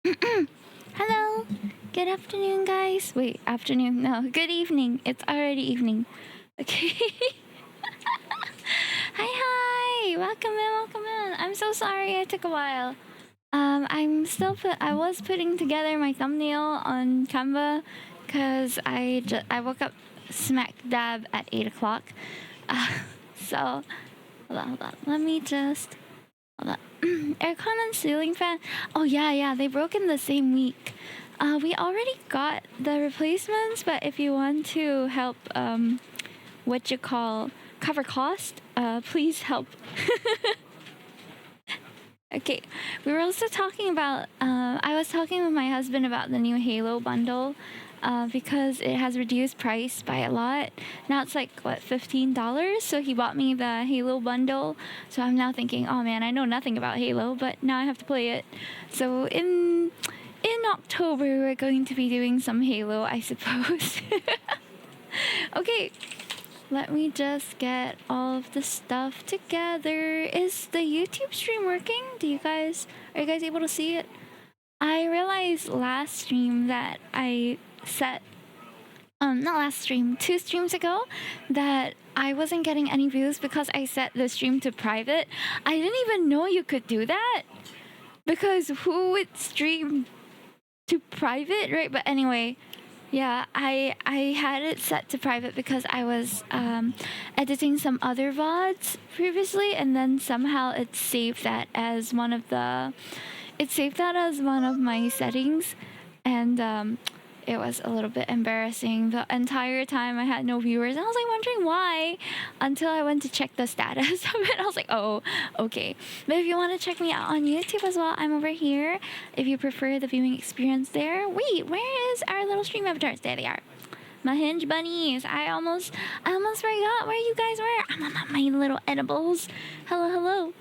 Hello. Good afternoon, guys. Wait, afternoon. No, good evening. It's already evening. Okay. Hi. Welcome in. I'm so sorry I took a while. I was putting together my thumbnail on Canva because I woke up smack dab at 8 o'clock. Uh, so hold on. Let me just hold on. Aircon and ceiling fan. Oh yeah. They broke in the same week. We already got the replacements, but if you want to help, cover cost, please help. Okay, we were also talking about, I was talking with my husband about the new Halo bundle, because it has reduced price by a lot. Now it's like, $15? So he bought me the Halo bundle. So I'm now thinking, oh man, I know nothing about Halo, but now I have to play it. So in October, we're going to be doing some Halo, I suppose. Okay, let me just get all of the stuff together. Is the YouTube stream working? Are you guys able to see it? I realized last stream that I set, not last stream, 2 streams ago, that I wasn't getting any views because I set the stream to private. I didn't even know you could do that, because who would stream to private, right? But anyway, yeah, I had it set to private because I was editing some other VODs previously, and then somehow it saved that as one of my settings, and it was a little bit embarrassing. The entire time I had no viewers, and I was like wondering why, until I went to check the status of it. I was like, oh, okay. But if you want to check me out on YouTube as well, I'm over here. If you prefer the viewing experience there. Wait, where is our little stream avatars? There they are. My hinge bunnies. I almost forgot where you guys were. I'm on my little edibles. Hello.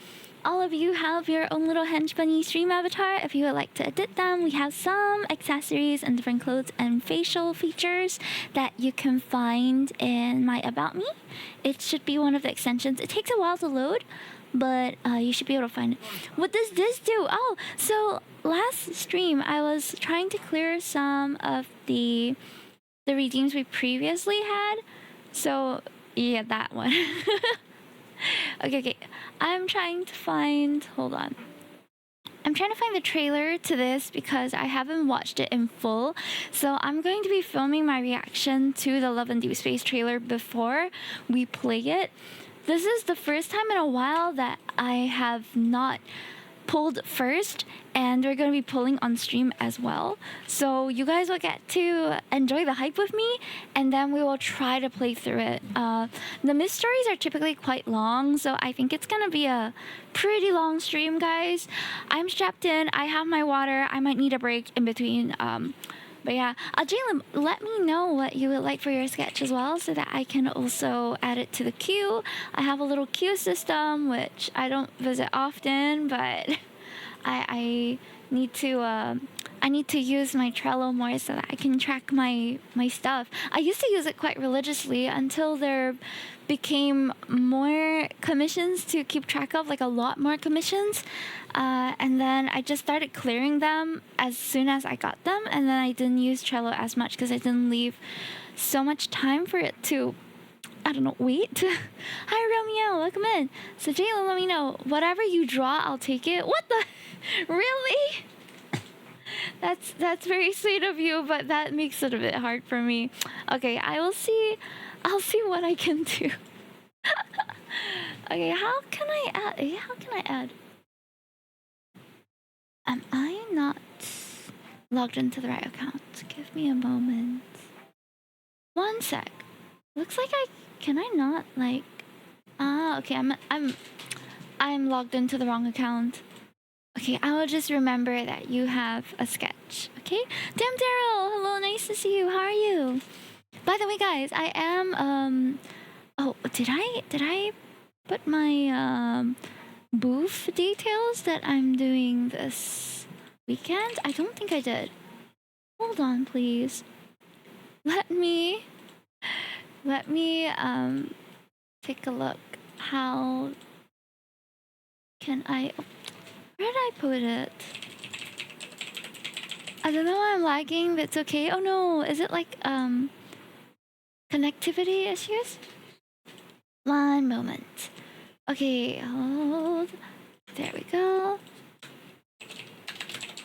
All of you have your own little hench bunny stream avatar. If you would like to edit them, we have some accessories and different clothes and facial features that you can find in my About Me. It should be one of the extensions. It takes a while to load, but you should be able to find it. What does this do? Oh, so last stream I was trying to clear some of the redeems we previously had. So yeah, that one. Okay. I'm trying to find the trailer to this because I haven't watched it in full. So I'm going to be filming my reaction to the Love and Deepspace trailer before we play it. This is the first time in a while that I have not pulled first, and we're going to be pulling on stream as well. So you guys will get to enjoy the hype with me, and then we will try to play through it. The mysteries are typically quite long, so I think it's going to be a pretty long stream, guys. I'm strapped in. I have my water. I might need a break in between. But yeah, Jalen, let me know what you would like for your sketch as well, so that I can also add it to the queue. I have a little queue system, which I don't visit often, but I need to use my Trello more so that I can track my stuff. I used to use it quite religiously until there became more commissions to keep track of, like a lot more commissions. And then I just started clearing them as soon as I got them, and then I didn't use Trello as much because I didn't leave so much time for it to, I don't know, wait. Hi, Romeo, welcome in. So Jayla, let me know. Whatever you draw, I'll take it. What the? Really? That's very sweet of you, but that makes it a bit hard for me. Okay, I'll see what I can do. Okay, how can I add? Am I not logged into the right account? Give me a moment. One sec. Looks like can I not, like, okay, I'm logged into the wrong account. Okay, I will just remember that you have a sketch. Okay? Damn, Daryl! Hello, nice to see you. How are you? By the way, guys, I am, oh, did I put my, booth details that I'm doing this weekend? I don't think I did. Hold on, please. Let me, take a look. How can I... Where did I put it? I don't know why I'm lagging, but it's okay. Oh no, is it like connectivity issues? One moment. Okay, hold. There we go.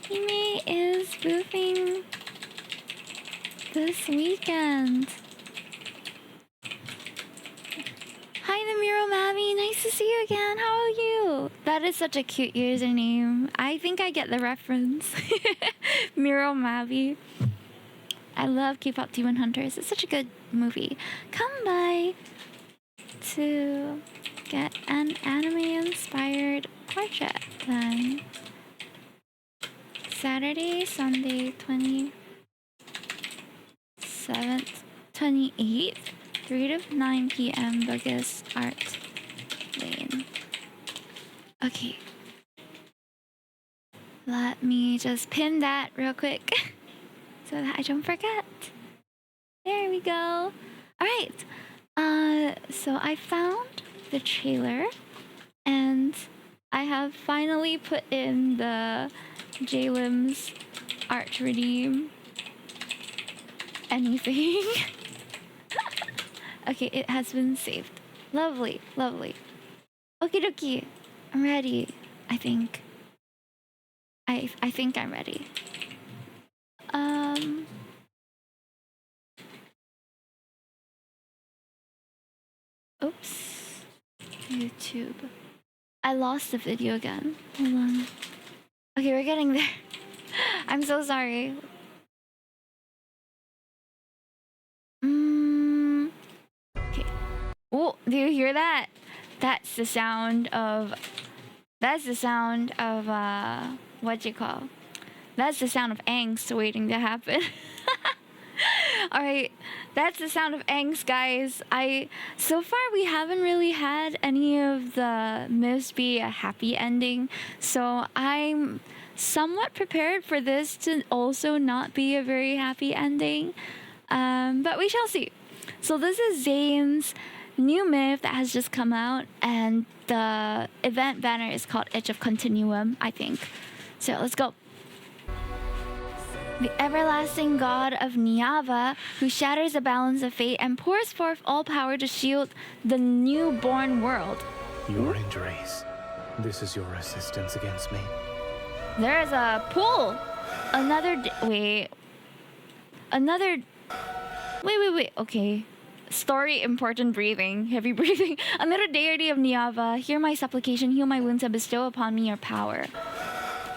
Hime is boofing this weekend. Hi, the Miro Mami. Nice to see you again. How are you? That is such a cute username. I think I get the reference. Miro Mavi. I love K-pop Demon Hunters. It's such a good movie. Come by to get an anime-inspired portrait then. Saturday, Sunday, 27th, 28th, 3 to 9 p.m. Bugis Art Lane. Okay. Let me just pin that real quick so that I don't forget. There we go. Alright. So I found the trailer and I have finally put in the Jalim's art redeem anything. Okay, it has been saved. Lovely, lovely. Okie dokie. I'm ready, I think. I think I'm ready. Oops. YouTube. I lost the video again. Hold on. Okay, we're getting there. I'm so sorry. Okay. Oh, do you hear that? That's the sound of what you call? That's the sound of angst waiting to happen. Alright, that's the sound of angst, guys. So far we haven't really had any of the myths be a happy ending, so I'm somewhat prepared for this to also not be a very happy ending. But we shall see. So this is Zayne's new myth that has just come out, and the event banner is called Edge of Continuum, I think. So let's go. The everlasting god of Niava, who shatters the balance of fate and pours forth all power to shield the newborn world. Your injuries. This is your resistance against me. There's a pool. Wait. Okay. Story, important breathing, heavy breathing. Another deity of Niava, hear my supplication, heal my wounds, and bestow upon me your power.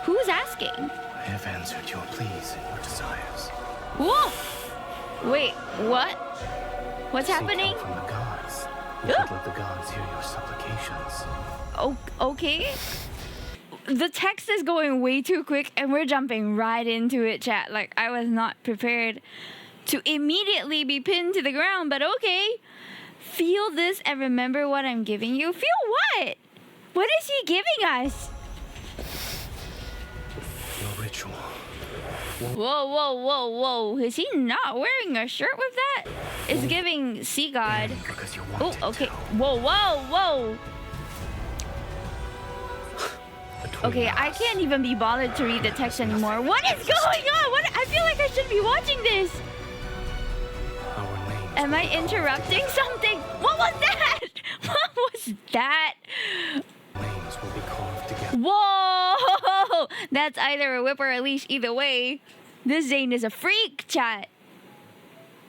Who's asking? I have answered your pleas and your desires. Whoa! Wait, what? What's Seek happening? help from the gods. You should let the gods hear your supplications. Oh, okay. The text is going way too quick, and we're jumping right into it, chat. Like, I was not prepared to immediately be pinned to the ground, but okay. Feel this and remember what I'm giving you. Feel what? What is he giving us? Your ritual. Whoa. Is he not wearing a shirt with that? It's giving Sea God. Oh, okay. Whoa. Okay, I can't even be bothered to read the text anymore. What is going on? I feel like I shouldn't be watching this. Am I interrupting something? What was that? What was that? Names will be carved together. Whoa! That's either a whip or a leash. Either way, this Zayne is a freak, chat.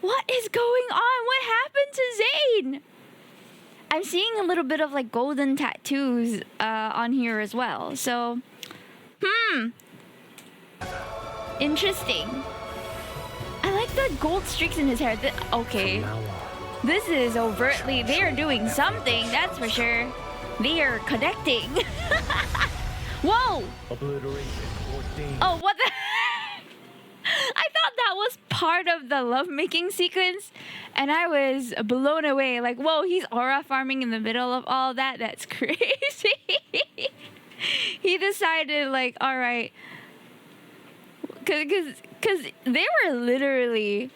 What is going on? What happened to Zayne? I'm seeing a little bit of like golden tattoos on here as well. So, interesting. I like the gold streaks in his hair. Okay. This is overtly, they are doing something, that's for sure. They are connecting. Whoa! Oh, what the? I thought that was part of the lovemaking sequence, and I was blown away. Like, whoa, he's aura farming in the middle of all that? That's crazy. He decided, like, all right. Because they were literally,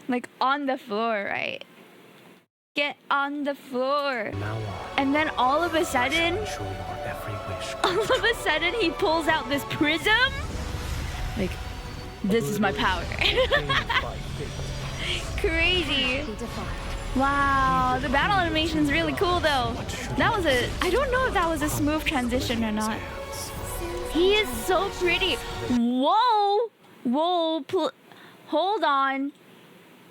like, on the floor, right? Get on the floor. And then all of a sudden, he pulls out this prism. Like, This is my power. Crazy. Wow, the battle animation is really cool though. I don't know if that was a smooth transition or not. He is so pretty. Whoa, hold on.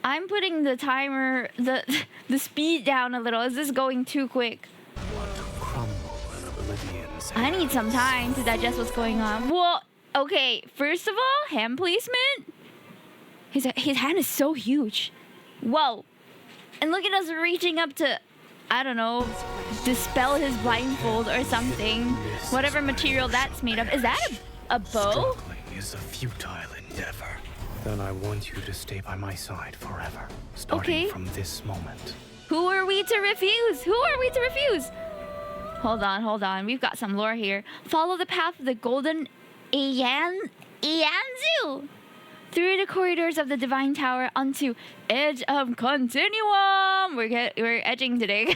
I'm putting the timer, the speed down a little. Is this going too quick? I need some time to digest what's going on. Whoa, okay, first of all, hand placement. His hand is so huge. Whoa. And look at us reaching up to, I don't know, dispel his blindfold or something. Whatever material that's made of. Is that a bow? Struggling is a futile endeavor. Then I want you to stay by my side forever. Starting from this moment. Who are we to refuse? Who are we to refuse? Hold on. We've got some lore here. Follow the path of the golden Ianzu through the corridors of the Divine Tower onto Edge of Continuum. We're edging today.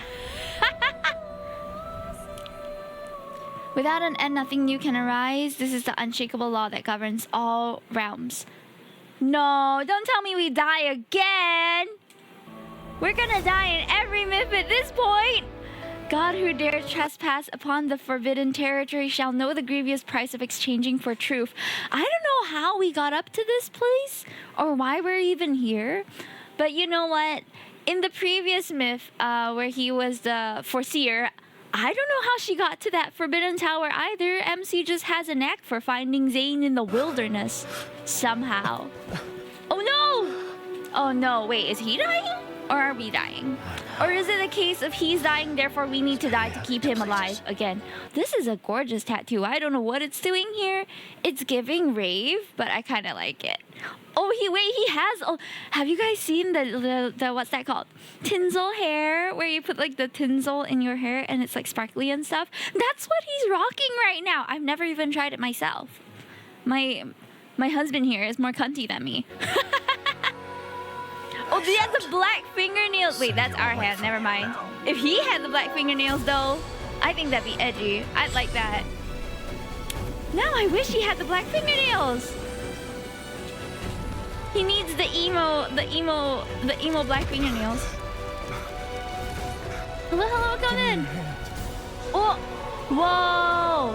Without an end, nothing new can arise. This is the unshakable law that governs all realms. No, don't tell me we die again. We're gonna die in every myth at this point. God who dares trespass upon the forbidden territory shall know the grievous price of exchanging for truth. I don't know how we got up to this place or why we're even here. But you know what? In the previous myth where he was the Foreseer, I don't know how she got to that forbidden tower either. MC just has a knack for finding Zayne in the wilderness somehow. Oh no, wait, is he dying? Or are we dying? Or is it a case of he's dying, therefore we need to die to keep him alive again? This is a gorgeous tattoo. I don't know what it's doing here. It's giving rave, but I kind of like it. Oh, he has... Oh, have you guys seen the what's that called? Tinsel hair, where you put like the tinsel in your hair and it's like sparkly and stuff. That's what he's rocking right now. I've never even tried it myself. My husband here is more cunty than me. Oh, he has the black fingernails. Wait, that's our hand. Never mind. If he had the black fingernails, though, I think that'd be edgy. I'd like that. No, I wish he had the black fingernails. He needs the emo black fingernails. Hello, come in. Oh, whoa.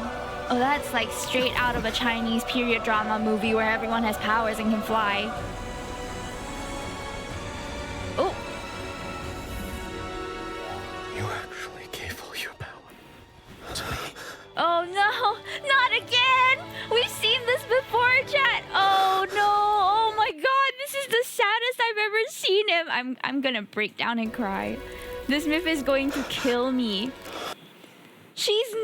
Oh, that's like straight out of a Chinese period drama movie where everyone has powers and can fly. Oh. You actually gave all your power to me. Oh no, not again! We've seen this before, chat. Oh no, oh my god, this is the saddest I've ever seen him. I'm gonna break down and cry. This myth is going to kill me. She's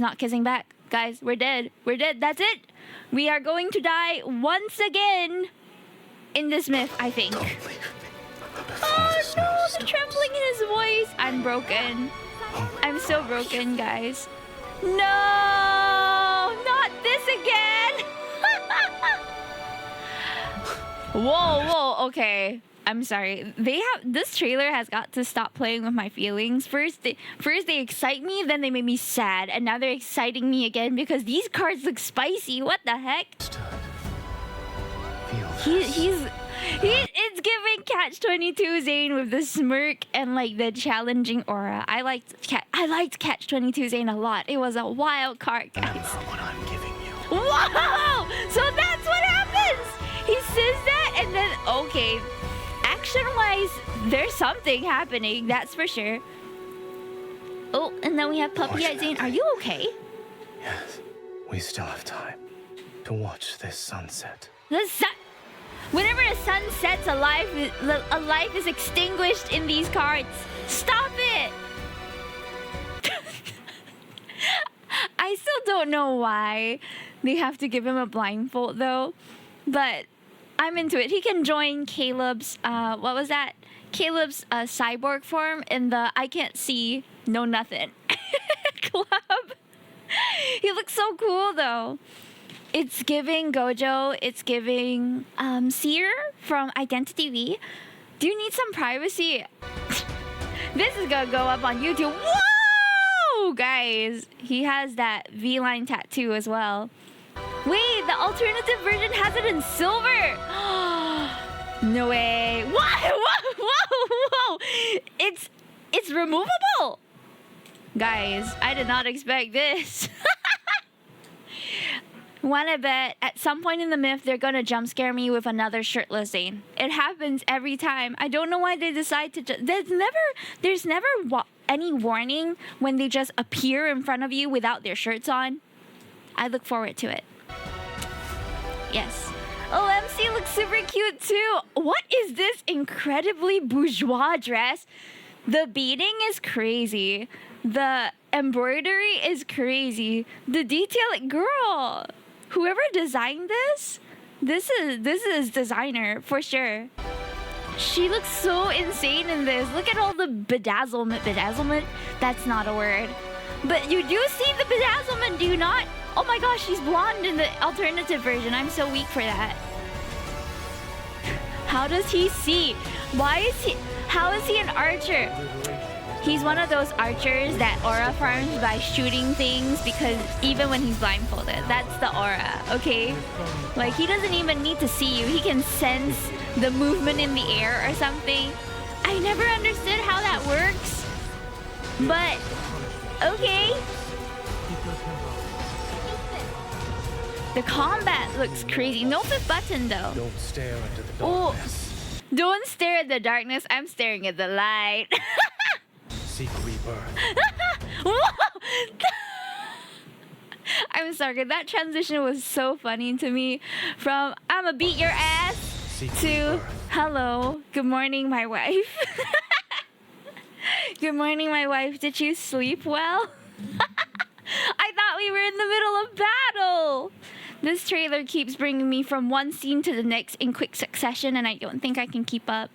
not kissing back. Guys, we're dead. We're dead, that's it. We are going to die once again in this myth, I think. Don't leave me. Oh no, the trembling in his voice. I'm broken. I'm so broken, guys. No, not this again. Whoa, okay. I'm sorry. This trailer has got to stop playing with my feelings. First they excite me, then they make me sad, and now they're exciting me again because these cards look spicy. What the heck? It's giving Catch-22 Zayne with the smirk and like the challenging aura. I liked Catch-22 Zayne a lot. It was a wild card, guys. Remember what I'm giving you. Whoa! So that's what happens. He says that, and then okay, action-wise, there's something happening. That's for sure. Oh, and then we have Puppy at Zayne. Are you okay? Yes, we still have time to watch this sunset. The sun. Whenever the sun sets, a life is extinguished in these cards. Stop it! I still don't know why they have to give him a blindfold though, but I'm into it. He can join Caleb's what was that? Caleb's cyborg form in the I can't see, no nothing club. He looks so cool though. It's giving Gojo. It's giving Seer from Identity V. Do you need some privacy? This is gonna go up on YouTube. Whoa, guys! He has that V-line tattoo as well. Wait, the alternative version has it in silver. No way. Whoa. It's removable. Guys, I did not expect this. Wanna bet at some point in the myth they're gonna jump scare me with another shirtless Zayne. It happens every time. I don't know why they decide to there's never any warning when they just appear in front of you without their shirts on. I look forward to it. Yes. Oh, MC looks super cute too. What is this incredibly bourgeois dress? The beading is crazy. The embroidery is crazy. The detail, girl. Whoever designed this is designer for sure. She looks so insane in this. Look at all the bedazzlement. Bedazzlement? That's not a word. But you do see the bedazzlement, do you not? Oh my gosh, she's blonde in the alternative version. I'm so weak for that. How does he see? How is he an archer? He's one of those archers that aura farms by shooting things because even when he's blindfolded, that's the aura, okay? Like, he doesn't even need to see you. He can sense the movement in the air or something. I never understood how that works. But, okay. The combat looks crazy. No fifth button, though. Don't stare into the darkness. Don't stare at the darkness. I'm staring at the light. Seek rebirth. I'm sorry, that transition was so funny to me. From I'ma beat your ass to hello, good morning, my wife. Good morning, my wife. Did you sleep well? I thought we were in the middle of battle. This trailer keeps bringing me from one scene to the next in quick succession, and I don't think I can keep up.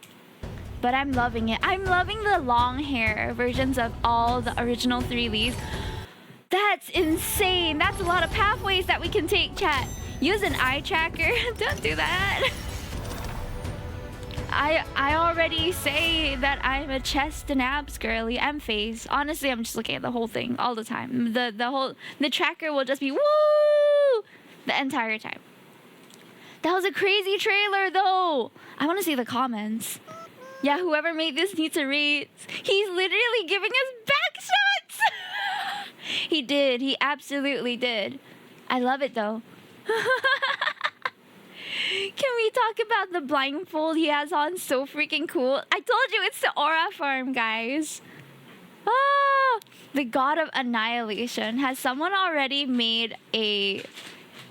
But I'm loving it. I'm loving the long hair versions of all the original 3 leads. That's insane. That's a lot of pathways that we can take, chat. Use an eye tracker. Don't do that. I already say that I'm a chest and abs girly. I'm face. Honestly, I'm just looking at the whole thing all the time. The tracker will just be woo the entire time. That was a crazy trailer though. I want to see the comments. Yeah, whoever made this needs a rate. He's literally giving us back shots. He did. He absolutely did. I love it though. Can we talk about the blindfold he has on? So freaking cool. I told you it's the aura farm, guys. Ah, the god of annihilation. Has someone already made a,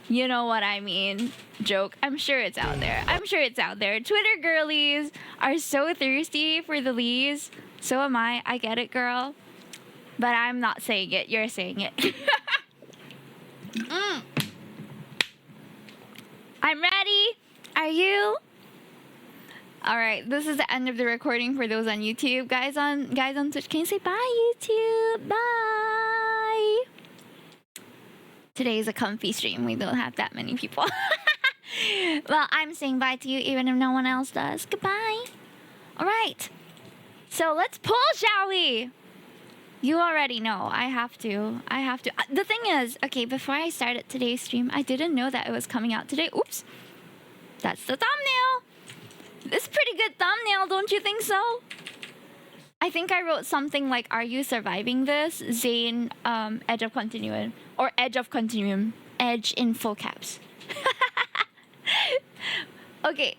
you know what I mean, joke? I'm sure it's out there. I'm sure it's out there. Twitter girlies are so thirsty for the lees. So am I. I get it, girl. But I'm not saying it. You're saying it. I'm ready. Are you? All right. This is the end of the recording for those on YouTube. Guys on Twitch, can you say bye, YouTube? Bye. Today is a comfy stream. We don't have that many people. Well, I'm saying bye to you even if no one else does. Goodbye. All right. So let's pull, shall we? You already know. I have to. The thing is, okay, before I started today's stream, I didn't know that it was coming out today. Oops. That's the thumbnail. This is a pretty good thumbnail, don't you think so? I think I wrote something like, are you surviving this? Zayne, Edge of Continuum. Or Edge of Continuum. Edge in full caps. Okay.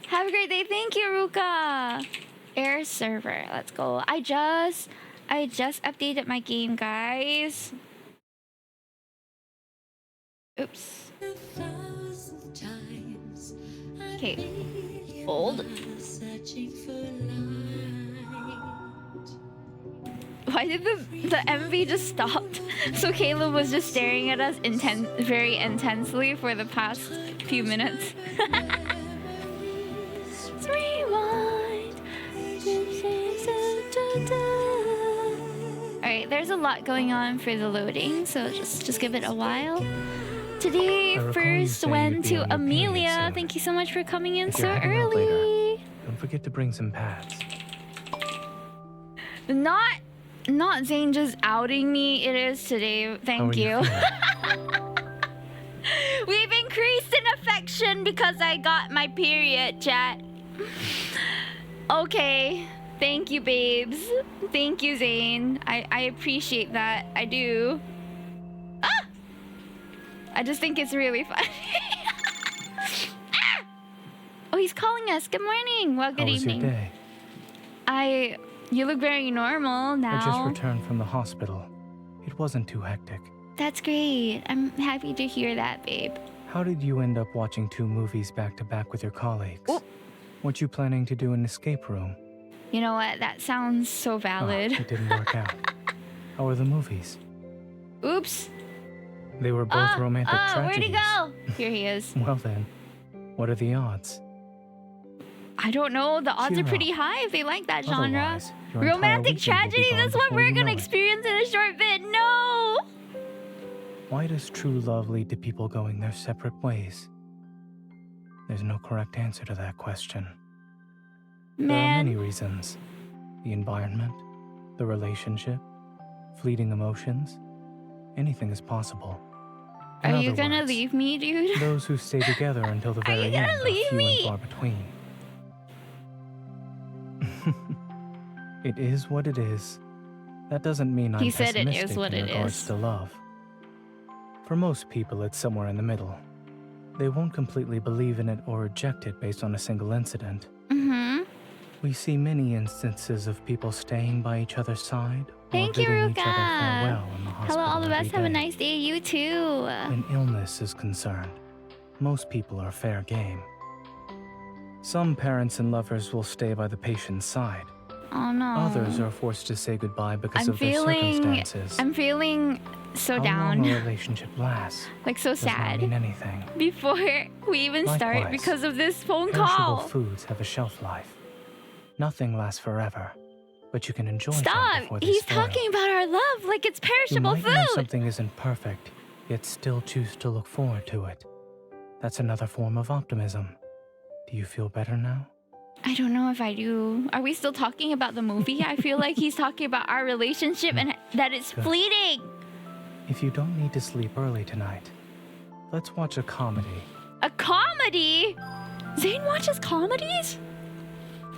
Have a great day. Thank you, Ruka. Air server. Let's go. I just updated my game, guys. Oops. Okay. Old. Why did the MV just stop? So Caleb was just staring at us very intensely for the past few minutes. Rewind. Alright, there's a lot going on for the loading, so just give it a while. Today first went to Amelia. Thank you so much for coming in so early. Don't forget to bring some pads. Not Zayne just outing me. It is today. Thank you. affection because I got my period, chat. Okay. Thank you, babes. Thank you, Zayne. I appreciate that. I do. Ah! I just think it's really funny. Ah! Oh, he's calling us. Good morning. Well, good evening. How was your day? You look very normal now. I just returned from the hospital. It wasn't too hectic. That's great. I'm happy to hear that, babe. How did you end up watching 2 movies back to back with your colleagues? Oh. What you planning to do in the escape room? You know what? That sounds so valid. Oh, it didn't work out. How were the movies? Oops. They were both romantic tragedies. Where'd he go? Here he is. Well then, what are the odds? I don't know. The odds Cheer are pretty up. high if they like that genre. Otherwise, your entire Romantic weekend will be tragedy? gone That's what before we're you gonna know it. experience in a short bit. No! Why does true love lead to people going their separate ways? There's no correct answer to that question. There are many reasons. The environment, the relationship, fleeting emotions. Anything is possible. In Are you other gonna words, leave me, dude? those who stay together until the very end are leave few me? and far between. It is what it is. That doesn't mean I'm He said it pessimistic is what in it regards is. to love. For most people, it's somewhere in the middle. They won't completely believe in it or reject it based on a single incident. Mm-hmm. We see many instances of people staying by each other's side Thank or you, bidding each Ruka. other farewell in the hospital. Hello, all the every best. Have a day. nice day. You too. When illness is concerned, most people are fair game. Some parents and lovers will stay by the patient's side. Oh no. Others are forced to say goodbye because of their circumstances. I'm feeling so How down. long a relationship lasts Like so does not sad. mean anything. Before we even start Likewise, because of this phone Perishable call. foods have a shelf life. Nothing lasts forever, but you can enjoy them Stop! before they He's spoil. talking about our love like it's You perishable might know food. something isn't perfect, yet still choose to look forward to it. That's another form of optimism. Do you feel better now? I don't know if I do. Are we still talking about the movie? I feel like he's talking about our relationship and that it's Good. fleeting. If you don't need to sleep early tonight, let's watch a comedy. A comedy? Zayne watches comedies?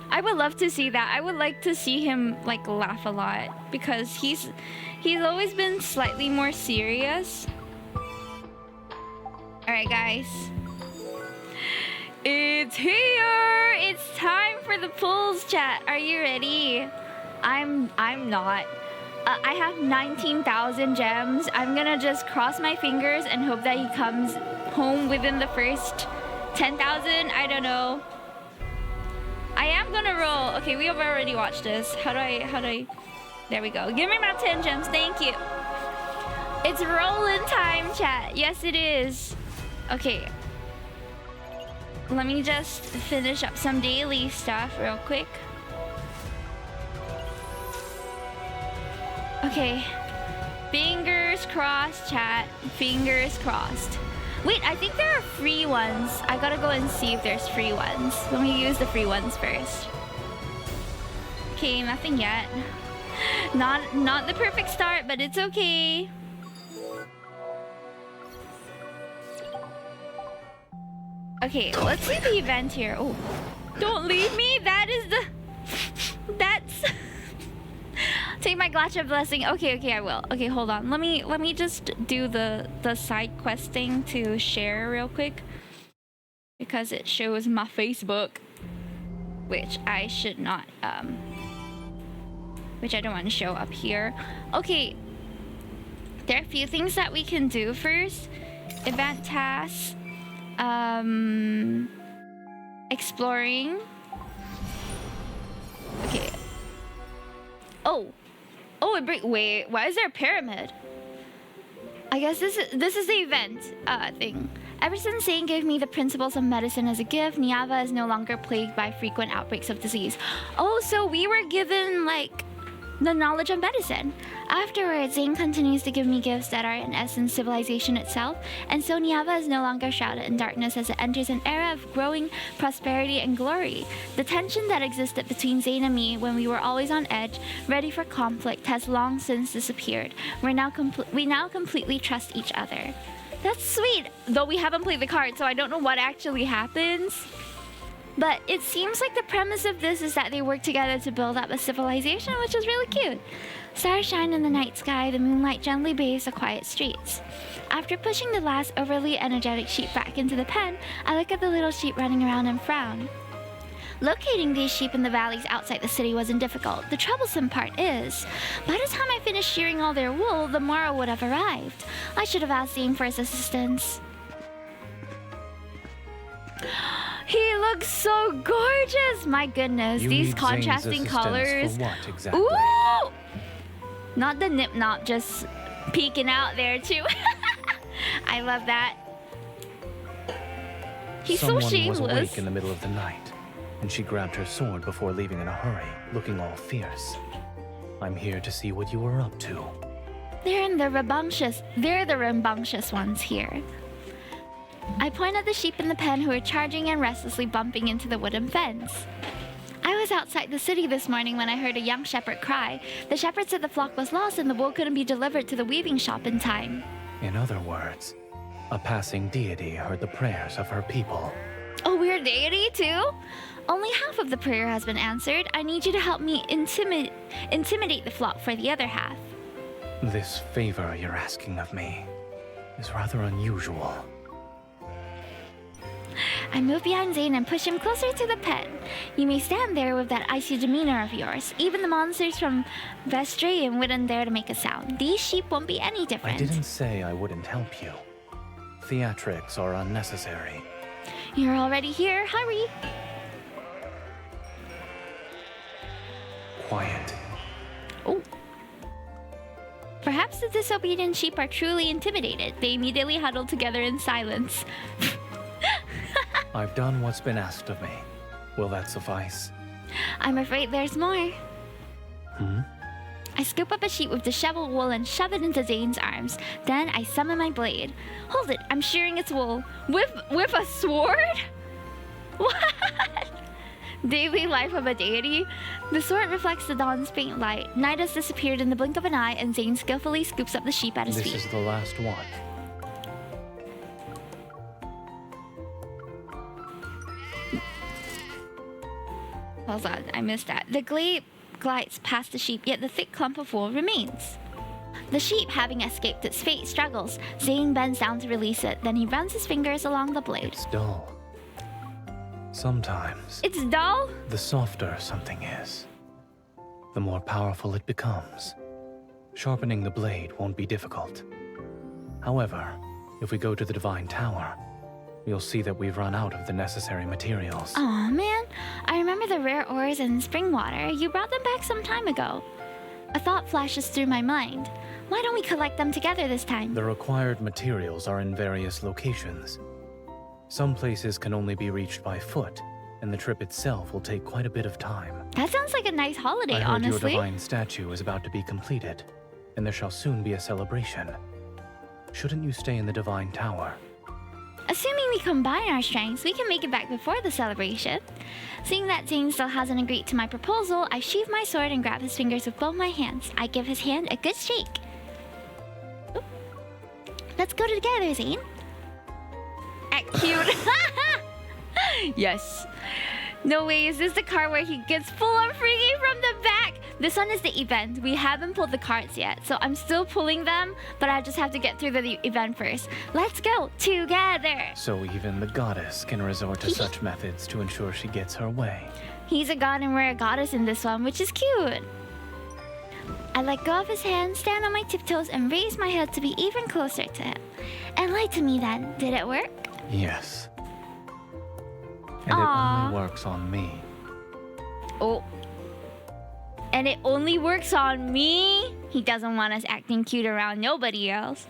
I would love to see that. I would like to see him like laugh a lot because he's always been slightly more serious. All right, guys. It's here. It's time for the pulls chat. Are you ready? I'm not. I have 19,000 gems. I'm gonna just cross my fingers and hope that he comes home within the first 10,000. I don't know. I am gonna roll. Okay, we have already watched this. How do I? There we go. Give me my 10 gems. Thank you. It's rolling time, chat. Yes, it is. Okay. Let me just finish up some daily stuff real quick. Okay. Fingers crossed, chat. Fingers crossed. Wait, I think there are free ones. I gotta go and see if there's free ones. Let me use the free ones first. Okay, nothing yet. Not the perfect start, but it's okay. Okay, let's see the event here. Oh, don't leave me. That's take my Gotcha blessing. Okay, I will. Okay, hold on. Let me just do the side quest thing to share real quick because it shows my Facebook, which I should not which I don't want to show up here. Okay, there are a few things that we can do first. Event tasks. Exploring. Okay. Oh, wait, why is there a pyramid? I guess this is the event thing. Ever since Zayne gave me the principles of medicine as a gift, Niava is no longer plagued by frequent outbreaks of disease. Oh, so we were given like the knowledge of medicine. Afterwards, Zayne continues to give me gifts that are in essence civilization itself, and so Niava is no longer shrouded in darkness as it enters an era of growing prosperity and glory. The tension that existed between Zayne and me when we were always on edge, ready for conflict, has long since disappeared. We now completely trust each other. That's sweet. Though we haven't played the card, so I don't know what actually happens. But it seems like the premise of this is that they work together to build up a civilization, which is really cute. Stars shine in the night sky, the moonlight gently bathes the quiet streets. After pushing the last overly energetic sheep back into the pen, I look at the little sheep running around and frown. Locating these sheep in the valleys outside the city wasn't difficult. The troublesome part is, by the time I finished shearing all their wool, the morrow would have arrived. I should have asked Zayne for his assistance. He looks so gorgeous! My goodness, these contrasting colors. For what exactly? Ooh! Not the nip-nop just peeking out there too. I love that. He's so shameless. Someone was awake in the middle of the night, and she grabbed her sword before leaving in a hurry, looking all fierce. I'm here to see what you were up to. They're the rambunctious ones here. I point at the sheep in the pen who are charging and restlessly bumping into the wooden fence. I was outside the city this morning when I heard a young shepherd cry. The shepherd said the flock was lost and the wool couldn't be delivered to the weaving shop in time. In other words, a passing deity heard the prayers of her people. A weird deity too? Only half of the prayer has been answered. I need you to help me intimidate the flock for the other half. This favor you're asking of me is rather unusual. I move behind Zayne and push him closer to the pen. You may stand there with that icy demeanor of yours. Even the monsters from Vestrian wouldn't dare to make a sound. These sheep won't be any different. I didn't say I wouldn't help you. Theatrics are unnecessary. You're already here. Hurry. Quiet. Oh. Perhaps the disobedient sheep are truly intimidated. They immediately huddle together in silence. I've done what's been asked of me. Will that suffice? I'm afraid there's more. Hmm? I scoop up a sheet with disheveled wool and shove it into Zayne's arms. Then I summon my blade. Hold it, I'm shearing its wool. With a sword? What? Daily life of a deity? The sword reflects the dawn's faint light. Night has disappeared in the blink of an eye, and Zayne skillfully scoops up the sheep at his feet. This is the last one. Hold on, I missed that. The glade glides past the sheep, yet the thick clump of wool remains. The sheep, having escaped its fate, struggles. Zayne bends down to release it, then he runs his fingers along the blade. It's dull. Sometimes. It's dull? The softer something is, the more powerful it becomes. Sharpening the blade won't be difficult. However, if we go to the Divine Tower, you'll see that we've run out of the necessary materials. Aw, man. I remember the rare ores and spring water. You brought them back some time ago. A thought flashes through my mind. Why don't we collect them together this time? The required materials are in various locations. Some places can only be reached by foot, and the trip itself will take quite a bit of time. That sounds like a nice holiday, I heard honestly. your divine statue is about to be completed, and there shall soon be a celebration. Shouldn't you stay in the Divine Tower? Assuming we combine our strengths, we can make it back before the celebration. Seeing that Zayne still hasn't agreed to my proposal, I sheathe my sword and grab his fingers with both my hands. I give his hand a good shake. Oop. Let's go together, Zayne. Act cute. Yes. No way, is this the card where he gets full on freaky from the back? This one is the event. We haven't pulled the cards yet, so I'm still pulling them, but I just have to get through the event first. Let's go together. So even the goddess can resort to such methods to ensure she gets her way. He's a god and we're a goddess in this one, which is cute. I let go of his hand, stand on my tiptoes, and raise my head to be even closer to him. And lie to me then. Did it work? Yes. And Aww. It only works on me. Oh. And it only works on me? He doesn't want us acting cute around nobody else.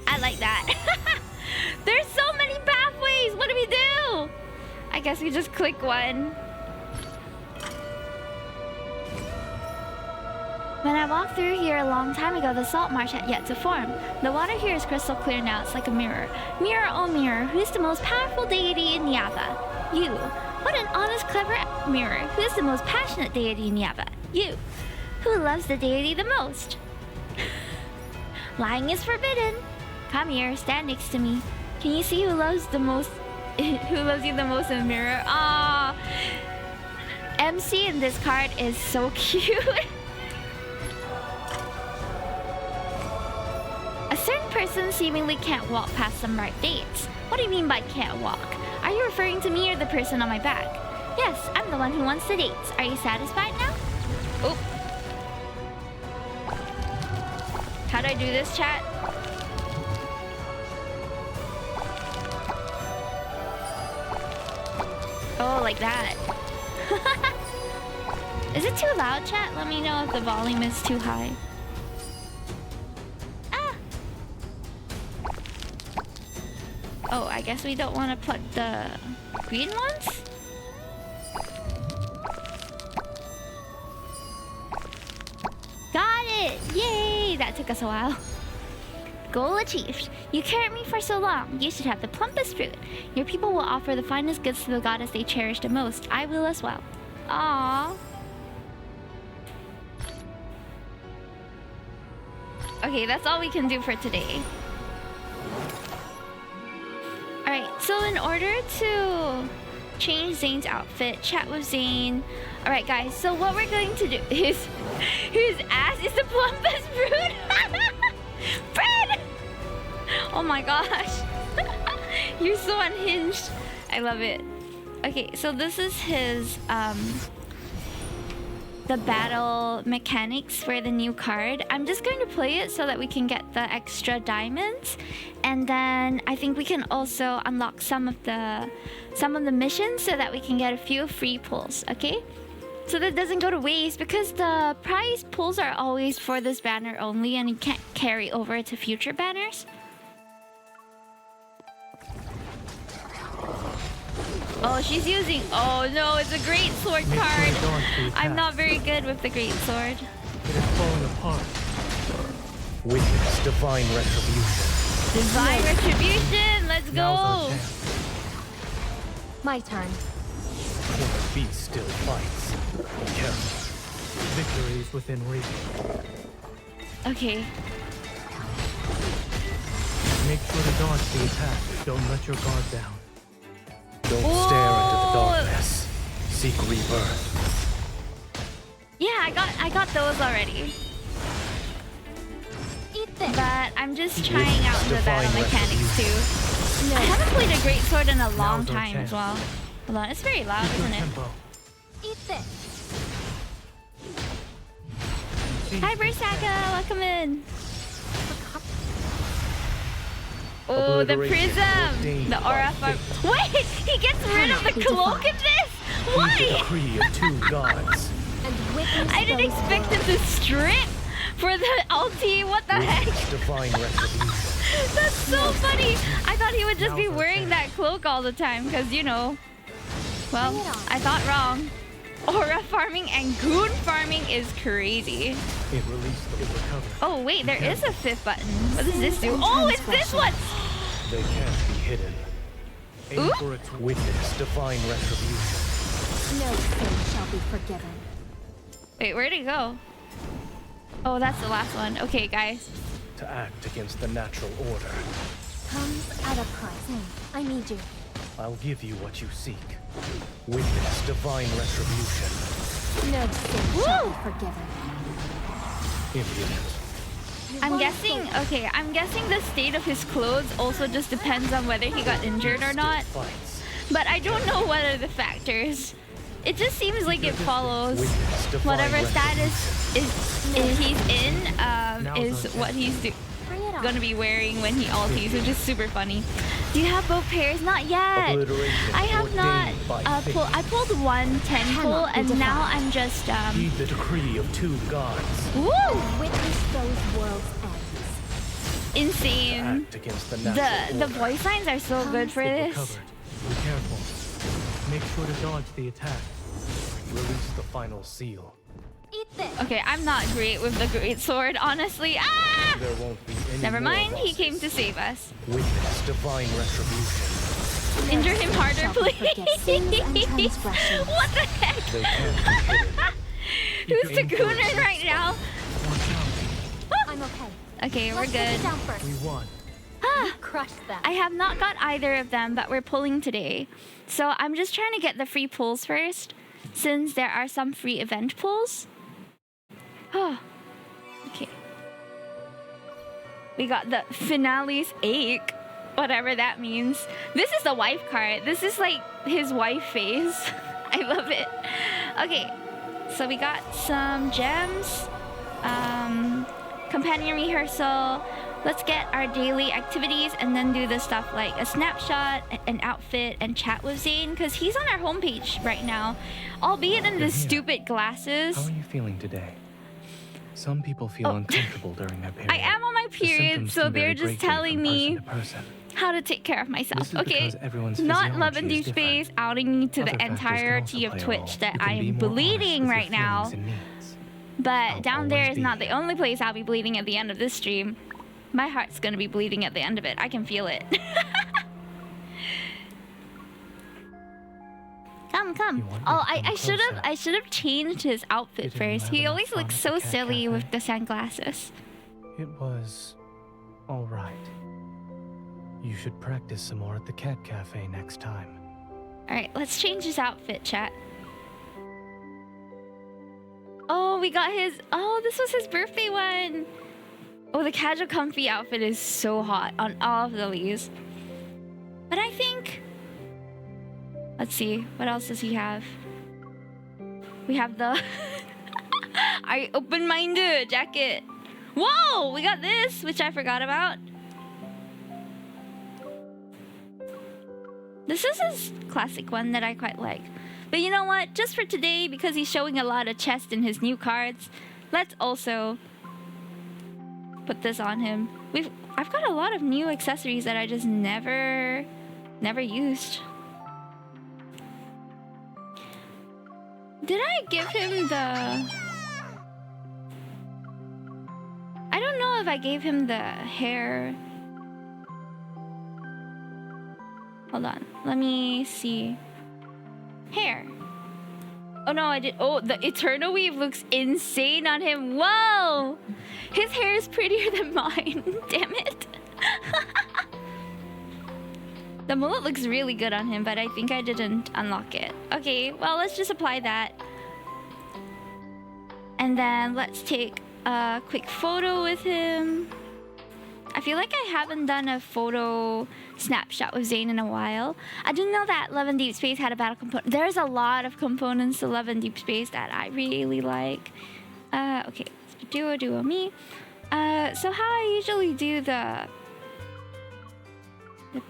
I like that. There's so many pathways. What do we do? I guess we just click one. When I walked through here a long time ago, the salt marsh had yet to form. The water here is crystal clear now. It's like a mirror. Mirror, oh mirror, who's the most powerful deity in Yava? You. What an honest, clever mirror. Who's the most passionate deity in Yava? You. Who loves the deity the most? Lying is forbidden. Come here, stand next to me. Can you see who loves the most? Who loves you the most in the mirror? Ah, MC in this card is so cute. A certain person seemingly can't walk past some right dates. What do you mean by can't walk? Are you referring to me or the person on my back? Yes, I'm the one who wants the dates. Are you satisfied now? Oh. How do I do this, chat? Oh, like that. Is it too loud, chat? Let me know if the volume is too high. Ah! Oh, I guess we don't want to pluck the green ones? Got it! Yay! That took us a while. Goal achieved. You carried me for so long. You should have the plumpest fruit. Your people will offer the finest goods to the goddess they cherish the most. I will as well. Aww. Okay, that's all we can do for today. Alright, so in order to change Zayne's outfit, chat with Zayne. Alright guys, so what we're going to do is... His ass is the plumpest fruit! Fred! Oh my gosh. You're so unhinged. I love it. Okay, so this is his the battle mechanics for the new card. I'm just going to play it so that we can get the extra diamonds, and then I think we can also unlock some of the missions so that we can get a few free pulls, okay? So that doesn't go to waste, because the prize pulls are always for this banner only and you can't carry over to future banners. Oh, she's using... Oh no, it's a great sword card. I'm not very good with the great sword. It is falling apart. Witness divine retribution. Divine retribution! Let's go! My turn. When the beast still fights. Be careful. Victory is within reach. Okay. Make sure to dodge the attack. Don't let your guard down. Don't stare into the darkness. Seek rebirth. Yeah, I got those already. Eat this. But I'm just trying out the battle mechanics too. I haven't played a great sword in a long time as well. Hold on, it's very loud, isn't it? Eat this. Hi, Bersaka, welcome in. Oh, the prism! The aura farm. Wait! He gets rid of the cloak in this? Why? The decree of two gods. I didn't expect him to strip for the ulti. What the heck? Divine retribution. That's so funny. I thought he would just be wearing that cloak all the time, because, you know. Well, I thought wrong. Aura farming and goon farming is crazy. It released the recovery. Oh wait, there is a fifth button. What does this do? Oh, it's this one! They can't be hidden. Aim Ooh. for its witness divine retribution. No sin shall be forgiven. Wait, where'd it go? Oh, that's the last one. Okay, guys. To act against the natural order. Comes at a price. I need you. I'll give you what you seek. Witness divine retribution. No sin shall be forgiven. Impudent. I'm guessing the state of his clothes also just depends on whether he got injured or not. Fights. But I don't know what are the factors. It just seems like it follows Witness divine whatever retribution. status is he's in is what he's Bring it on. gonna be wearing when he ultis, which is super funny. Do you have both pairs? Not yet. Obliteration I have not. ordained by fate. I pulled one 10 pull, Cannot be and defined. now I'm just Heed the decree of two gods. Woo! Witness those world's ends. To Insane. act against the natural The order. voice lines are so good for It this. recovered. Be careful. Make sure to dodge the attack. Release the final seal. Eat this. Okay, I'm not great with the great sword, honestly. Ah! There won't be any Never more mind, he losses. came to save us. Witness divine retribution. Injure him harder, shall we forget sins and please. transgressions. What the heck? They can't be hidden. Who's the gooner right now? Watch out. I'm okay. Okay, we're Let's take it good. down first. We won. You crushed them. I have not got either of them, but we're pulling today. So I'm just trying to get the free pulls first, since there are some free event pulls. Oh, okay. We got the finale's ache, whatever that means. This is the wife card. This is like his wife face. I love it. Okay, so we got some gems, companion rehearsal. Let's get our daily activities and then do the stuff like a snapshot, an outfit, and chat with Zayne, because he's on our homepage right now, albeit in the stupid glasses. How are you feeling today? Some people feel uncomfortable during their period. I am on my period, so they're just telling me how to take care of myself. Okay, not Love and Deepspace outing me to the entirety of Twitch that I am bleeding right now. But down there is not the only place I'll be bleeding at the end of this stream. My heart's gonna be bleeding at the end of it. I can feel it. Come. Oh, I should have changed his outfit first. He always looks so silly with the sunglasses. It was all right. You should practice some more at the cat cafe next time. All right, let's change his outfit, chat. Oh, we got his. Oh, this was his birthday one. Oh, the casual comfy outfit is so hot on all of the leaves. But I think... Let's see, what else does he have? We have the... I open-minded jacket. Whoa, we got this, which I forgot about. This is his classic one that I quite like. But you know what? Just for today, because he's showing a lot of chest in his new cards, let's also put this on him. I've got a lot of new accessories that I just never used. Did I give him the... I don't know if I gave him the hair. Hold on, let me see. Hair. Oh no, I did. Oh, the Eternal Weave looks insane on him. Whoa! His hair is prettier than mine. Damn it. The mullet looks really good on him, but I think I didn't unlock it. Okay, well, let's just apply that. And then let's take a quick photo with him. I feel like I haven't done a photo snapshot with Zayne in a while. I didn't know that Love and Deepspace had a battle component. There's a lot of components to Love and Deepspace that I really like. Okay, duo, me. So how I usually do the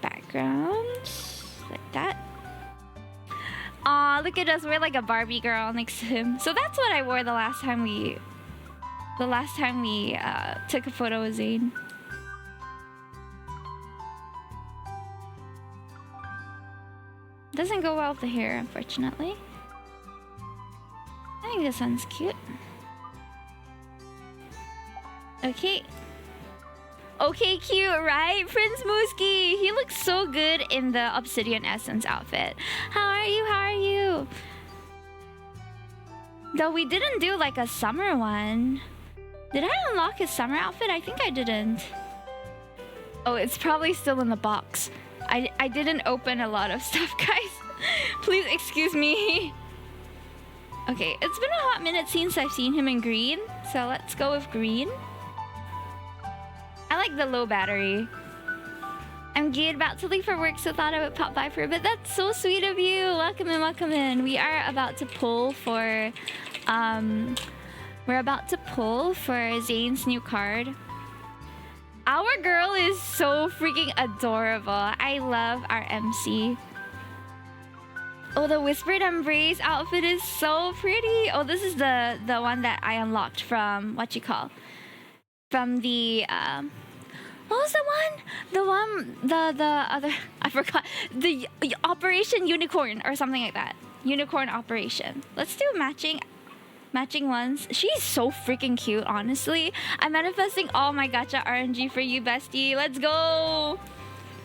background, like that. Aw, look at us, we're like a Barbie girl next to him. So that's what I wore the last time we took a photo with Zayne. Doesn't go well with the hair, unfortunately. I think this one's cute. Okay. Okay, cute, right? Prince Mooski! He looks so good in the Obsidian Essence outfit. How are you? How are you? Though we didn't do like a summer one. Did I unlock his summer outfit? I think I didn't. Oh, it's probably still in the box. I didn't open a lot of stuff, guys. Please excuse me. Okay, it's been a hot minute since I've seen him in green, so let's go with green. I like the low battery. I'm good, about to leave for work, so thought I would pop by for a bit. That's so sweet of you. Welcome in, welcome in. We are about to pull for Zayne's new card. Our girl is so freaking adorable. I love our MC. Oh, the Whispered Embrace outfit is so pretty. Oh, this is the one that I unlocked from from the what was the other, I forgot, the Operation Unicorn or something like that. Unicorn Operation. Let's do matching ones. She's so freaking cute, honestly. I'm manifesting all my gacha RNG for you, bestie. Let's go.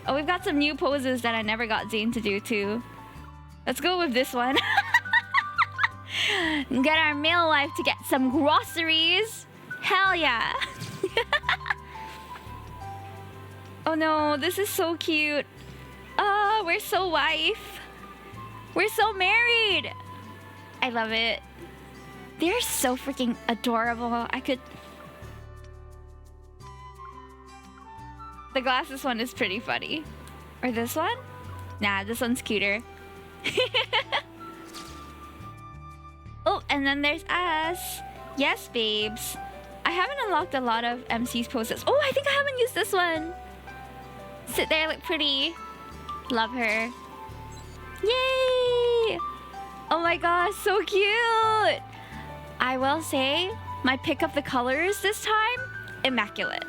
Oh, we've got some new poses that I never got Zayne to do too. Let's go with this one. Get our male wife to get some groceries. Hell yeah. Oh no, this is so cute. Ah, we're so wife. We're so married. I love it. They're so freaking adorable. I could... The glasses one is pretty funny. Or this one? Nah, this one's cuter. Oh, and then there's us. Yes, babes. I haven't unlocked a lot of MC's poses. Oh, I think I haven't used this one. Sit there, look pretty. Love her. Yay! Oh my gosh, so cute! I will say, my pick of the colors this time, immaculate.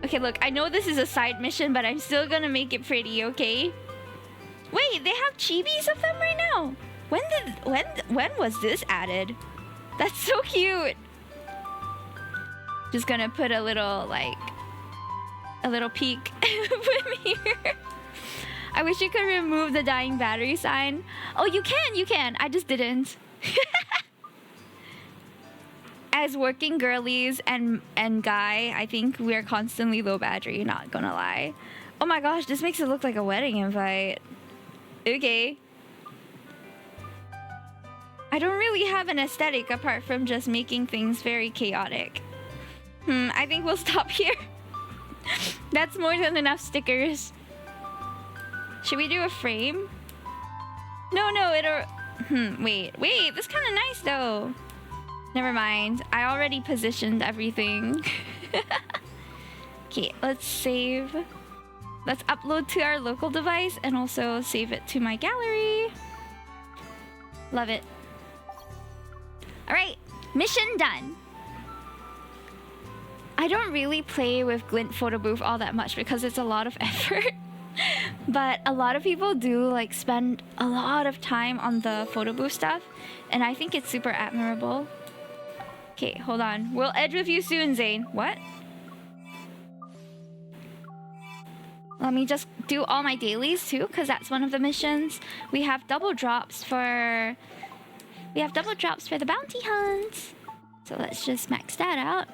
Okay, look, I know this is a side mission, but I'm still gonna make it pretty, okay? Wait, they have chibis of them right now? When was this added? That's so cute. Just gonna put a little, like, a little peek here. I wish you could remove the dying battery sign. Oh, you can. I just didn't. As working girlies and guy, I think we're constantly low battery, not gonna lie. Oh my gosh, this makes it look like a wedding invite. Okay. I don't really have an aesthetic apart from just making things very chaotic. I think we'll stop here. That's more than enough stickers. Should we do a frame? No, it'll... wait, this is kind of nice though. Never mind, I already positioned everything. Okay, let's save. Let's upload to our local device and also save it to my gallery. Love it. Alright, mission done. I don't really play with Glint Photo Booth all that much because it's a lot of effort. But a lot of people do like spend a lot of time on the photo booth stuff, and I think it's super admirable. Okay, hold on. We'll edge with you soon, Zayne. What? Let me just do all my dailies too, because that's one of the missions. We have double drops for the bounty hunts. So let's just max that out.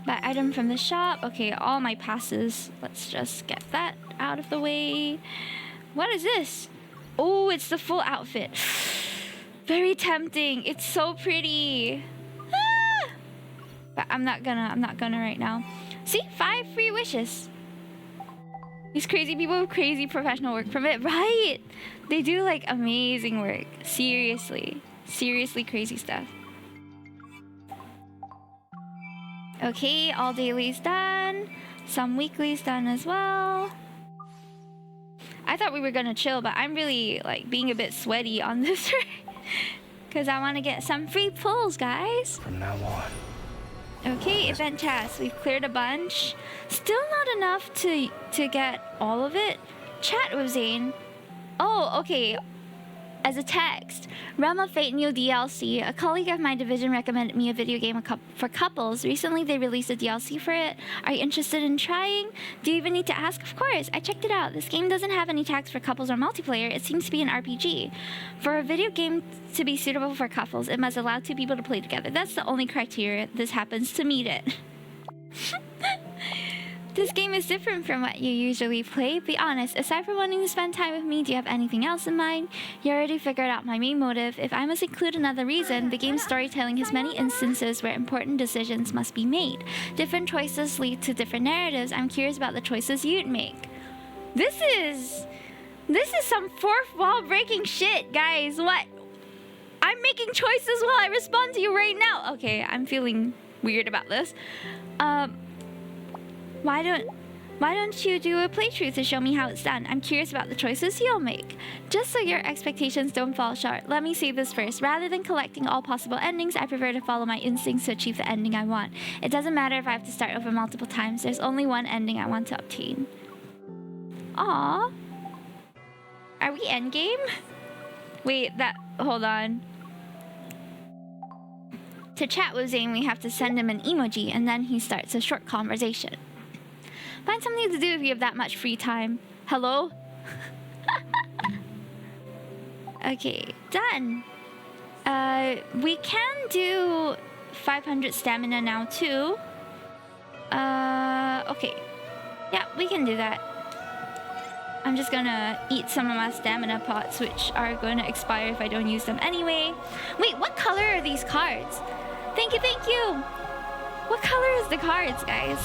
Buy item from the shop. Okay, all my passes. Let's just get that out of the way. What is this? Oh, it's the full outfit. Very tempting. It's so pretty. Ah! But I'm not gonna right now. See, 5 free wishes. These crazy people with crazy professional work permit, right? They do like amazing work. Seriously crazy stuff. Okay, all dailies done. Some weeklies done as well. I thought we were gonna chill, but I'm really like being a bit sweaty on this because I want to get some free pulls, guys. From now on. Okay, event tasks. We've cleared a bunch. Still not enough to get all of it. Chat with Zayne. Oh, okay. As a text, Realm of Fate new DLC. A colleague of my division recommended me a video game for couples. Recently, they released a DLC for it. Are you interested in trying? Do you even need to ask? Of course, I checked it out. This game doesn't have any tags for couples or multiplayer. It seems to be an RPG. For a video game to be suitable for couples, it must allow 2 people to play together. That's the only criteria. This happens to meet it. This game is different from what you usually play. Be honest, aside from wanting to spend time with me, do you have anything else in mind? You already figured out my main motive. If I must include another reason, the game's storytelling has many instances where important decisions must be made. Different choices lead to different narratives. I'm curious about the choices you'd make. This is some fourth wall breaking shit, guys. What? I'm making choices while I respond to you right now. Okay, I'm feeling weird about this. Why don't you do a playthrough to show me how it's done? I'm curious about the choices you'll make. Just so your expectations don't fall short, let me say this first. Rather than collecting all possible endings, I prefer to follow my instincts to achieve the ending I want. It doesn't matter if I have to start over multiple times. There's only one ending I want to obtain. Aww. Are we endgame? Wait, hold on. To chat with Zayne, we have to send him an emoji, and then he starts a short conversation. Find something to do if you have that much free time. Hello? Okay, done. We can do 500 stamina now too. Okay. Yeah, we can do that. I'm just gonna eat some of my stamina pots, which are going to expire if I don't use them anyway. Wait, what color are these cards? Thank you, thank you! What color is the cards, guys?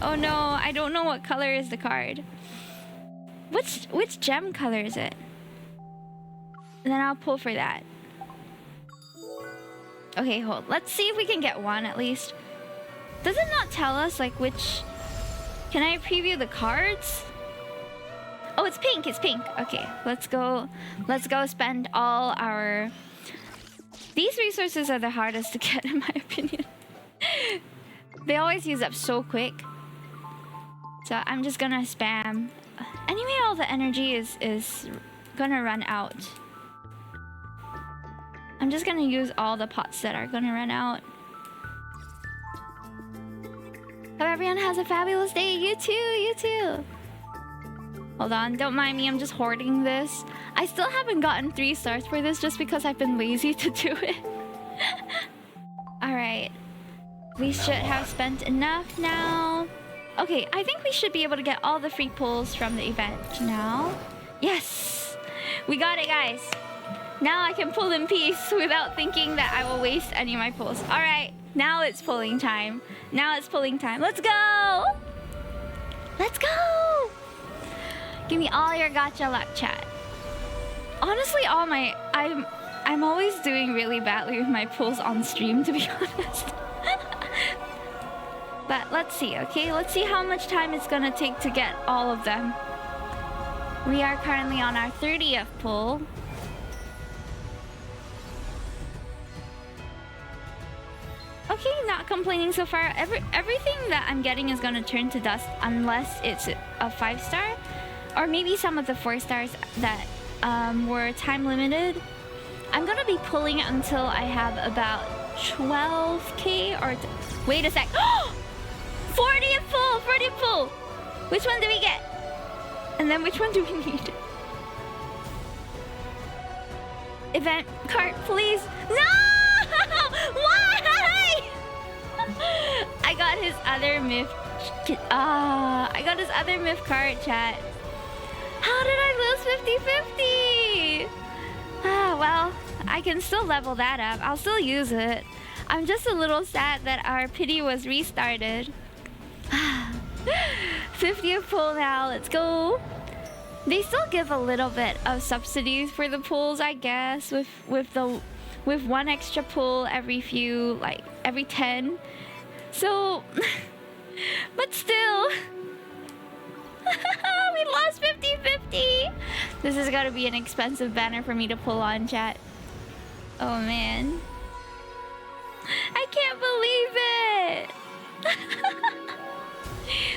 Oh no, I don't know what color is the card. Which gem color is it? And then I'll pull for that. Okay, hold. Let's see if we can get one at least. Does it not tell us like which... Can I preview the cards? Oh, it's pink, it's pink. Okay, let's go spend all our... These resources are the hardest to get in my opinion. They always use up so quick. So I'm just gonna spam. Anyway, all the energy is gonna run out. I'm just gonna use all the pots that are gonna run out. Hope everyone has a fabulous day. You too, you too. Hold on, don't mind me, I'm just hoarding this. I still haven't gotten 3 stars for this just because I've been lazy to do it. Alright. We should have spent enough now. Okay, I think we should be able to get all the free pulls from the event now. Yes! We got it, guys. Now I can pull in peace without thinking that I will waste any of my pulls. Alright, now it's pulling time. Now it's pulling time. Let's go! Let's go! Give me all your gacha luck, chat. Honestly, I'm always doing really badly with my pulls on stream, to be honest. But let's see, okay? Let's see how much time it's gonna take to get all of them. We are currently on our 30th pull. Okay, not complaining so far. Everything that I'm getting is gonna turn to dust unless it's a 5-star. Or maybe some of the 4 stars that were time limited. I'm gonna be pulling until I have about 12k or... Wait a sec. 40th pull! 40th pull! Which one do we get? And then which one do we need? Event card, please. No! Why? I got his other myth. I got his other myth card, chat. How did I lose 50-50? Well, I can still level that up. I'll still use it. I'm just a little sad that our pity was restarted. 50th pull now, let's go. They still give a little bit of subsidies for the pulls, I guess, with 1 extra pull every 10. So, but still, we lost 50-50. This is gotta be an expensive banner for me to pull on, chat. Oh man, I can't believe it.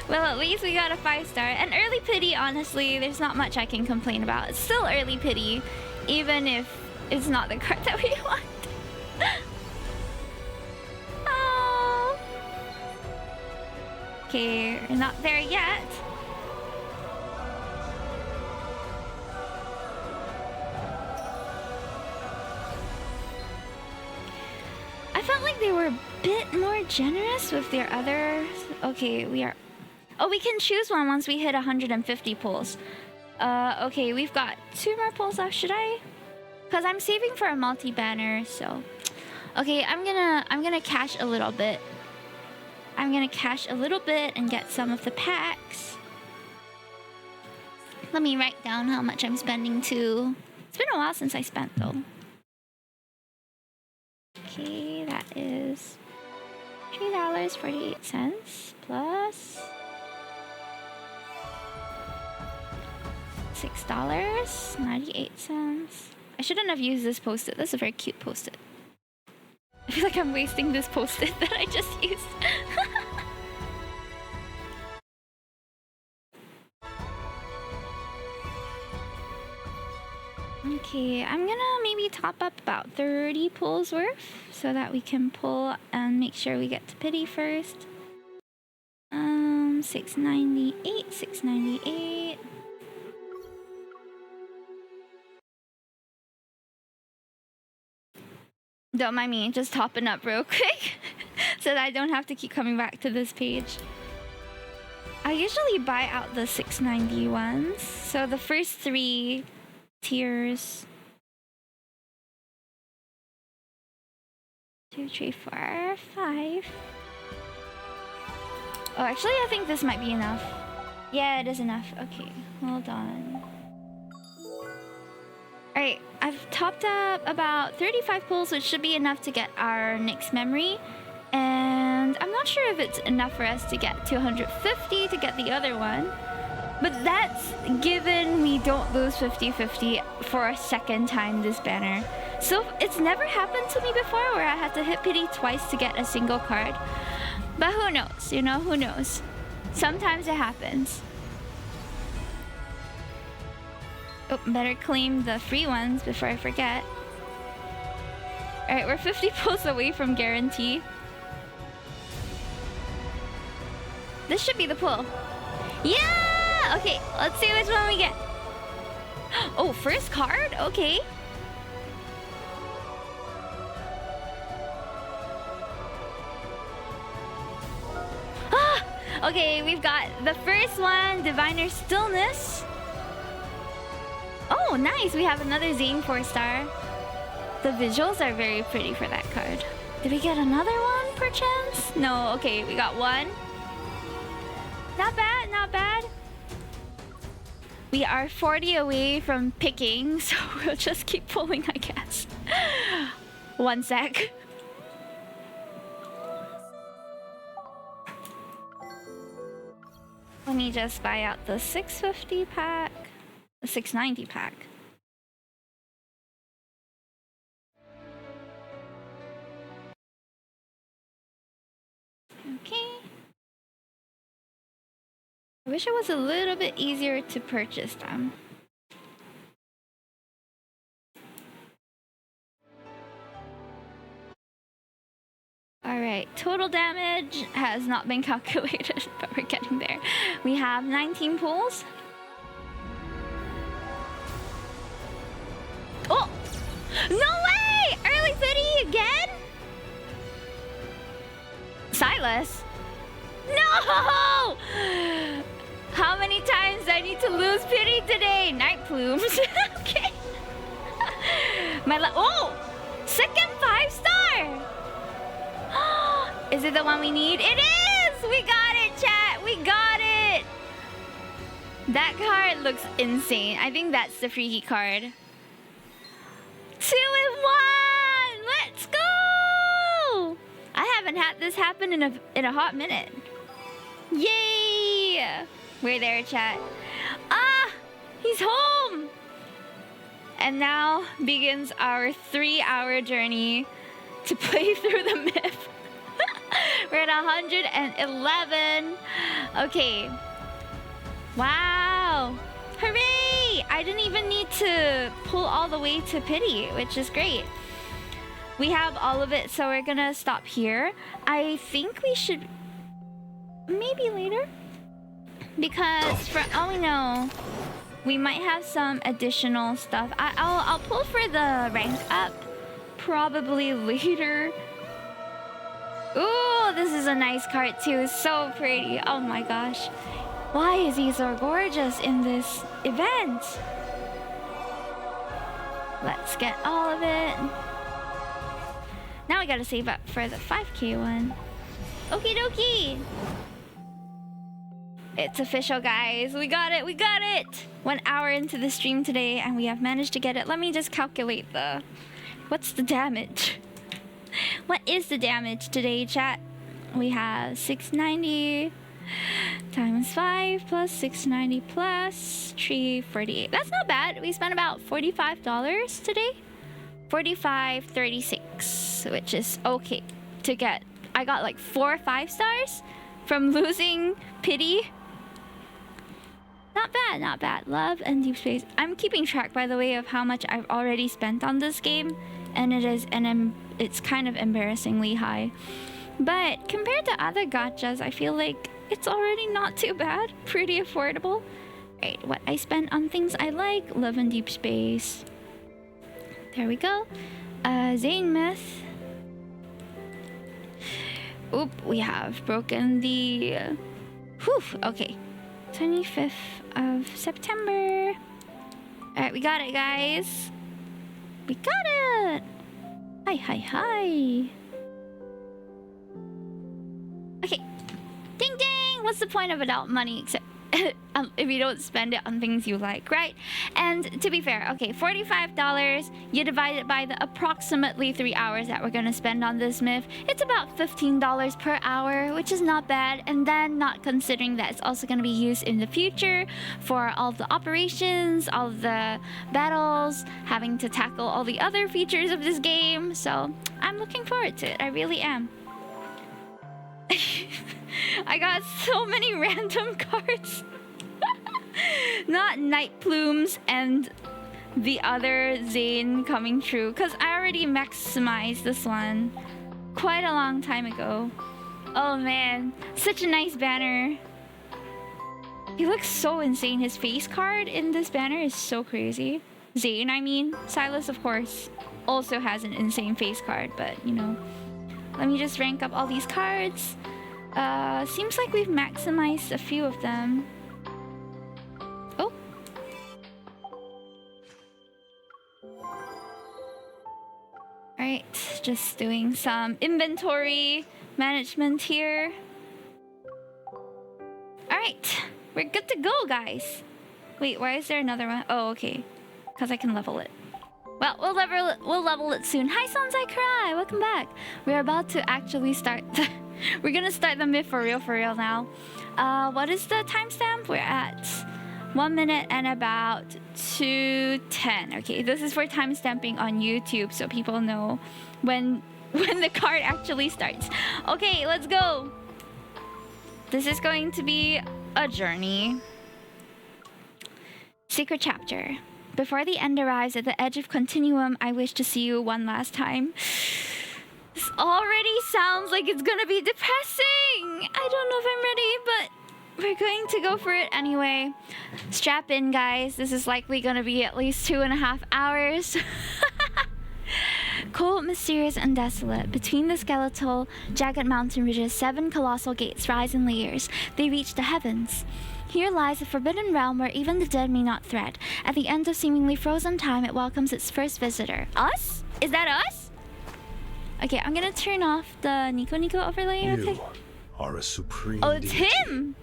Well, at least we got a 5-star. And early pity, honestly, there's not much I can complain about. It's still early pity, even if it's not the card that we want. Oh. Okay, we're not there yet. I felt like they were a bit more generous with their other... Okay, we are... Oh, we can choose one once we hit 150 pulls. Okay, we've got 2 more pulls left. Should I? Because I'm saving for a multi-banner, so... Okay, I'm gonna cash a little bit. I'm gonna cash a little bit and get some of the packs. Let me write down how much I'm spending too. It's been a while since I spent though. Okay, that is $3.48 plus $6.98. I shouldn't have used this post-it. That's a very cute post-it. I feel like I'm wasting this post-it that I just used. Okay, I'm gonna maybe top up about 30 pulls worth so that we can pull and make sure we get to pity first. 698, 698. Don't mind me, just topping up real quick. so that I don't have to keep coming back to this page. I usually buy out the 690 ones. So the first 3 tiers. 2, 3, 4, 5. Oh, actually, I think this might be enough. Yeah, it is enough. Okay, hold on. Alright, I've topped up about 35 pulls, which should be enough to get our next memory. And I'm not sure if it's enough for us to get 250 to get the other one. But that's given we don't lose 50-50 for a second time this banner. So it's never happened to me before where I had to hit pity twice to get a single card. But who knows, you know, who knows? Sometimes it happens. Oh, better claim the free ones before I forget. Alright, we're 50 pulls away from guarantee. This should be the pull. Yeah! Okay, let's see which one we get. Oh, first card? Okay. Ah! Okay, we've got the first one, Diviner Stillness. Oh, nice. We have another Zayne 4-star. The visuals are very pretty for that card. Did we get another one, perchance? No, okay, we got one. Not bad, not bad. We are 40 away from picking, so we'll just keep pulling, I guess. 1 sec. Let me just buy out the 650 pack. The 690 pack. Okay. I wish it was a little bit easier to purchase them. Alright, total damage has not been calculated, but we're getting there. We have 19 pulls. Oh! No way! Early pity again? Silas? No! How many times do I need to lose pity today? Night plumes. Okay. Oh! Second 5-star! Is it the one we need? It is! We got it, chat! We got it! That card looks insane. I think that's the freaky card. 2 in 1! Let's go! I haven't had this happen in a hot minute. Yay! We're there, chat. Ah! He's home! And now begins our 3-hour journey to play through the myth. We're at 111. Okay. Wow. Hooray! I didn't even need to pull all the way to pity, which is great. We have all of it, so we're gonna stop here. I think we should maybe later, because for all we know, we might have some additional stuff. I'll pull for the rank up probably later. Ooh, this is a nice card too. So pretty. Oh my gosh. Why is he so gorgeous in this event? Let's get all of it. Now we gotta save up for the 5K one. Okie dokie. It's official, guys. We got it. We got it. 1 hour into the stream today, and we have managed to get it. Let me just calculate the... What's the damage? What is the damage today, chat? We have 690 times 5 plus 690 plus 348. That's not bad. We spent about $45 today. 45.36, which is okay to get. I got like 4 5-stars from losing pity. Not bad, not bad. Love and Deepspace. I'm keeping track, by the way, of how much I've already spent on this game, and it's kind of embarrassingly high. But compared to other gachas, I feel like it's already not too bad. Pretty affordable. Right, what I spent on things I like. Love and Deepspace. There we go. Zayne myth. Oop, we have broken the... Whew, okay. 25th of September. Alright, we got it, guys. We got it! Hi, hi, hi. Okay. Ding, ding! What's the point of adult money except... if you don't spend it on things you like, right? And to be fair, okay, $45, you divide it by the approximately 3 hours that we're gonna spend on this myth. It's about $15 per hour, which is not bad. And then not considering that it's also gonna be used in the future for all the operations, all the battles, having to tackle all the other features of this game. So I'm looking forward to it, I really am. I got so many random cards. Not Night Plumes and the other Zayne coming true, because I already maximized this one quite a long time ago. Oh man, such a nice banner. He looks so insane. His face card in this banner is so crazy. Zayne, I mean. Silas, of course, also has an insane face card, but you know. Let me just rank up all these cards. Seems like we've maximized a few of them. Oh. Alright, just doing some inventory management here. Alright, we're good to go, guys. Wait, why is there another one? Oh, okay. Because I can level it. Well, we'll level it soon. Hi, Sonsai Cry! Welcome back. We're about to actually start... We're gonna start the myth for real now. What is the timestamp? We're at 1 minute and about 2:10. Okay, this is for timestamping on YouTube so people know when the card actually starts. Okay, let's go. This is going to be a journey. Secret chapter. Before the end arrives at the edge of continuum, I wish to see you one last time. This already sounds like it's gonna be depressing. I don't know if I'm ready, but we're going to go for it anyway. Strap in, guys. This is likely gonna be at least 2.5 hours. Cold, mysterious, and desolate. Between the skeletal, jagged mountain ridges, 7 colossal gates rise in layers. They reach the heavens. Here lies a forbidden realm where even the dead may not tread. At the end of seemingly frozen time, it welcomes its first visitor. Us? Is that us? Okay, I'm gonna turn off the Nico overlay. Okay. You are a supreme Oh, it's deity, him!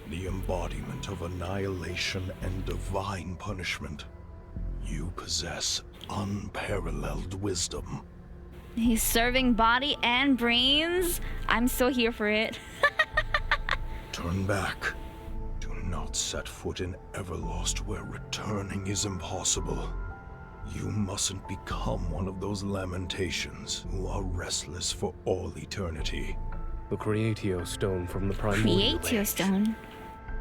the embodiment of annihilation and divine punishment. You possess unparalleled wisdom. He's serving body and brains. I'm so here for it. Turn back. Do not set foot in Everlost where returning is impossible. You mustn't become one of those lamentations who are restless for all eternity. The Creatio Stone from the Primordial Creatio Age. Stone.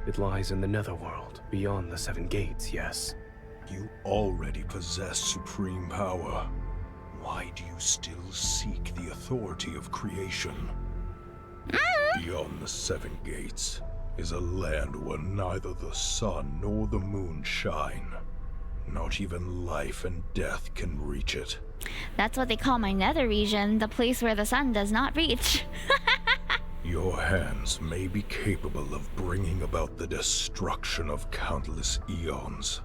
It lies in the Netherworld, beyond the 7 gates, yes. You already possess supreme power. Why do you still seek the authority of creation? Beyond the 7 gates is a land where neither the sun nor the moon shine. Not even life and death can reach it. That's what they call my nether region, the place where the sun does not reach. Your hands may be capable of bringing about the destruction of countless eons,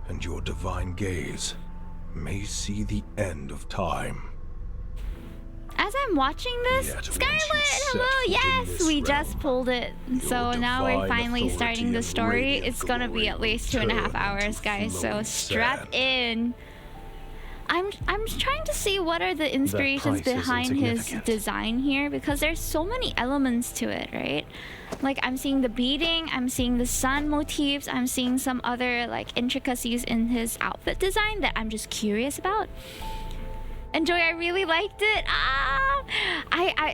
and your divine gaze may see the end of time. As I'm watching this, Yet once you Scarlet, set hello, foot in yes, this we realm, just pulled it. So your now we're divine finally authority starting the and story. radiant It's gonna be glory at least will 2.5 turn hours, into guys. So flowing strap sand. in. I'm trying to see what are the inspirations price is behind his insignificant. design here, because there's so many elements to it, right? Like I'm seeing the beading, I'm seeing the sun motifs, I'm seeing some other like intricacies in his outfit design that I'm just curious about. Enjoy, I really liked it.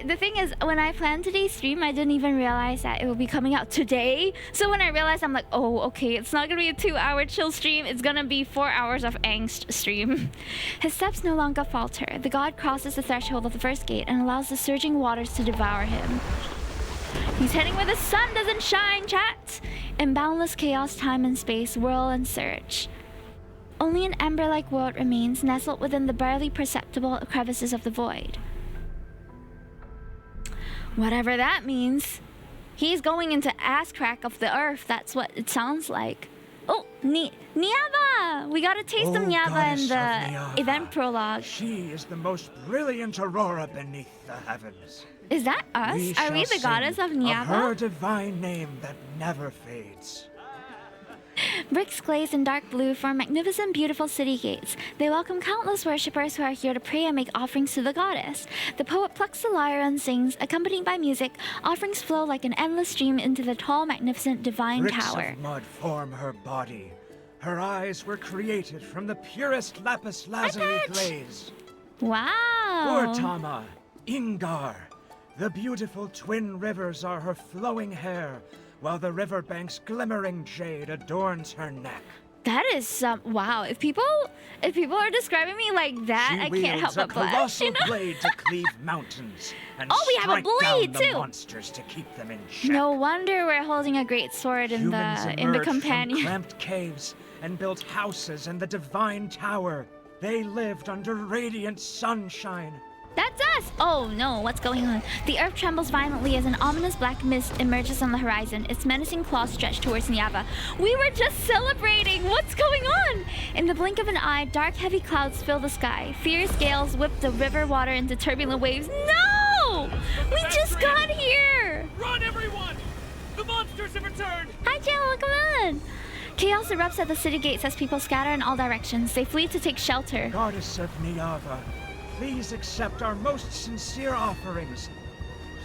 The thing is, when I planned today's stream, I didn't even realize that it will be coming out today. So when I realized, I'm like, oh, okay, it's not gonna be a 2-hour chill stream. It's gonna be 4 hours of angst stream. His steps no longer falter. The god crosses the threshold of the first gate and allows the surging waters to devour him. He's heading where the sun doesn't shine, chat. In boundless chaos, time and space whirl and surge. Only an ember-like world remains, nestled within the barely perceptible crevices of the void. Whatever that means. He's going into ass crack of the earth. That's what it sounds like. Oh, Niava! We got a taste of Niava in the event prologue. She is the most brilliant aurora beneath the heavens. Is that us? Are we the goddess of Niava? Her divine name that never fades. Bricks glazed in dark blue form magnificent, beautiful city gates. They welcome countless worshippers who are here to pray and make offerings to the goddess. The poet plucks the lyre and sings, accompanied by music. Offerings flow like an endless stream into the tall, magnificent divine tower. Bricks of mud form her body. Her eyes were created from the purest lapis lazuli glaze. Wow. Urtama, Ingar. The beautiful twin rivers are her flowing hair, while the riverbank's glimmering jade adorns her neck. That is some wow. If people are describing me like that, I can't help but blush. She wields a colossal blade to cleave mountains and we have a blade down the too. Monsters to keep them in check. No wonder we're holding a great sword in the companion. From cramped caves and built houses in the divine tower. They lived under radiant sunshine. That's us! Oh no, what's going on? The earth trembles violently as an ominous black mist emerges on the horizon, its menacing claws stretched towards Niava. We were just celebrating! What's going on? In the blink of an eye, dark, heavy clouds fill the sky. Fierce gales whip the river water into turbulent waves. No! We just got here! Run, everyone! The monsters have returned! Hi, Jello, come on! Chaos erupts at the city gates as people scatter in all directions. They flee to take shelter. Goddess of Niava, please accept our most sincere offerings.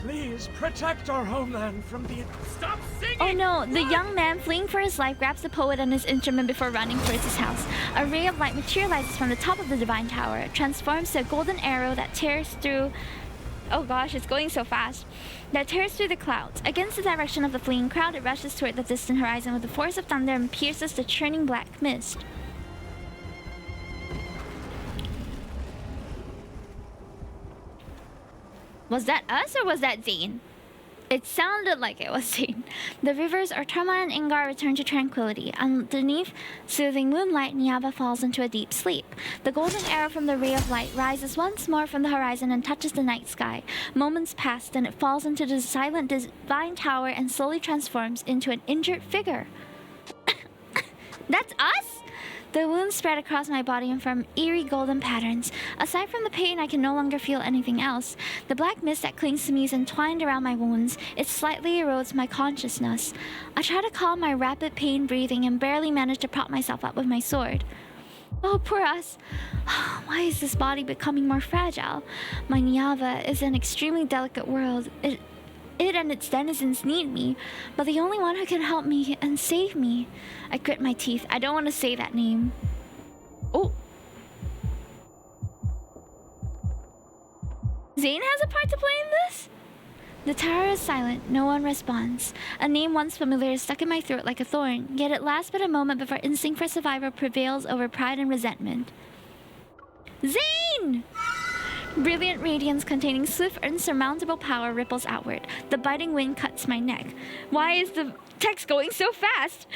Please protect our homeland from the... Stop singing! Oh no, the young man fleeing for his life grabs the poet and his instrument before running towards his house. A ray of light materializes from the top of the divine tower. It transforms to a golden arrow that tears through... Oh gosh, it's going so fast. That tears through the clouds. Against the direction of the fleeing crowd, it rushes toward the distant horizon with the force of thunder and pierces the churning black mist. Was that us or was that Zayne? It sounded like it was Zayne. The rivers Urtama and Ingar return to tranquility. Underneath soothing moonlight, Niava falls into a deep sleep. The golden arrow from the ray of light rises once more from the horizon and touches the night sky. Moments pass, then it falls into the silent divine tower and slowly transforms into an injured figure. That's us? The wounds spread across my body and form eerie golden patterns. Aside from the pain, I can no longer feel anything else. The black mist that clings to me is entwined around my wounds. It slightly erodes my consciousness. I try to calm my rapid pain breathing and barely manage to prop myself up with my sword. Oh, poor us. Why is this body becoming more fragile? My Niava is an extremely delicate world. It and its denizens need me, but the only one who can help me and save me. I grit my teeth. I don't want to say that name. Oh. Zayne has a part to play in this? The tower is silent. No one responds. A name once familiar is stuck in my throat like a thorn, yet it lasts but a moment before instinct for survival prevails over pride and resentment. Zayne! Brilliant radiance containing swift, insurmountable power ripples outward. The biting wind cuts my neck. Why is the text going so fast?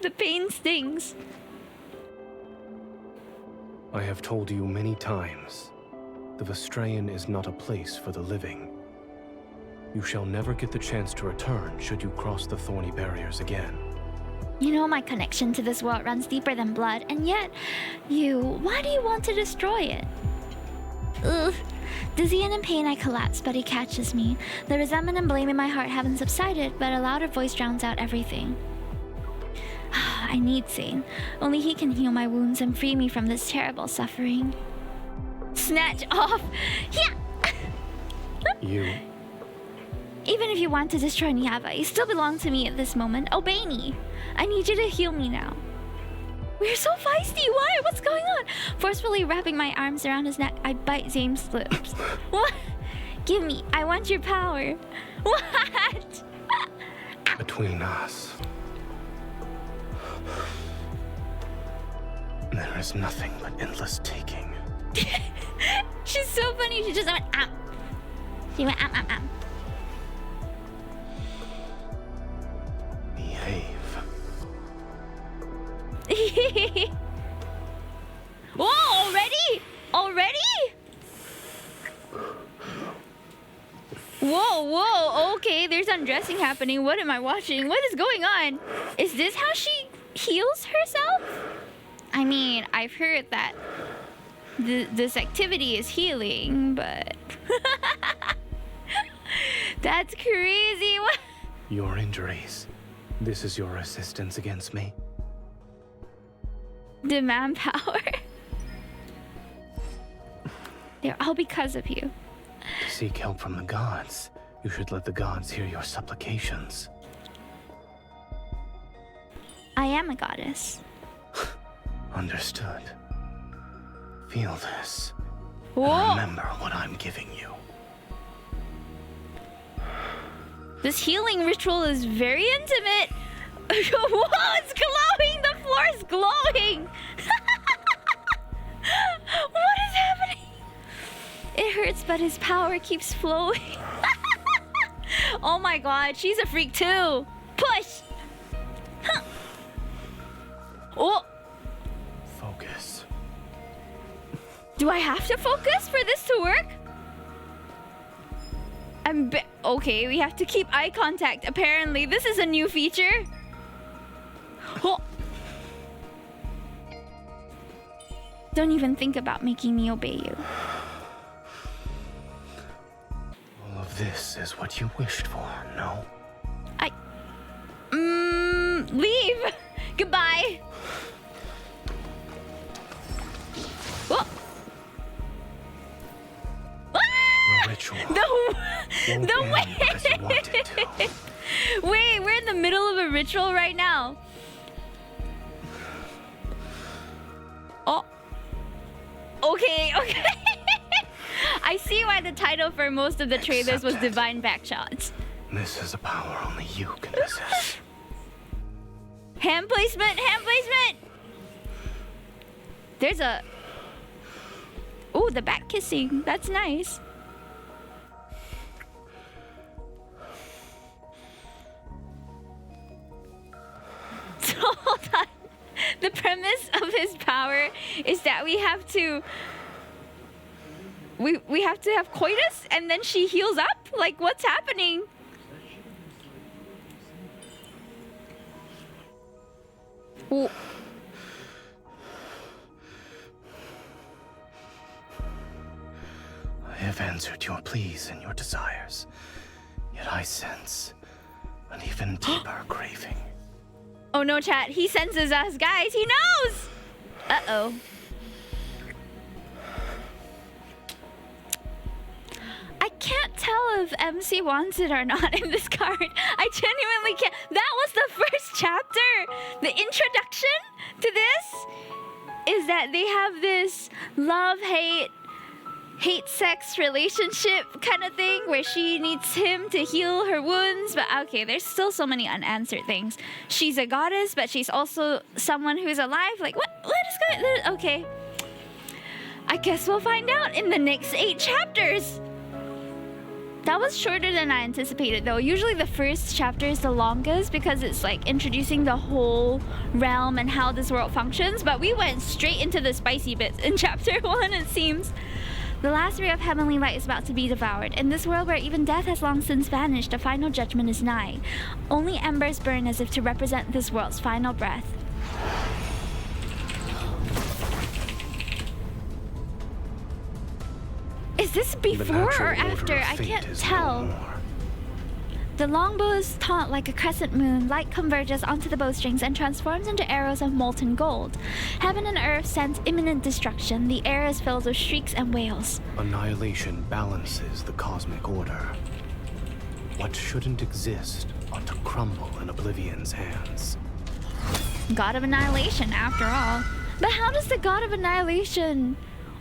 The pain stings. I have told you many times, the Vestrayan is not a place for the living. You shall never get the chance to return should you cross the thorny barriers again. You know my connection to this world runs deeper than blood, and yet, why do you want to destroy it? Ugh. Dizzy and in pain, I collapse, but he catches me. The resentment and blame in my heart haven't subsided, but a louder voice drowns out everything. I need Zayne. Only he can heal my wounds and free me from this terrible suffering. Snatch off! Yeah! You... Even if you want to destroy Niava, you still belong to me at this moment. Obey me. I need you to heal me now. We're so feisty. Why? What's going on? Forcefully wrapping my arms around his neck, I bite Zayne's lips. What? Give me. I want your power. What? Between us, there is nothing but endless taking. She's so funny. She just went, She went, Behave. Whoa, already? Already? Whoa, okay, there's undressing happening. What am I watching? What is going on? Is this how she heals herself? I mean, I've heard that this activity is healing, but... That's crazy. What? Your injuries. This is your resistance against me. Demand power. They're all because of you. To seek help from the gods, you should let the gods hear your supplications. I am a goddess. Understood. Feel this. Whoa! And remember what I'm giving you. This healing ritual is very intimate. Whoa, it's glowing! The floor is glowing! What is happening? It hurts, but his power keeps flowing. Oh my god, she's a freak too. Push! Huh. Oh! Focus. Do I have to focus for this to work? Okay, we have to keep eye contact. Apparently, this is a new feature. Oh. Don't even think about making me obey you. All of this is what you wished for, no? Leave. Goodbye. Oh. The ritual The won't end because you want it to. Wait, we're in the middle of a ritual right now. Oh. Okay. I see why the title for most of the trailers was Divine Backshots. This is a power only you can possess. Hand placement. There's a... Oh, the back kissing. That's nice. So, hold on. The premise of his power is that we have to have coitus and then she heals up? Like, what's happening? Ooh. I have answered your pleas and your desires, yet I sense an even deeper craving. Oh no, chat. He senses us, guys. He knows! Uh-oh. I can't tell if MC wants it or not in this card. I genuinely can't. That was the first chapter. The introduction to this is that they have this love-hate, hate-sex relationship kind of thing where she needs him to heal her wounds. But okay, there's still so many unanswered things. She's a goddess, but she's also someone who's alive. Like, what is going on? Okay. I guess we'll find out in the next 8 chapters. That was shorter than I anticipated, though. Usually the first chapter is the longest because it's like introducing the whole realm and how this world functions. But we went straight into the spicy bits in chapter 1, it seems. The last ray of heavenly light is about to be devoured. In this world where even death has long since vanished, the final judgment is nigh. Only embers burn as if to represent this world's final breath. Is this before or after? I can't tell. The longbow is taut like a crescent moon. Light converges onto the bowstrings and transforms into arrows of molten gold. Heaven and earth sense imminent destruction. The air is filled with shrieks and wails. Annihilation balances the cosmic order. What shouldn't exist ought to crumble in Oblivion's hands. God of Annihilation, after all. But how does the God of Annihilation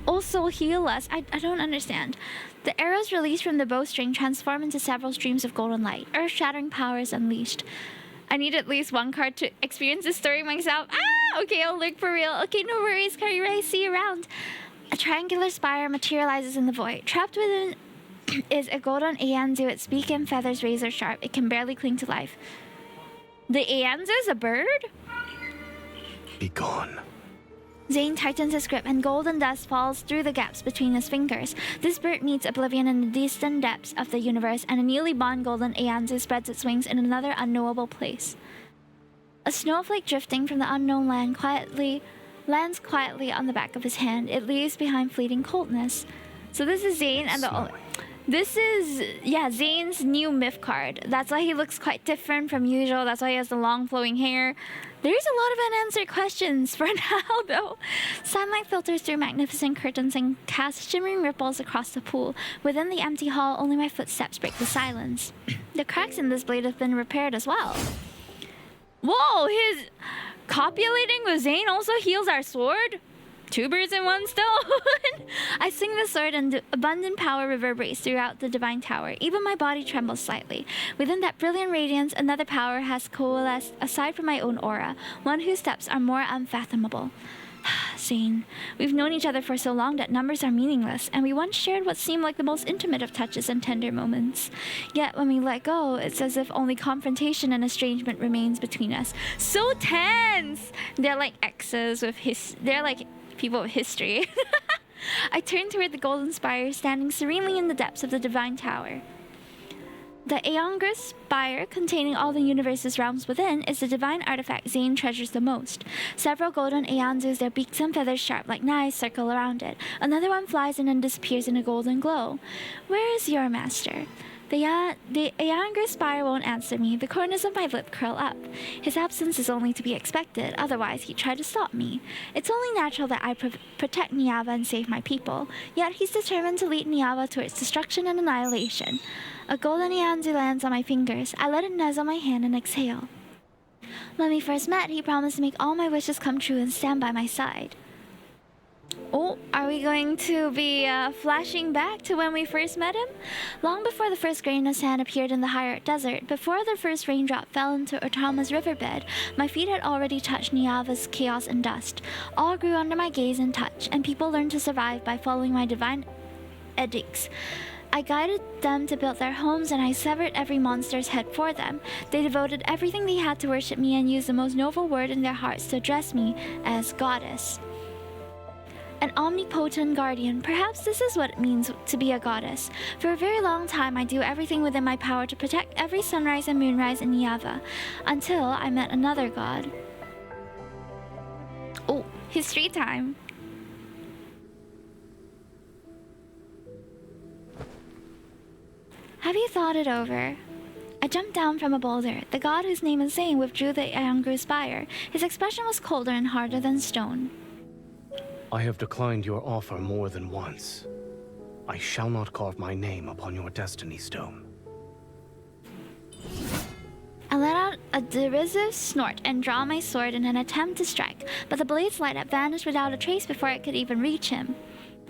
also heal us? I don't understand. The arrows released from the bowstring transform into several streams of golden light. Earth-shattering power is unleashed. I need at least one card to experience this story myself. Okay, I'll look for real. Okay, no worries, Kari. I see you around. A triangular spire materializes in the void. Trapped within is a golden Ayanzu. Its beak and feathers razor sharp. It can barely cling to life. The Ayanzu is a bird? Be gone. Zayne tightens his grip and golden dust falls through the gaps between his fingers. This bird meets oblivion in the distant depths of the universe, and a newly born golden Eanzu spreads its wings in another unknowable place. A snowflake drifting from the unknown land lands quietly on the back of his hand. It leaves behind fleeting coldness. So this is Zayne and this is Zayne's new myth card. That's why he looks quite different from usual. That's why he has the long flowing hair. There's a lot of unanswered questions for now, though. Sunlight filters through magnificent curtains and casts shimmering ripples across the pool. Within the empty hall, only my footsteps break the silence. The cracks in this blade have been repaired as well. Whoa, his copulating with Zayne also heals our sword? 2 birds in one stone. I swing the sword and abundant power reverberates throughout the divine tower. Even my body trembles slightly. Within that brilliant radiance, another power has coalesced aside from my own aura, one whose steps are more unfathomable. Zayne, we've known each other for so long that numbers are meaningless, and we once shared what seemed like the most intimate of touches and tender moments. Yet when we let go, it's as if only confrontation and estrangement remains between us. So tense! They're like exes with they're like people with history. I turn toward the golden spire standing serenely in the depths of the divine tower. The Aeongrus spire, containing all the universe's realms within, is the divine artifact Zayne treasures the most. Several golden Eanzus, their beaks and feathers sharp like knives, circle around it. Another one flies in and disappears in a golden glow. Where is your master? The Aeongrus spire won't answer me. The corners of my lip curl up. His absence is only to be expected, otherwise he'd try to stop me. It's only natural that I protect Niava and save my people, yet he's determined to lead Niava towards destruction and annihilation. A golden Eanzu lands on my fingers. I let it nuzzle my hand and exhale. When we first met, he promised to make all my wishes come true and stand by my side. Oh, are we going to be flashing back to when we first met him? Long before the first grain of sand appeared in the Hyrule Desert, before the first raindrop fell into Otama's riverbed, my feet had already touched Niava's chaos and dust. All grew under my gaze and touch, and people learned to survive by following my divine edicts. I guided them to build their homes, and I severed every monster's head for them. They devoted everything they had to worship me and used the most noble word in their hearts to address me as goddess. An omnipotent guardian. Perhaps this is what it means to be a goddess. For a very long time, I do everything within my power to protect every sunrise and moonrise in Niava, until I met another god. Oh, history time. Have you thought it over? I jumped down from a boulder. The god whose name is Zayne withdrew the Aeongrus spire. His expression was colder and harder than stone. I have declined your offer more than once. I shall not carve my name upon your destiny stone. I let out a derisive snort and draw my sword in an attempt to strike, but the blade's light had vanished without a trace before I could even reach him.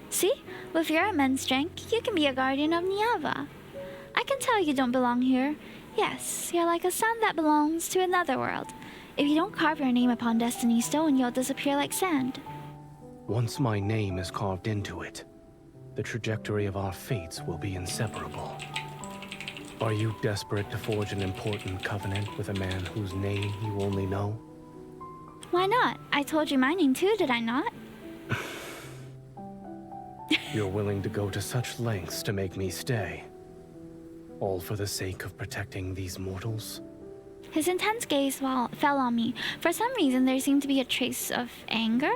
See? With your immense strength, you can be a guardian of Niava. I can tell you don't belong here. Yes, you're like a sun that belongs to another world. If you don't carve your name upon Destiny's Stone, you'll disappear like sand. Once my name is carved into it, the trajectory of our fates will be inseparable. Are you desperate to forge an important covenant with a man whose name you only know? Why not? I told you my name too, did I not? You're willing to go to such lengths to make me stay. All for the sake of protecting these mortals? His intense gaze fell on me. For some reason, there seemed to be a trace of anger.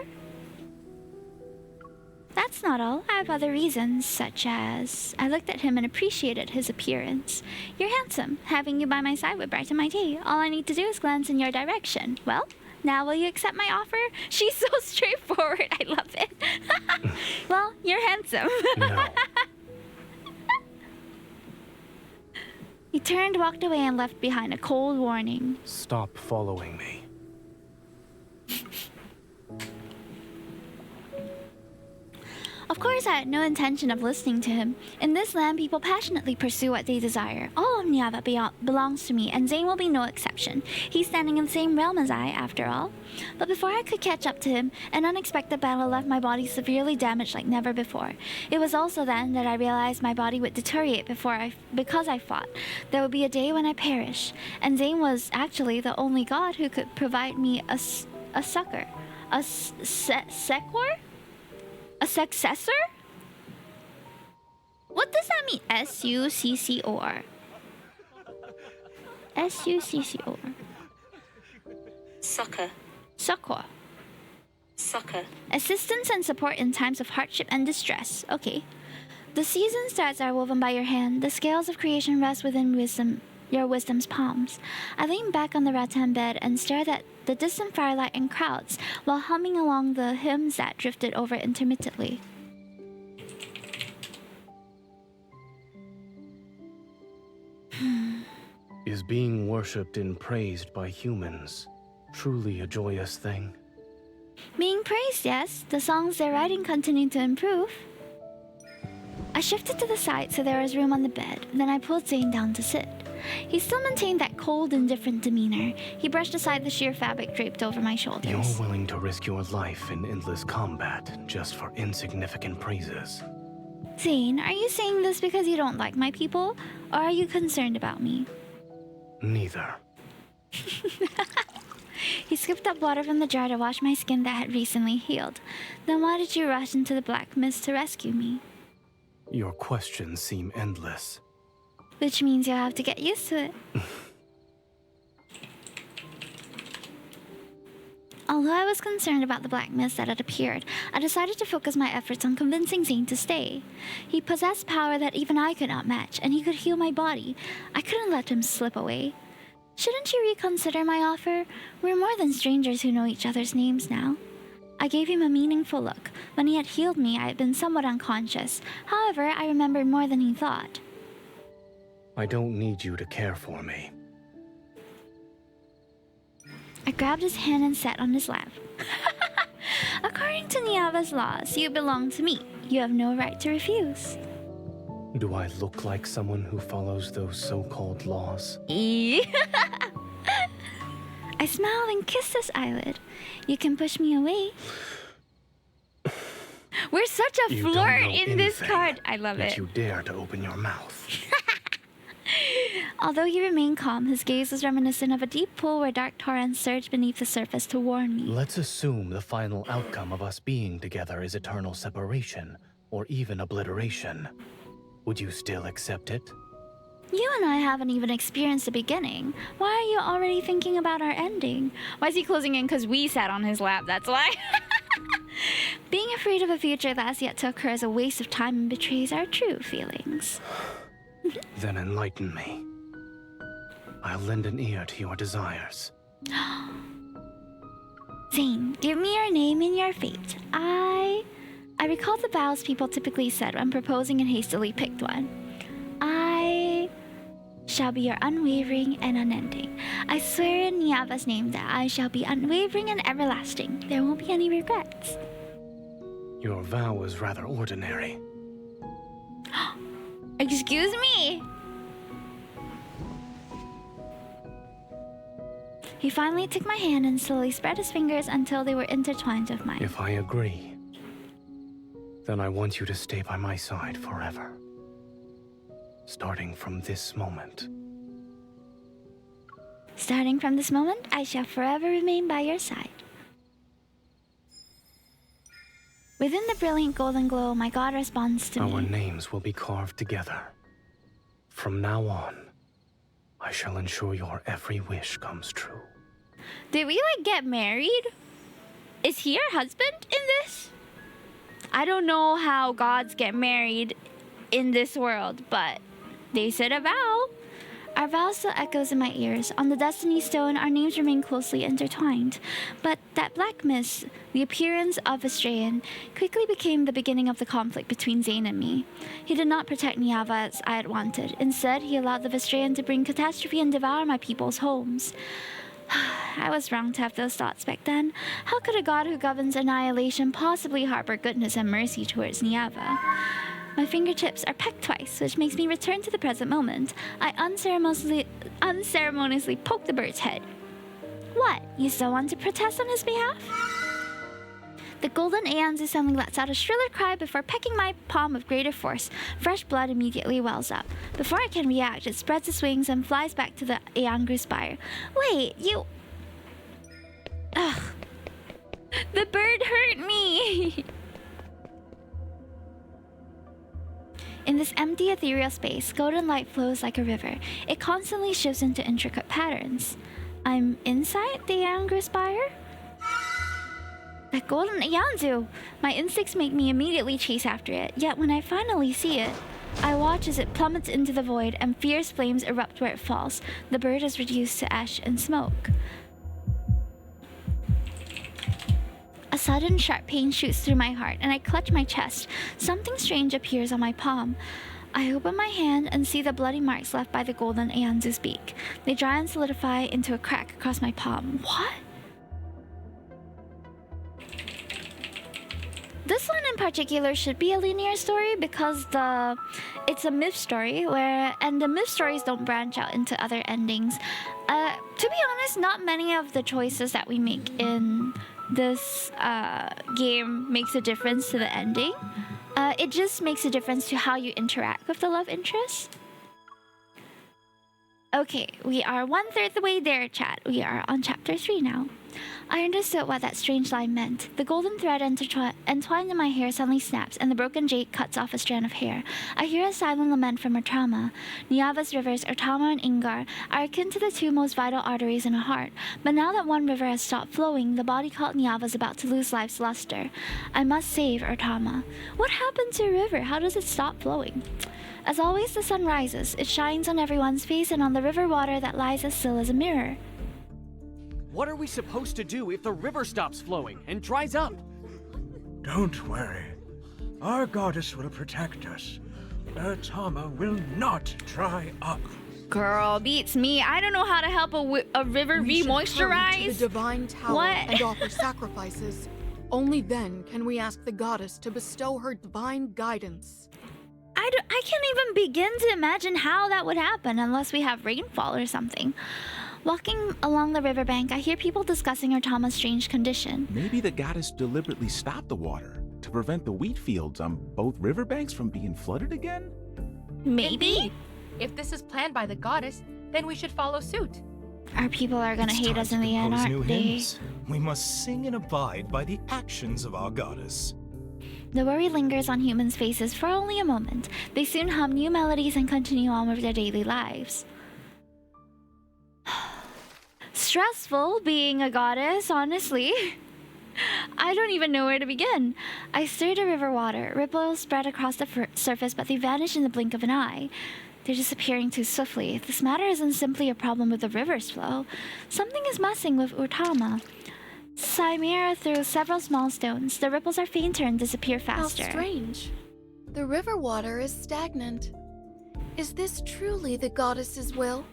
That's not all. I have other reasons, such as... I looked at him and appreciated his appearance. You're handsome. Having you by my side would brighten my day. All I need to do is glance in your direction. Well, now will you accept my offer? She's so straightforward. I love it. Well, you're handsome. No. He turned, walked away, and left behind a cold warning. Stop following me. Of course, I had no intention of listening to him. In this land, people passionately pursue what they desire. All of Niava belongs to me, and Zayne will be no exception. He's standing in the same realm as I, after all. But before I could catch up to him, an unexpected battle left my body severely damaged like never before. It was also then that I realized my body would deteriorate because I fought. There would be a day when I perish, and Zayne was actually the only god who could provide me a succor. A secor? A successor? What does that mean? S-U-C-C-O-R. S-U-C-C-O-R. Succor. Succor. Succor. Assistance and support in times of hardship and distress. Okay. The season's threads are woven by your hand. The scales of creation rest within your wisdom's palms. I leaned back on the rattan bed and stared at the distant firelight and crowds while humming along the hymns that drifted over intermittently. Is being worshipped and praised by humans truly a joyous thing? Being praised, yes. The songs they're writing continue to improve. I shifted to the side so there was room on the bed. Then I pulled Zayne down to sit. He still maintained that cold, indifferent demeanor. He brushed aside the sheer fabric draped over my shoulders. You're willing to risk your life in endless combat just for insignificant praises. Zayne, are you saying this because you don't like my people? Or are you concerned about me? Neither. He scooped up water from the jar to wash my skin that had recently healed. Then why did you rush into the black mist to rescue me? Your questions seem endless. Which means you'll have to get used to it. Although I was concerned about the black mist that had appeared, I decided to focus my efforts on convincing Zayne to stay. He possessed power that even I could not match, and he could heal my body. I couldn't let him slip away. Shouldn't you reconsider my offer? We're more than strangers who know each other's names now. I gave him a meaningful look. When he had healed me, I had been somewhat unconscious. However, I remembered more than he thought. I don't need you to care for me. I grabbed his hand and sat on his lap. According to Niava's laws, you belong to me. You have no right to refuse. Do I look like someone who follows those so-called laws? I smiled and kissed his eyelid. You can push me away. We're such a You don't flirt know in this anything, card. I love yet it. you dare to open your mouth. Although he remained calm, his gaze was reminiscent of a deep pool where dark torrents surged beneath the surface to warn me. Let's assume the final outcome of us being together is eternal separation, or even obliteration. Would you still accept it? You and I haven't even experienced the beginning. Why are you already thinking about our ending? Why is he closing in? Because we sat on his lap, that's why. Being afraid of a future that has yet to occur is a waste of time and betrays our true feelings. Then enlighten me. I'll lend an ear to your desires. Zayne, give me your name and your fate. I recalled the vows people typically said when proposing and hastily picked one. I shall be your unwavering and unending. I swear in Niava's name that I shall be unwavering and everlasting. There won't be any regrets. Your vow is rather ordinary. Excuse me. He finally took my hand and slowly spread his fingers until they were intertwined with mine. If I agree, then I want you to stay by my side forever. Starting from this moment. Starting from this moment, I shall forever remain by your side. Within the brilliant golden glow, my god responds to Our me. names will be carved together. From now on, I shall ensure your every wish comes true. Did we get married? Is he our husband in this? I don't know how gods get married in this world, but they said a vow. Our vow still echoes in my ears. On the Destiny Stone, our names remain closely intertwined. But that black mist, the appearance of Astraean, quickly became the beginning of the conflict between Zayne and me. He did not protect Niava as I had wanted. Instead, he allowed the Astraean to bring catastrophe and devour my people's homes. I was wrong to have those thoughts back then. How could a god who governs annihilation possibly harbor goodness and mercy towards Niava? My fingertips are pecked twice, which makes me return to the present moment. I unceremoniously poke the bird's head. What? You still want to protest on his behalf? The golden Aeon's assembly lets out a shriller cry before pecking my palm with greater force. Fresh blood immediately wells up. Before I can react, it spreads its wings and flies back to the Aeongru spire. Wait, you... Ugh. The bird hurt me! In this empty ethereal space, golden light flows like a river. It constantly shifts into intricate patterns. I'm inside the Angry Spire? That golden Yanzu! My instincts make me immediately chase after it, yet when I finally see it, I watch as it plummets into the void and fierce flames erupt where it falls. The bird is reduced to ash and smoke. A sudden sharp pain shoots through my heart, and I clutch my chest. Something strange appears on my palm. I open my hand and see the bloody marks left by the golden Ayanzu's beak. They dry and solidify into a crack across my palm. What? This one in particular should be a linear story because it's a myth story and the myth stories don't branch out into other endings. To be honest, not many of the choices that we make in this game makes a difference to the ending. It just makes a difference to how you interact with the love interest. Okay, we are 1/3 the way there, chat. We are on chapter 3 now. I understood what that strange line meant. The golden thread entwined in my hair suddenly snaps, and the broken jade cuts off a strand of hair. I hear a silent lament from Urtama. Niava's rivers, Urtama and Ingar, are akin to the two most vital arteries in a heart. But now that one river has stopped flowing, the body called Niava is about to lose life's luster. I must save Urtama. What happened to a river? How does it stop flowing? As always, the sun rises. It shines on everyone's face and on the river water that lies as still as a mirror. What are we supposed to do if the river stops flowing and dries up? Don't worry. Our goddess will protect us. Urtama will not dry up. Girl, beats me. I don't know how to help a river We should hurry re-moisturize. to the divine tower What? and offer sacrifices. Only then can we ask the goddess to bestow her divine guidance. I can't even begin to imagine how that would happen unless we have rainfall or something. Walking along the riverbank, I hear people discussing Urtama's strange condition. Maybe the goddess deliberately stopped the water to prevent the wheat fields on both riverbanks from being flooded again? Maybe? Indeed. If this is planned by the goddess, then we should follow suit. Our people are gonna hate us in the end, aren't they? We must sing and abide by the actions of our goddess. The worry lingers on humans' faces for only a moment. They soon hum new melodies and continue on with their daily lives. Stressful being a goddess, honestly. I don't even know where to begin. I stir the river water. Ripples spread across the surface, but they vanish in the blink of an eye. They're disappearing too swiftly. This matter isn't simply a problem with the river's flow. Something is messing with Urtama. Chimera threw several small stones. The ripples are fainter and disappear faster. How strange. The river water is stagnant. Is this truly the goddess's will?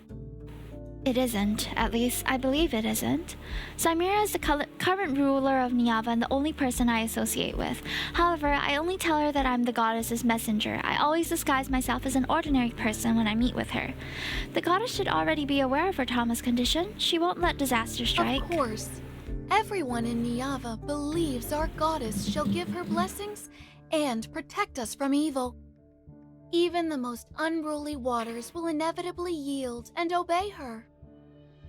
It isn't. At least, I believe it isn't. Chimera is the current ruler of Niava and the only person I associate with. However, I only tell her that I'm the goddess's messenger. I always disguise myself as an ordinary person when I meet with her. The goddess should already be aware of Urtama's condition. She won't let disaster strike. Of course. Everyone in Niava believes our goddess shall give her blessings and protect us from evil. Even the most unruly waters will inevitably yield and obey her.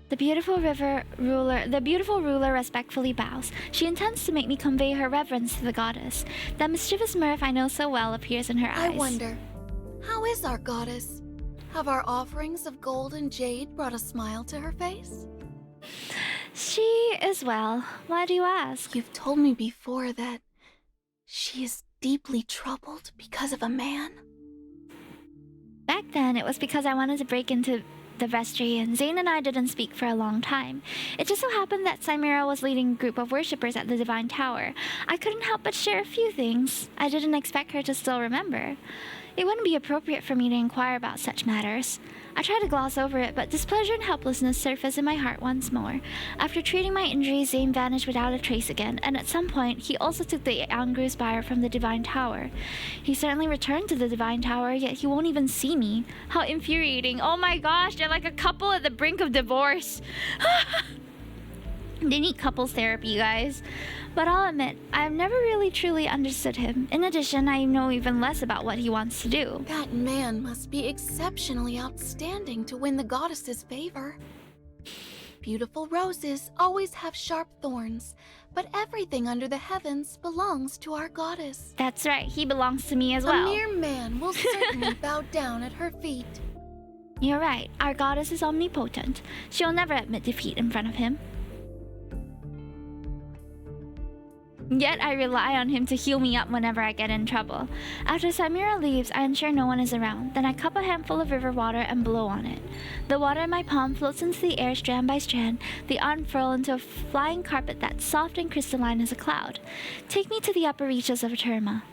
The beautiful ruler respectfully bows. She intends to make me convey her reverence to the goddess. That mischievous mirth I know so well appears in her eyes. I wonder, how is our goddess? Have our offerings of gold and jade brought a smile to her face? She is well. Why do you ask? You've told me before that she is deeply troubled because of a man. Back then, it was because I wanted to break into the vestry, and Zayne and I didn't speak for a long time. It just so happened that Chimera was leading a group of worshippers at the Divine Tower. I couldn't help but share a few things. I didn't expect her to still remember. It wouldn't be appropriate for me to inquire about such matters. I tried to gloss over it, but displeasure and helplessness surfaced in my heart once more. After treating my injuries, Zayne vanished without a trace again, and at some point, he also took the Angru Spire from the Divine Tower. He certainly returned to the Divine Tower, yet he won't even see me. How infuriating. Oh my gosh, they're like a couple at the brink of divorce. They need couples therapy, you guys. But I'll admit, I've never really truly understood him. In addition, I know even less about what he wants to do. That man must be exceptionally outstanding to win the goddess's favor. beautiful roses always have sharp thorns, but everything under the heavens belongs to our goddess. That's right, he belongs to me as well. A mere man will certainly bow down at her feet. You're right, our goddess is omnipotent. She'll never admit defeat in front of him. Yet I rely on him to heal me up whenever I get in trouble. After Samira leaves, I ensure no one is around. Then I cup a handful of river water and blow on it. The water in my palm floats into the air strand by strand. They unfurl into a flying carpet that's soft and crystalline as a cloud. Take me to the upper reaches of Terma.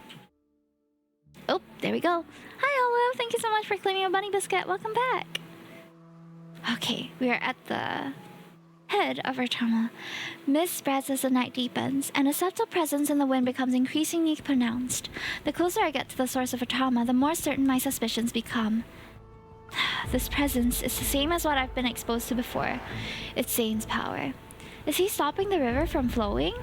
Oh, there we go. Hi, Olo. Thank you so much for claiming a bunny biscuit. Welcome back. Okay, we are at the head of Terma. Mist spreads as the night deepens, and a subtle presence in the wind becomes increasingly pronounced. The closer I get to the source of Terma, the more certain my suspicions become. This presence is the same as what I've been exposed to before. It's Zayne's power. Is he stopping the river from flowing?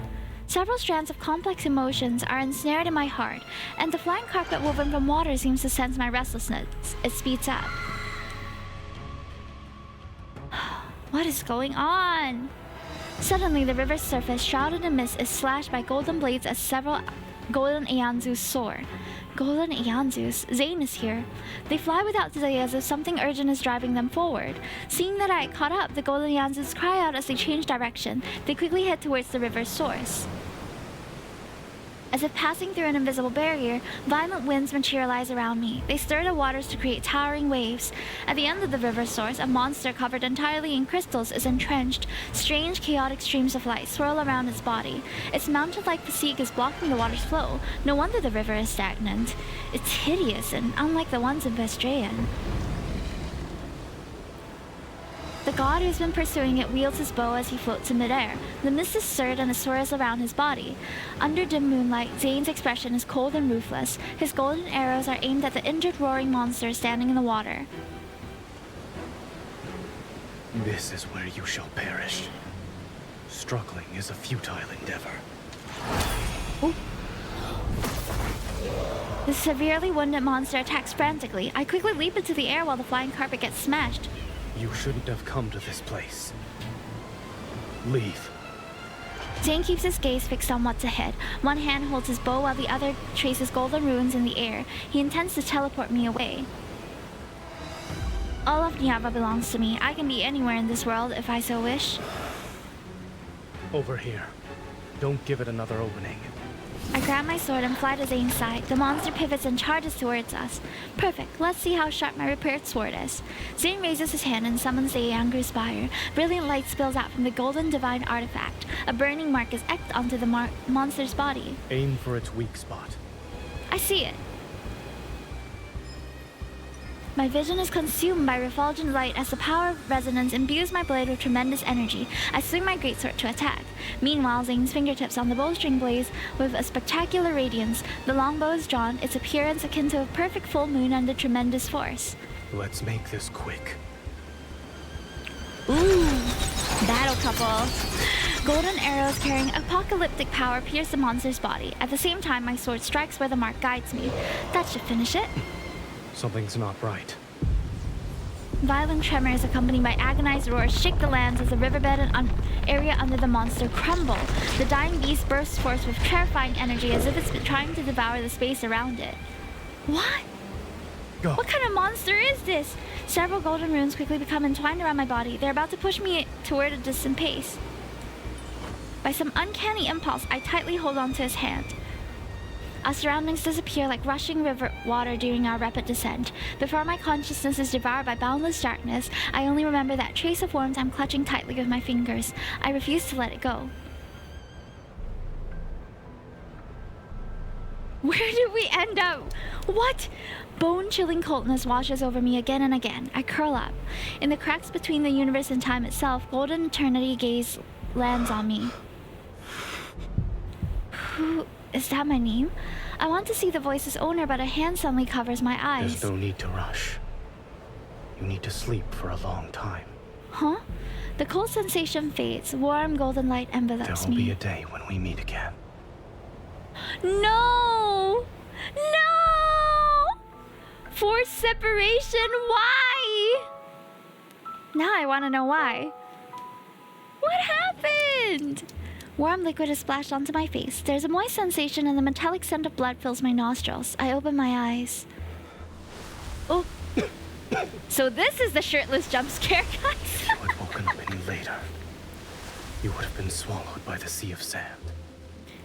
Several strands of complex emotions are ensnared in my heart, and the flying carpet woven from water seems to sense my restlessness. It speeds up. What is going on? Suddenly, the river's surface, shrouded in mist, is slashed by golden blades as several golden Aeonzus soar. Golden Aeonzus? Zayne is here. They fly without delay as if something urgent is driving them forward. Seeing that I had caught up, the golden Aeonzus cry out as they change direction. They quickly head towards the river's source. As if passing through an invisible barrier, violent winds materialize around me. They stir the waters to create towering waves. At the end of the river source, a monster covered entirely in crystals is entrenched. Strange, chaotic streams of light swirl around its body. Its mountain-like physique is blocking the water's flow. No wonder the river is stagnant. It's hideous and unlike the ones in Vestrayan. The god who's been pursuing it wields his bow as he floats in midair. The mist is stirred and it swirls around his body. Under dim moonlight, Zayne's expression is cold and ruthless. His golden arrows are aimed at the injured roaring monster standing in the water. This is where you shall perish. Struggling is a futile endeavor. Ooh. The severely wounded monster attacks frantically. I quickly leap into the air while the flying carpet gets smashed. You shouldn't have come to this place. Leave. Zayne keeps his gaze fixed on what's ahead. One hand holds his bow while the other traces golden runes in the air. He intends to teleport me away. All of Niava belongs to me. I can be anywhere in this world if I so wish. Over here. Don't give it another opening. I grab my sword and fly to Zayne's side. The monster pivots and charges towards us. Perfect. Let's see how sharp my repaired sword is. Zayne raises his hand and summons the Angry Spire. Brilliant light spills out from the golden divine artifact. A burning mark is etched onto the monster's body. Aim for its weak spot. I see it. My vision is consumed by refulgent light as the power of resonance imbues my blade with tremendous energy. I swing my greatsword to attack. Meanwhile, Zayne's fingertips on the bowstring blaze with a spectacular radiance. The longbow is drawn, its appearance akin to a perfect full moon under tremendous force. Let's make this quick. Ooh, battle couple. Golden arrows carrying apocalyptic power pierce the monster's body. At the same time, my sword strikes where the mark guides me. That should finish it. Something's not right. Violent tremors accompanied by agonized roars shake the lands as the riverbed and area under the monster crumble. The dying beast bursts forth with terrifying energy as if it's been trying to devour the space around it. What? Go. What kind of monster is this? Several golden runes quickly become entwined around my body. They're about to push me toward a distant pace. By some uncanny impulse, I tightly hold onto his hand. Our surroundings disappear like rushing river water during our rapid descent. Before my consciousness is devoured by boundless darkness, I only remember that trace of warmth I'm clutching tightly with my fingers. I refuse to let it go. Where did we end up? What? Bone-chilling coldness washes over me again and again. I curl up. In the cracks between the universe and time itself, golden eternity gaze lands on me. Who... Is that my name? I want to see the voice's owner, but a hand suddenly covers my eyes. There's no need to rush. You need to sleep for a long time. Huh? The cold sensation fades. Warm golden light envelops me. There'll be a day when we meet again. No! No! Forced separation, why? Now I want to know why. What happened? Warm liquid is splashed onto my face. There's a moist sensation and the metallic scent of blood fills my nostrils. I open my eyes. Oh. So this is the shirtless jump scare, guys. If you had woken up any later, you would have been swallowed by the sea of sand.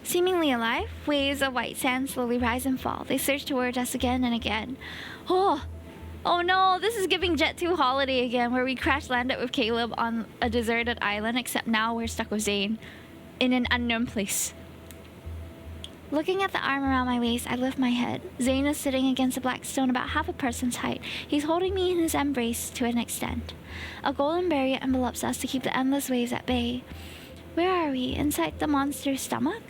Seemingly alive, waves of white sand slowly rise and fall. They surge toward us again and again. Oh no, this is giving Jet 2 Holiday again, where we crash landed with Caleb on a deserted island, except now we're stuck with Zayne in an unknown place. Looking at the arm around my waist, I lift my head. Zayne is sitting against a black stone about half a person's height. He's holding me in his embrace to an extent. A golden barrier envelopes us to keep the endless waves at bay. Where are we? Inside the monster's stomach?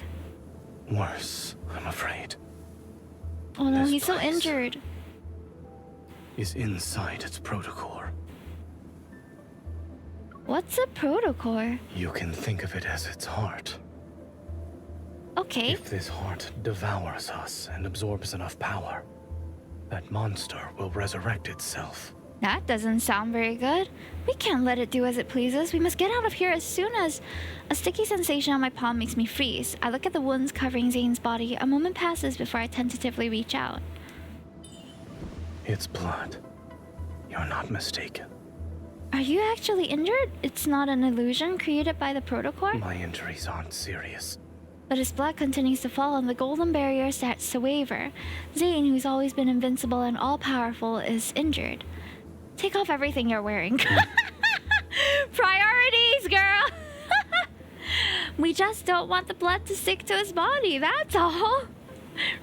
Worse, I'm afraid. Oh no, This he's so place injured. Is inside its protocore. What's a protocore? You can think of it as its heart. Okay. If this heart devours us and absorbs enough power, that monster will resurrect itself. That doesn't sound very good. We can't let it do as it pleases. We must get out of here as soon as... A sticky sensation on my palm makes me freeze. I look at the wounds covering Zayne's body. A moment passes before I tentatively reach out. It's blood. You're not mistaken. Are you actually injured? It's not an illusion created by the protocore? My injuries aren't serious. But his blood continues to fall and the golden barrier starts to waver. Zayne, who's always been invincible and all-powerful, is injured. Take off everything you're wearing. Priorities, girl! We just don't want the blood to stick to his body, that's all.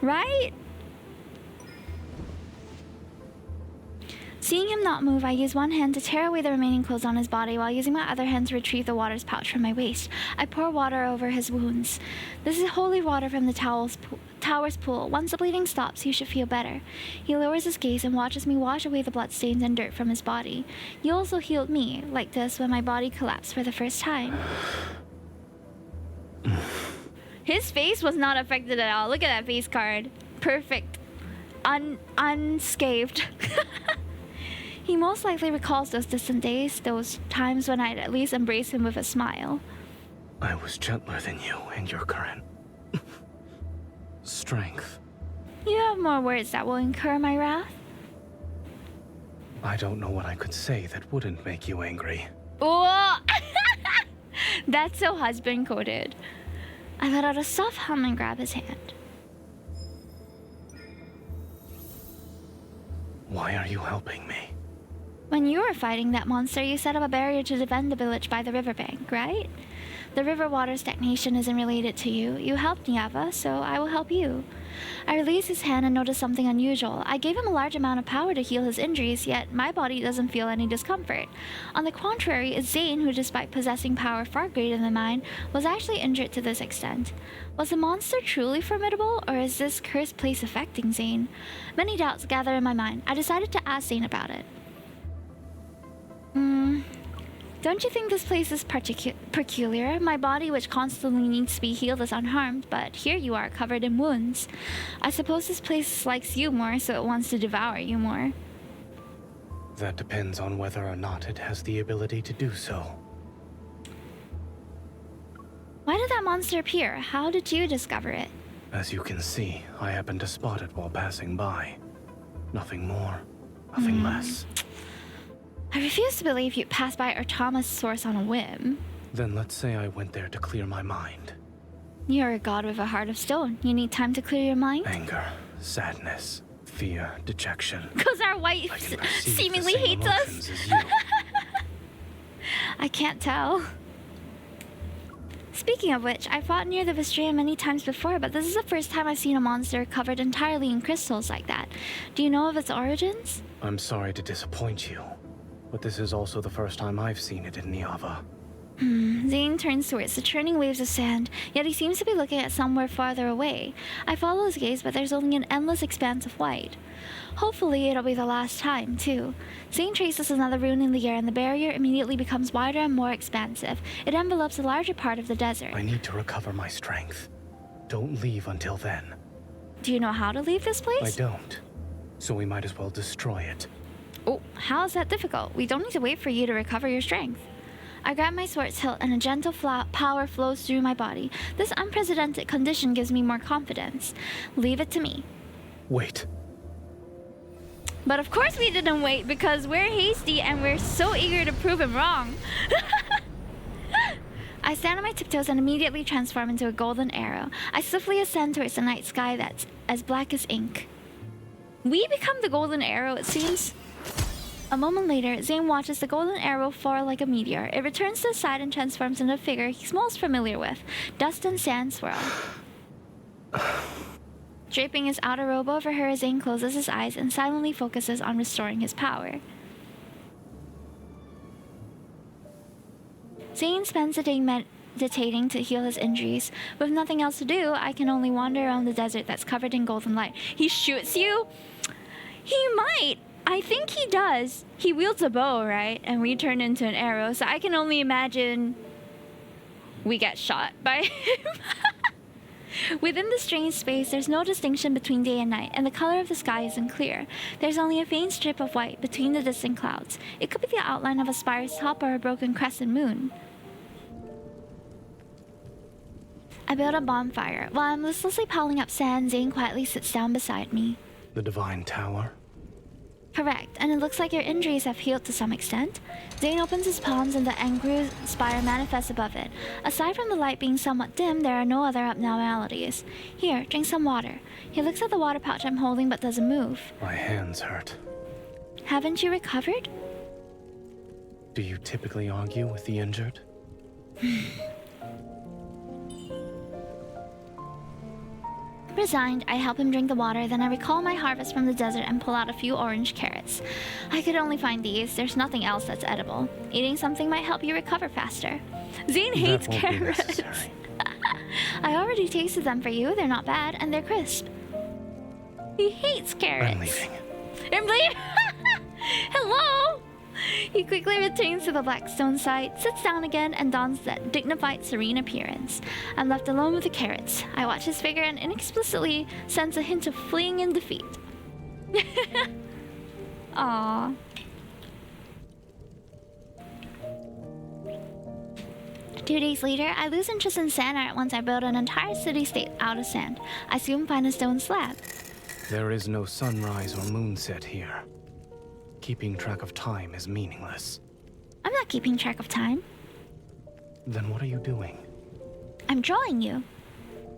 Right? Seeing him not move, I use one hand to tear away the remaining clothes on his body while using my other hand to retrieve the water's pouch from my waist. I pour water over his wounds. This is holy water from the tower's pool. Once the bleeding stops, you should feel better. He lowers his gaze and watches me wash away the bloodstains and dirt from his body. You also healed me, like this, when my body collapsed for the first time. His face was not affected at all. Look at that face card. Perfect. Unscathed. He most likely recalls those distant days, those times when I'd at least embrace him with a smile. I was gentler than you in your current strength. You have more words that will incur my wrath? I don't know what I could say that wouldn't make you angry. Oh! That's so husband-coded. I let out a soft hum and grab his hand. Why are you helping me? When you were fighting that monster, you set up a barrier to defend the village by the riverbank, right? The river water stagnation isn't related to you. You helped Niava, so I will help you. I released his hand and noticed something unusual. I gave him a large amount of power to heal his injuries, yet my body doesn't feel any discomfort. On the contrary, it's Zayne who, despite possessing power far greater than mine, was actually injured to this extent. Was the monster truly formidable, or is this cursed place affecting Zayne? Many doubts gather in my mind. I decided to ask Zayne about it. Don't you think this place is peculiar? My body, which constantly needs to be healed, is unharmed, but here you are, covered in wounds. I suppose this place likes you more, so it wants to devour you more. That depends on whether or not it has the ability to do so. Why did that monster appear? How did you discover it? As you can see, I happened to spot it while passing by. Nothing more, nothing less. I refuse to believe you passed by Artama's source on a whim. Then let's say I went there to clear my mind. You're a god with a heart of stone. You need time to clear your mind? Anger, sadness, fear, dejection. Because our wife seemingly hates us. I can't tell. Speaking of which, I fought near the Vistria many times before, but this is the first time I've seen a monster covered entirely in crystals like that. Do you know of its origins? I'm sorry to disappoint you, but this is also the first time I've seen it in Niava. Zayne turns towards the churning waves of sand, yet he seems to be looking at somewhere farther away. I follow his gaze, but there's only an endless expanse of white. Hopefully, it'll be the last time, too. Zayne traces another rune in the air, and the barrier immediately becomes wider and more expansive. It envelopes a larger part of the desert. I need to recover my strength. Don't leave until then. Do you know how to leave this place? I don't. So we might as well destroy it. Oh, how is that difficult? We don't need to wait for you to recover your strength. I grab my sword's hilt and a gentle power flows through my body. This unprecedented condition gives me more confidence. Leave it to me. Wait. But of course we didn't wait because we're hasty and we're so eager to prove him wrong. I stand on my tiptoes and immediately transform into a golden arrow. I swiftly ascend towards the night sky that's as black as ink. We become the golden arrow, it seems. A moment later, Zayne watches the golden arrow fall like a meteor. It returns to his side and transforms into a figure he's most familiar with. Dust and sand swirl. Draping his outer robe over her, Zayne closes his eyes and silently focuses on restoring his power. Zayne spends the day meditating to heal his injuries. With nothing else to do, I can only wander around the desert that's covered in golden light. He shoots you? He might. I think he does. He wields a bow, right? And we turn into an arrow, so I can only imagine we get shot by him. Within the strange space, there's no distinction between day and night, and the color of the sky isn't clear. There's only a faint strip of white between the distant clouds. It could be the outline of a spire's top or a broken crescent moon. I build a bonfire. While I'm listlessly piling up sand, Zayne quietly sits down beside me. The Divine Tower? Correct, and it looks like your injuries have healed to some extent. Zayne opens his palms and the Engru spire manifests above it. Aside from the light being somewhat dim, there are no other abnormalities. Here, drink some water. He looks at the water pouch I'm holding but doesn't move. My hands hurt. Haven't you recovered? Do you typically argue with the injured? Resigned, I help him drink the water, then I recall my harvest from the desert and pull out a few orange carrots. I could only find these. There's nothing else that's edible. Eating something might help you recover faster. Zayne hates carrots. I already tasted them for you. They're not bad, and they're crisp. He hates carrots. I'm leaving. I'm leaving? Hello? He quickly returns to the Blackstone site, sits down again, and dons that dignified, serene appearance. I'm left alone with the carrots. I watch his figure and inexplicably sense a hint of fleeing in defeat. Aww. Two days later, I lose interest in sand art once I build an entire city-state out of sand. I soon find a stone slab. There is no sunrise or moonset here. Keeping track of time is meaningless. I'm not keeping track of time. Then what are you doing? I'm drawing you.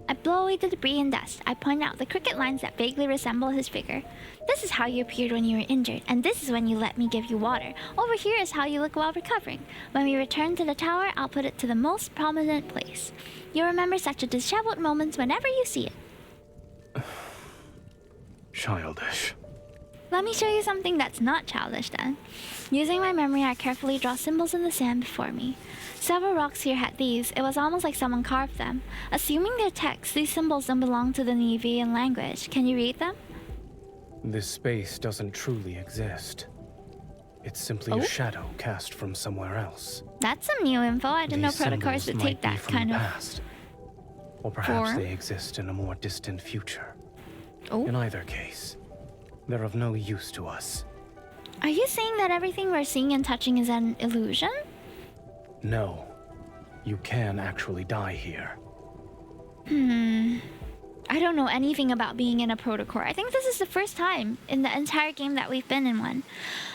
I blow away the debris and dust. I point out the crooked lines that vaguely resemble his figure. This is how you appeared when you were injured, and this is when you let me give you water. Over here is how you look while recovering. When we return to the tower, I'll put it to the most prominent place. You'll remember such a disheveled moment whenever you see it. Childish. Let me show you something that's not childish then. Using my memory, I carefully draw symbols in the sand before me. Several rocks here had these. It was almost like someone carved them. Assuming they're text, these symbols don't belong to the Nevian language. Can you read them? This space doesn't truly exist. It's simply a shadow cast from somewhere else. That's some new info. I didn't know protocols would take that kind of past. Or perhaps they exist in a more distant future. In either case, they're of no use to us. Are you saying that everything we're seeing and touching is an illusion? No. You can actually die here. I don't know anything about being in a protocore. I think this is the first time in the entire game that we've been in one.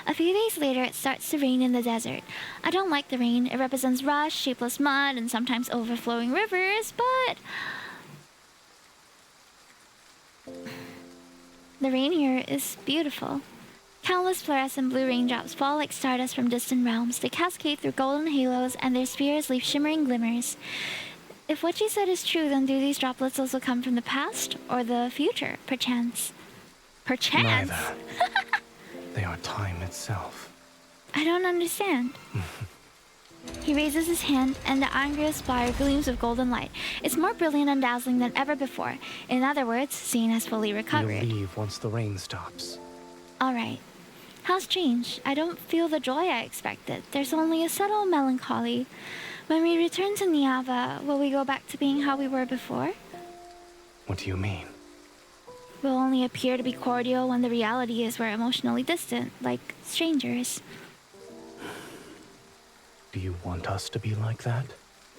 A few days later, it starts to rain in the desert. I don't like the rain. It represents rust, shapeless mud, and sometimes overflowing rivers, but the rain here is beautiful. Countless fluorescent blue raindrops fall like stardust from distant realms. They cascade through golden halos, and their spheres leave shimmering glimmers. If what you said is true, then do these droplets also come from the past or the future, perchance? Perchance? Neither. They are time itself. I don't understand. He raises his hand, and the Angria spire gleams with golden light. It's more brilliant and dazzling than ever before. In other words, Zayne has fully recovered. You'll leave once the rain stops. All right. How strange. I don't feel the joy I expected. There's only a subtle melancholy. When we return to Niava, will we go back to being how we were before? What do you mean? We'll only appear to be cordial when the reality is we're emotionally distant, like strangers. Do you want us to be like that?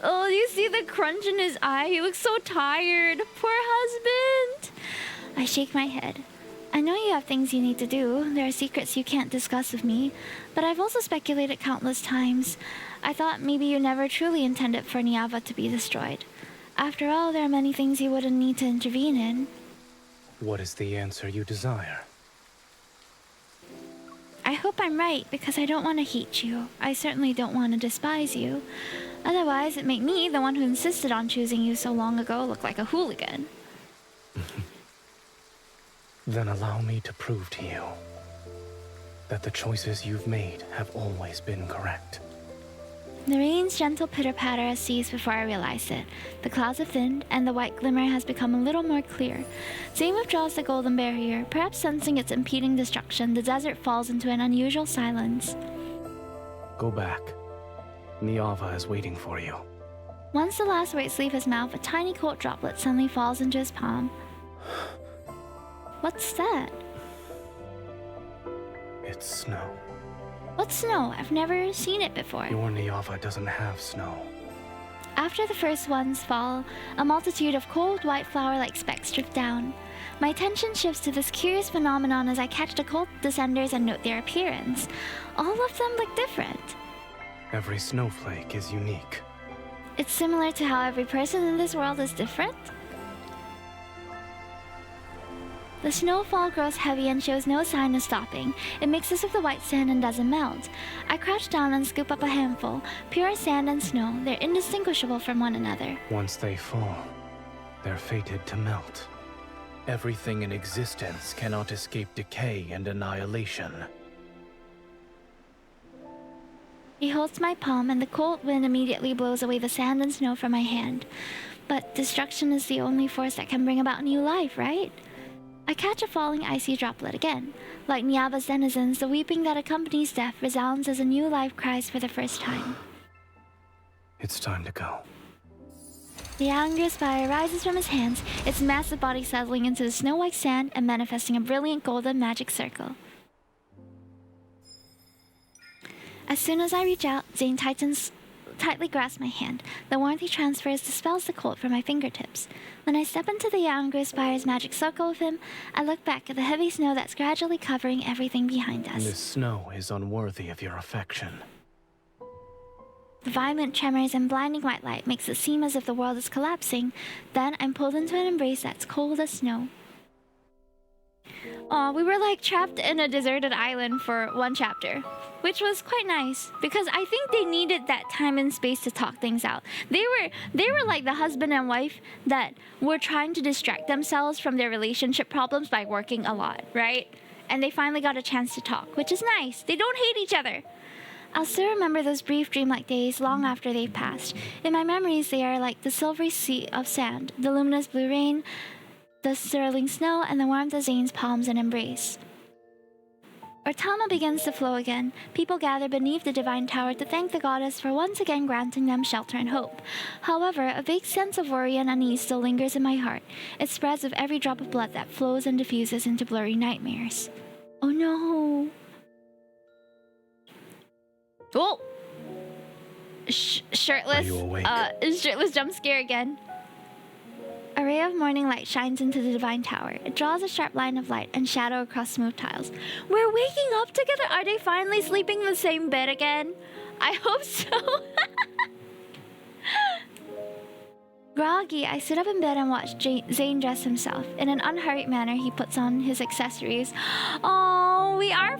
Oh, you see the crunch in his eye? He looks so tired. Poor husband. I shake my head. I know you have things you need to do. There are secrets you can't discuss with me. But I've also speculated countless times. I thought maybe you never truly intended for Niava to be destroyed. After all, there are many things you wouldn't need to intervene in. What is the answer you desire? I hope I'm right, because I don't want to hate you. I certainly don't want to despise you. Otherwise, it'd make me, the one who insisted on choosing you so long ago, look like a hooligan. Then allow me to prove to you that the choices you've made have always been correct. The rain's gentle pitter-patter has ceased before I realize it. The clouds have thinned, and the white glimmer has become a little more clear. Zayne withdraws the golden barrier. Perhaps sensing its impeding destruction, the desert falls into an unusual silence. Go back. Niava is waiting for you. Once the last words leave his mouth, a tiny cold droplet suddenly falls into his palm. What's that? It's snow. What's snow? I've never seen it before. Your Niava doesn't have snow. After the first ones fall, a multitude of cold white flower-like specks drift down. My attention shifts to this curious phenomenon as I catch the cold descenders and note their appearance. All of them look different. Every snowflake is unique. It's similar to how every person in this world is different. The snowfall grows heavy and shows no sign of stopping. It mixes with the white sand and doesn't melt. I crouch down and scoop up a handful. Pure sand and snow, they're indistinguishable from one another. Once they fall, they're fated to melt. Everything in existence cannot escape decay and annihilation. He holds my palm, and the cold wind immediately blows away the sand and snow from my hand. But destruction is the only force that can bring about new life, right? I catch a falling icy droplet again. Like Niava's denizens, the weeping that accompanies death resounds as a new life cries for the first time. It's time to go. The anger spire rises from his hands, its massive body settling into the snow-white sand and manifesting a brilliant golden magic circle. As soon as I reach out, Zayne tightly grasps my hand. The warmth he transfers dispels the cold from my fingertips. When I step into the Yangru Spire's magic circle with him, I look back at the heavy snow that's gradually covering everything behind us. This snow is unworthy of your affection. The violent tremors and blinding white light makes it seem as if the world is collapsing. Then I'm pulled into an embrace that's cold as snow. Aw, we were like trapped in a deserted island for one chapter, which was quite nice because I think they needed that time and space to talk things out. They were like the husband and wife that were trying to distract themselves from their relationship problems by working a lot, right? And they finally got a chance to talk, which is nice. They don't hate each other. I'll still remember those brief dreamlike days long after they've passed. In my memories, they are like the silvery sea of sand, the luminous blue rain, the swirling snow, and the warmth of Zayne's palms and embrace. Ortama begins to flow again. People gather beneath the divine tower to thank the goddess for once again granting them shelter and hope. However, a vague sense of worry and unease still lingers in my heart. It spreads with every drop of blood that flows and diffuses into blurry nightmares. Oh no! Oh! Shirtless. Are you awake? Shirtless jump scare again. A ray of morning light shines into the divine tower. It draws a sharp line of light and shadow across smooth tiles. We're waking up together? Are they finally sleeping in the same bed again? I hope so. Groggy, I sit up in bed and watch Zayne dress himself. In an unhurried manner, he puts on his accessories. Oh, we are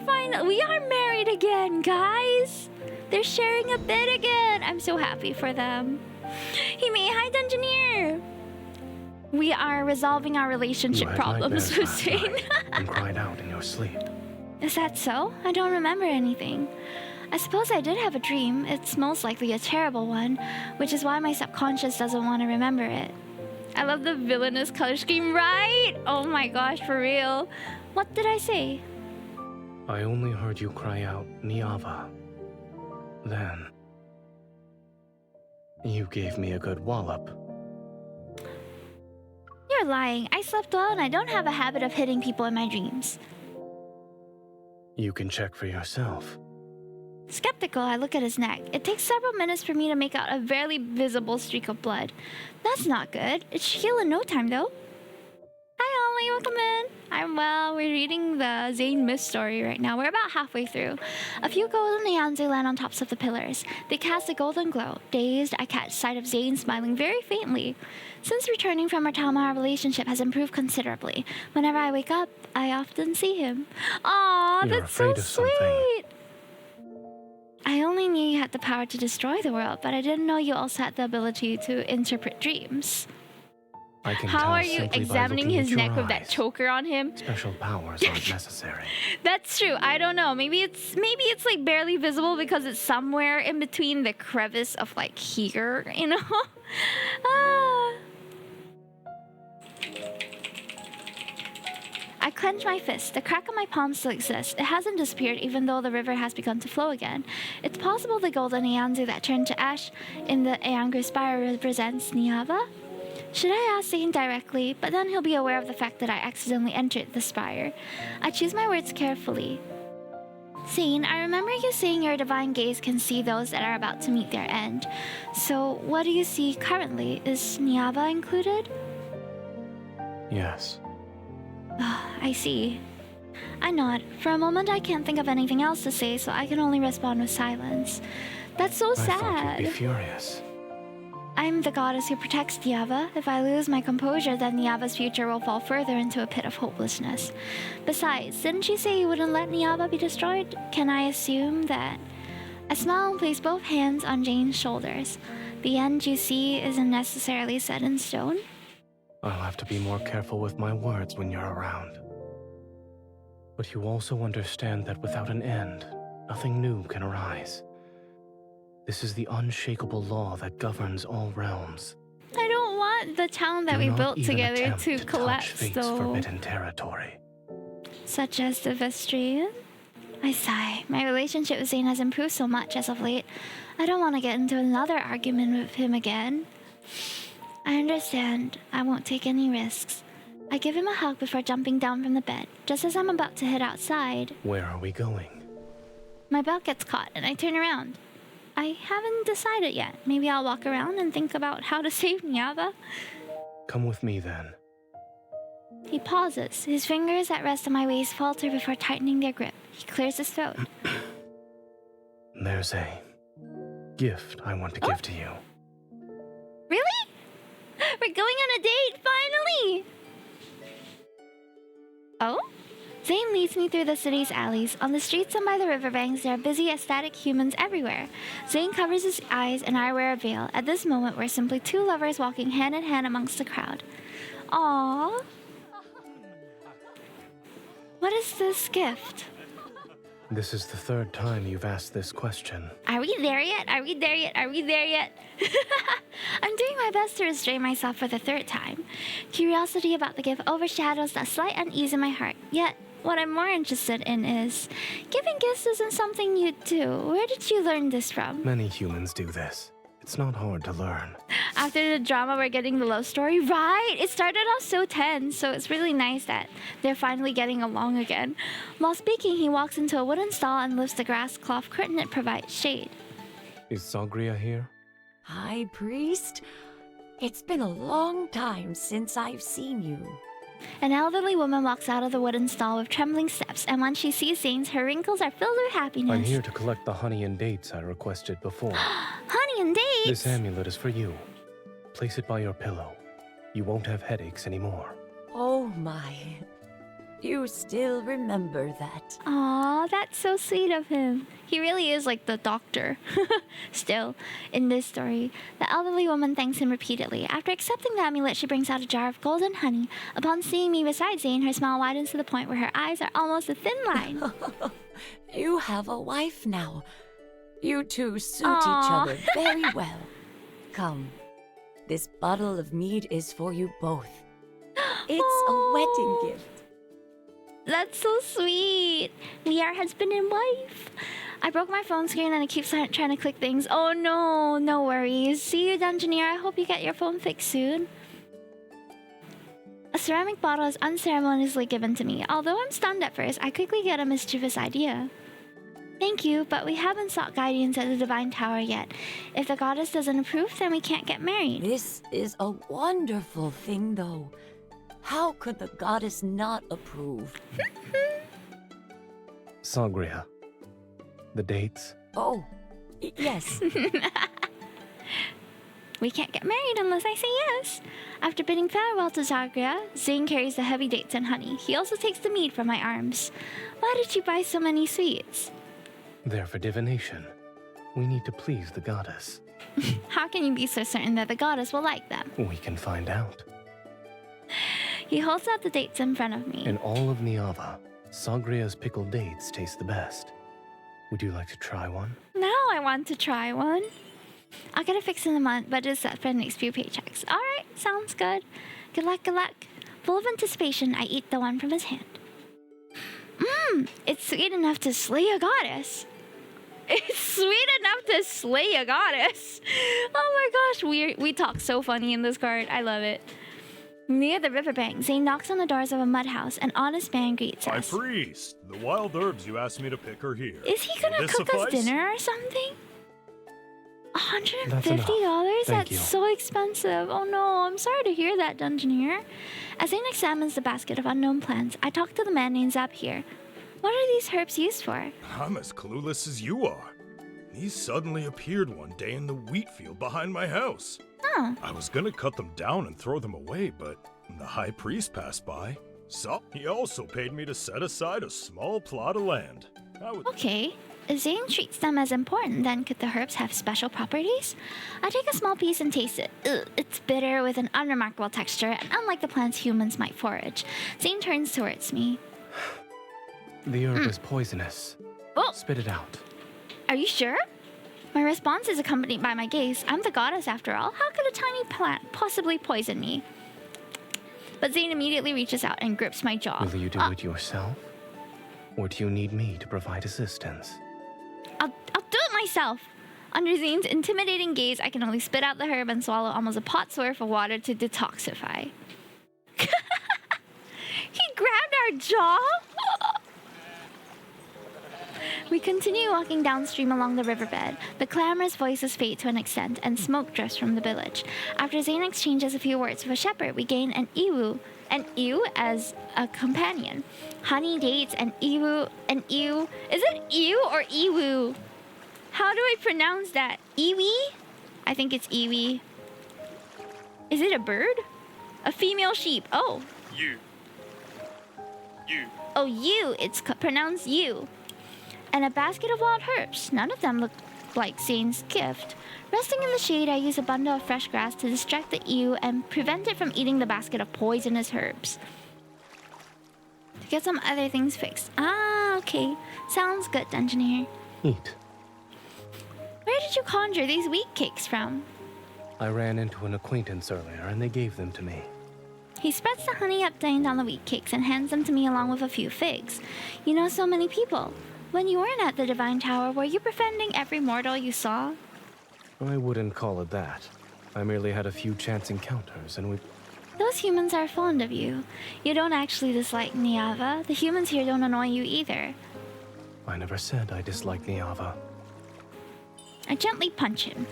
married again, guys. They're sharing a bed again. I'm so happy for them. Hi, Dungeoneer. We are resolving our relationship problems with Zayne. And cried out in your sleep. Is that so? I don't remember anything. I suppose I did have a dream. It's most likely a terrible one, which is why my subconscious doesn't want to remember it. I love the villainous color scheme, right? Oh my gosh, for real. What did I say? I only heard you cry out, Niava. Then, you gave me a good wallop. You're lying. I slept well and I don't have a habit of hitting people in my dreams. You can check for yourself. Skeptical, I look at his neck. It takes several minutes for me to make out a barely visible streak of blood. That's not good. It should heal in no time, though. Hi, Ollie. Welcome in. I'm well. We're reading the Zayne myth story right now. We're about halfway through. A few golden Nyanzu land on tops of the pillars. They cast a golden glow. Dazed, I catch sight of Zayne smiling very faintly. Since returning from our town, our relationship has improved considerably. Whenever I wake up, I often see him. Aw, You're that's so afraid of something. sweet. I only knew you had the power to destroy the world, but I didn't know you also had the ability to interpret dreams. I can How tell are you simply by examining looking his at your neck with that eyes. choker on him? Special powers aren't necessary. That's true. I don't know. Maybe it's like barely visible because it's somewhere in between the crevice of like here, you know? Ah. I clench my fist. The crack on my palm still exists. It hasn't disappeared even though the river has begun to flow again. It's possible the golden Nyanzu that turned to ash in the Eangri Spire represents Niava? Should I ask Zayne directly? But then he'll be aware of the fact that I accidentally entered the spire. I choose my words carefully. Zayne, I remember you saying your divine gaze can see those that are about to meet their end. So, what do you see currently? Is Niava included? Yes. I see. I nod. For a moment, I can't think of anything else to say, so I can only respond with silence. That's so I thought you'd be sad. furious. I'm the goddess who protects Niava. If I lose my composure, then Niava's future will fall further into a pit of hopelessness. Besides, didn't you say you wouldn't let Niava be destroyed? Can I assume that? I smile and place both hands on Jane's shoulders. The end you see isn't necessarily set in stone. I'll have to be more careful with my words when you're around. But you also understand that without an end, nothing new can arise. This is the unshakable law that governs all realms. I don't want the town that Do we not built even together attempt to touch collapse, fate's though. forbidden territory. Such as the Vestrian? I sigh. My relationship with Zayne has improved so much as of late. I don't want to get into another argument with him again. I understand. I won't take any risks. I give him a hug before jumping down from the bed. Just as I'm about to head outside, Where are we going? my belt gets caught and I turn around. I haven't decided yet. Maybe I'll walk around and think about how to save Niava. Come with me then. He pauses. His fingers at rest on my waist falter before tightening their grip. He clears his throat. There's a gift I want to give to you. Really? We're going on a date, finally! Oh? Zayne leads me through the city's alleys. On the streets and by the riverbanks, there are busy, ecstatic humans everywhere. Zayne covers his eyes and I wear a veil. At this moment, we're simply two lovers walking hand in hand amongst the crowd. Aww. What is this gift? This is the third time you've asked this question. Are we there yet? Are we there yet? Are we there yet? I'm doing my best to restrain myself for the third time. Curiosity about the gift overshadows the slight unease in my heart. Yet, what I'm more interested in is, giving gifts isn't something you do. Where did you learn this from? Many humans do this. It's not hard to learn. After the drama, we're getting the love story. Right! It started off so tense, so it's really nice that they're finally getting along again. While speaking, he walks into a wooden stall and lifts the grass cloth curtain that provides shade. Is Zagria here? High Priest? It's been a long time since I've seen you. An elderly woman walks out of the wooden stall with trembling steps, and when she sees Zayne, her wrinkles are filled with happiness. I'm here to collect the honey and dates I requested before. Honey and dates? This amulet is for you. Place it by your pillow. You won't have headaches anymore. Oh my. You still remember that. Aw, that's so sweet of him. He really is like the doctor. Still, in this story, the elderly woman thanks him repeatedly. After accepting the amulet, she brings out a jar of golden honey. Upon seeing me beside Zayne, her smile widens to the point where her eyes are almost a thin line. You have a wife now. You two suit each Aw. other very well. Come. This bottle of mead is for you both. It's a wedding gift. That's so sweet. We are husband and wife. I broke my phone screen and it keeps trying to click things. Oh no, no worries. See you, Dungeoneer. I hope you get your phone fixed soon. A ceramic bottle is unceremoniously given to me. Although I'm stunned at first, I quickly get a mischievous idea. Thank you, but we haven't sought guidance at the Divine Tower yet. If the goddess doesn't approve, then we can't get married. This is a wonderful thing, though. How could the goddess not approve? Sagria. The dates? Oh, yes. We can't get married unless I say yes. After bidding farewell to Zagria, Zayne carries the heavy dates and honey. He also takes the mead from my arms. Why did you buy so many sweets? They're for divination. We need to please the goddess. How can you be so certain that the goddess will like them? We can find out. He holds out the dates in front of me. In all of Niava, Sagria's pickled dates taste the best. Would you like to try one? Now I want to try one. I'll get it fixed in a month, but it's set for the next few paychecks. Alright, sounds good. Good luck, good luck. Full of anticipation, I eat the one from his hand. It's sweet enough to slay a goddess. It's sweet enough to slay a goddess. Oh my gosh, we talk so funny in this card. I love it. Near the riverbank, Zayne knocks on the doors of a mud house. An honest man greets us. High priest, the wild herbs you asked me to pick are here. Is he gonna cook us dinner or something? $150? Thank you. That's so expensive. Oh no, I'm sorry to hear that, Dungeoneer. As Zayne examines the basket of unknown plants, I talk to the man named Zap here. What are these herbs used for? I'm as clueless as you are. These suddenly appeared one day in the wheat field behind my house. Oh. I was gonna cut them down and throw them away, but the high priest passed by. So he also paid me to set aside a small plot of land. Okay. If Zayne treats them as important, then could the herbs have special properties? I take a small piece and taste it. Ugh, it's bitter with an unremarkable texture, and unlike the plants humans might forage. Zayne turns towards me. The herb is poisonous. Oh. Spit it out. Are you sure? My response is accompanied by my gaze. I'm the goddess after all. How could a tiny plant possibly poison me? But Zayne immediately reaches out and grips my jaw. Will you do it yourself? Or do you need me to provide assistance? I'll do it myself. Under Zayne's intimidating gaze, I can only spit out the herb and swallow almost a pot's worth of water to detoxify. He grabbed our jaw? We continue walking downstream along the riverbed. The clamorous voices fade to an extent, and smoke drifts from the village. After Zayne exchanges a few words with a shepherd, we gain an ewe as a companion. Honey, dates, and ewe, and ewe. Is it ewe or ewu? How do I pronounce that? Iwi? I think it's iwi. Is it a bird? A female sheep. Oh. You. Oh, you. It's pronounced you. And a basket of wild herbs. None of them look like Zayne's gift. Resting in the shade, I use a bundle of fresh grass to distract the ewe and prevent it from eating the basket of poisonous herbs. To get some other things fixed. Ah, okay. Sounds good, Dungeoneer. Eat. Where did you conjure these wheat cakes from? I ran into an acquaintance earlier and they gave them to me. He spreads the honey updained on the wheat cakes and hands them to me along with a few figs. You know so many people. When you weren't at the Divine Tower, were you befriending every mortal you saw? I wouldn't call it that. I merely had a few chance encounters and we... Those humans are fond of you. You don't actually dislike Niava. The humans here don't annoy you either. I never said I disliked Niava. I gently punch him.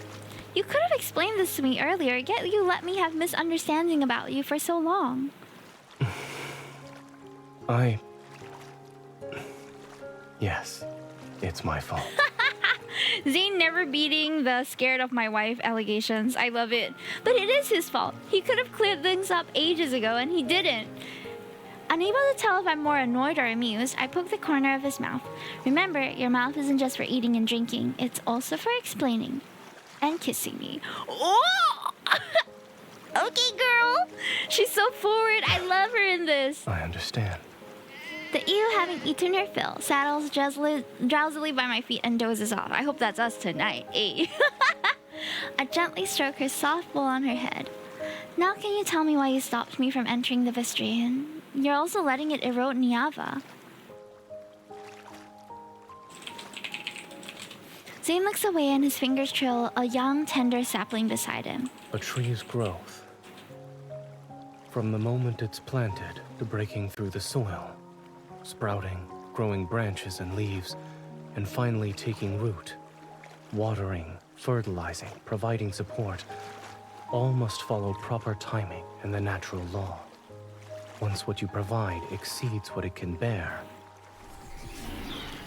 You could have explained this to me earlier, yet you let me have misunderstanding about you for so long. Yes, it's my fault. Zayne never beating the scared of my wife allegations. I love it. But it is his fault. He could have cleared things up ages ago and he didn't. Unable to tell if I'm more annoyed or amused, I poke the corner of his mouth. Remember, your mouth isn't just for eating and drinking. It's also for explaining. And kissing me. Oh! Okay, girl. She's so forward. I love her in this. I understand. The ewe, having eaten her fill, saddles drowsily by my feet and dozes off. I hope that's us tonight, eh? I gently stroke her soft wool on her head. Now can you tell me why you stopped me from entering the Vestryhan? You're also letting it erode Niava. Zayne looks away and his fingers trail a young, tender sapling beside him. A tree's growth. From the moment it's planted to breaking through the soil, sprouting, growing branches and leaves, and finally taking root. Watering, fertilizing, providing support, all must follow proper timing and the natural law. Once what you provide exceeds what it can bear,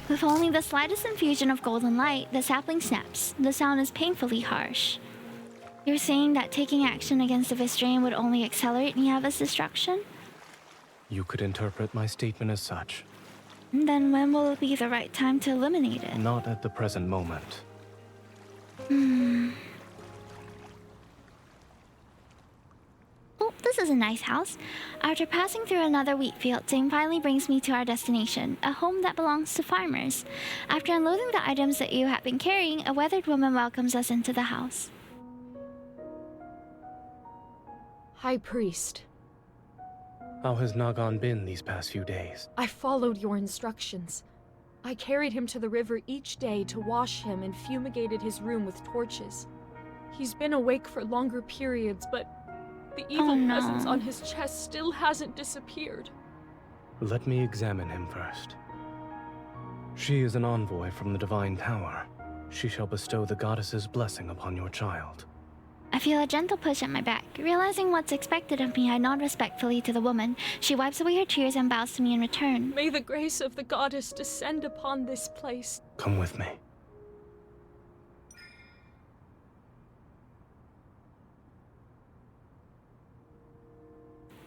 With only the slightest infusion of golden light, the sapling snaps. The sound is painfully harsh. You're saying that taking action against the Vistrain would only accelerate Niava's destruction? you could interpret my statement as such. Then when will be the right time to eliminate it? Not at the present moment. Oh, this is a nice house. After passing through another wheat field, Zayne finally brings me to our destination, a home that belongs to farmers. After unloading the items that you have been carrying, a weathered woman welcomes us into the house. High Priest, How has Nagan been these past few days? I followed your instructions. I carried him to the river each day to wash him and fumigated his room with torches. He's been awake for longer periods, but the evil presence on his chest still hasn't disappeared. Let me examine him first. She is an envoy from the Divine Tower. She shall bestow the goddess's blessing upon your child. I feel a gentle push at my back. Realizing what's expected of me, I nod respectfully to the woman. She wipes away her tears and bows to me in return. May the grace of the goddess descend upon this place. Come with me.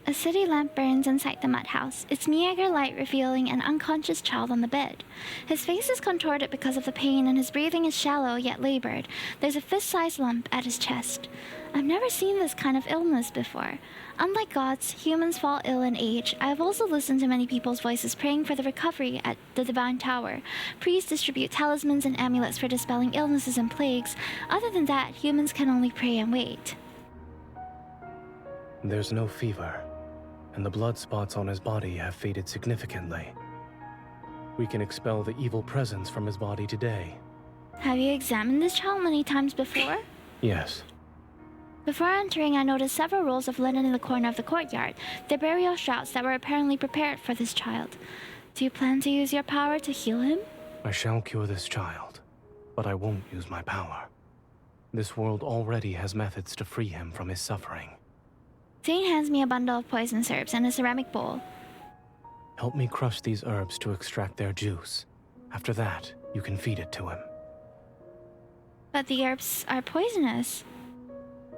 A city lamp burns inside the mud house, its meager light revealing an unconscious child on the bed. His face is contorted because of the pain and his breathing is shallow yet labored. There's a fist-sized lump at his chest. I've never seen this kind of illness before. Unlike gods, humans fall ill in age. I have also listened to many people's voices praying for the recovery at the Divine Tower. Priests distribute talismans and amulets for dispelling illnesses and plagues. Other than that, humans can only pray and wait. There's no fever, and the blood spots on his body have faded significantly. We can expel the evil presence from his body today. Have you examined this child many times before? Yes. Before entering, I noticed several rolls of linen in the corner of the courtyard. They're burial shrouds that were apparently prepared for this child. Do you plan to use your power to heal him? I shall cure this child, but I won't use my power. This world already has methods to free him from his suffering. Zayne hands me a bundle of poison herbs and a ceramic bowl. Help me crush these herbs to extract their juice. After that, you can feed it to him. But the herbs are poisonous.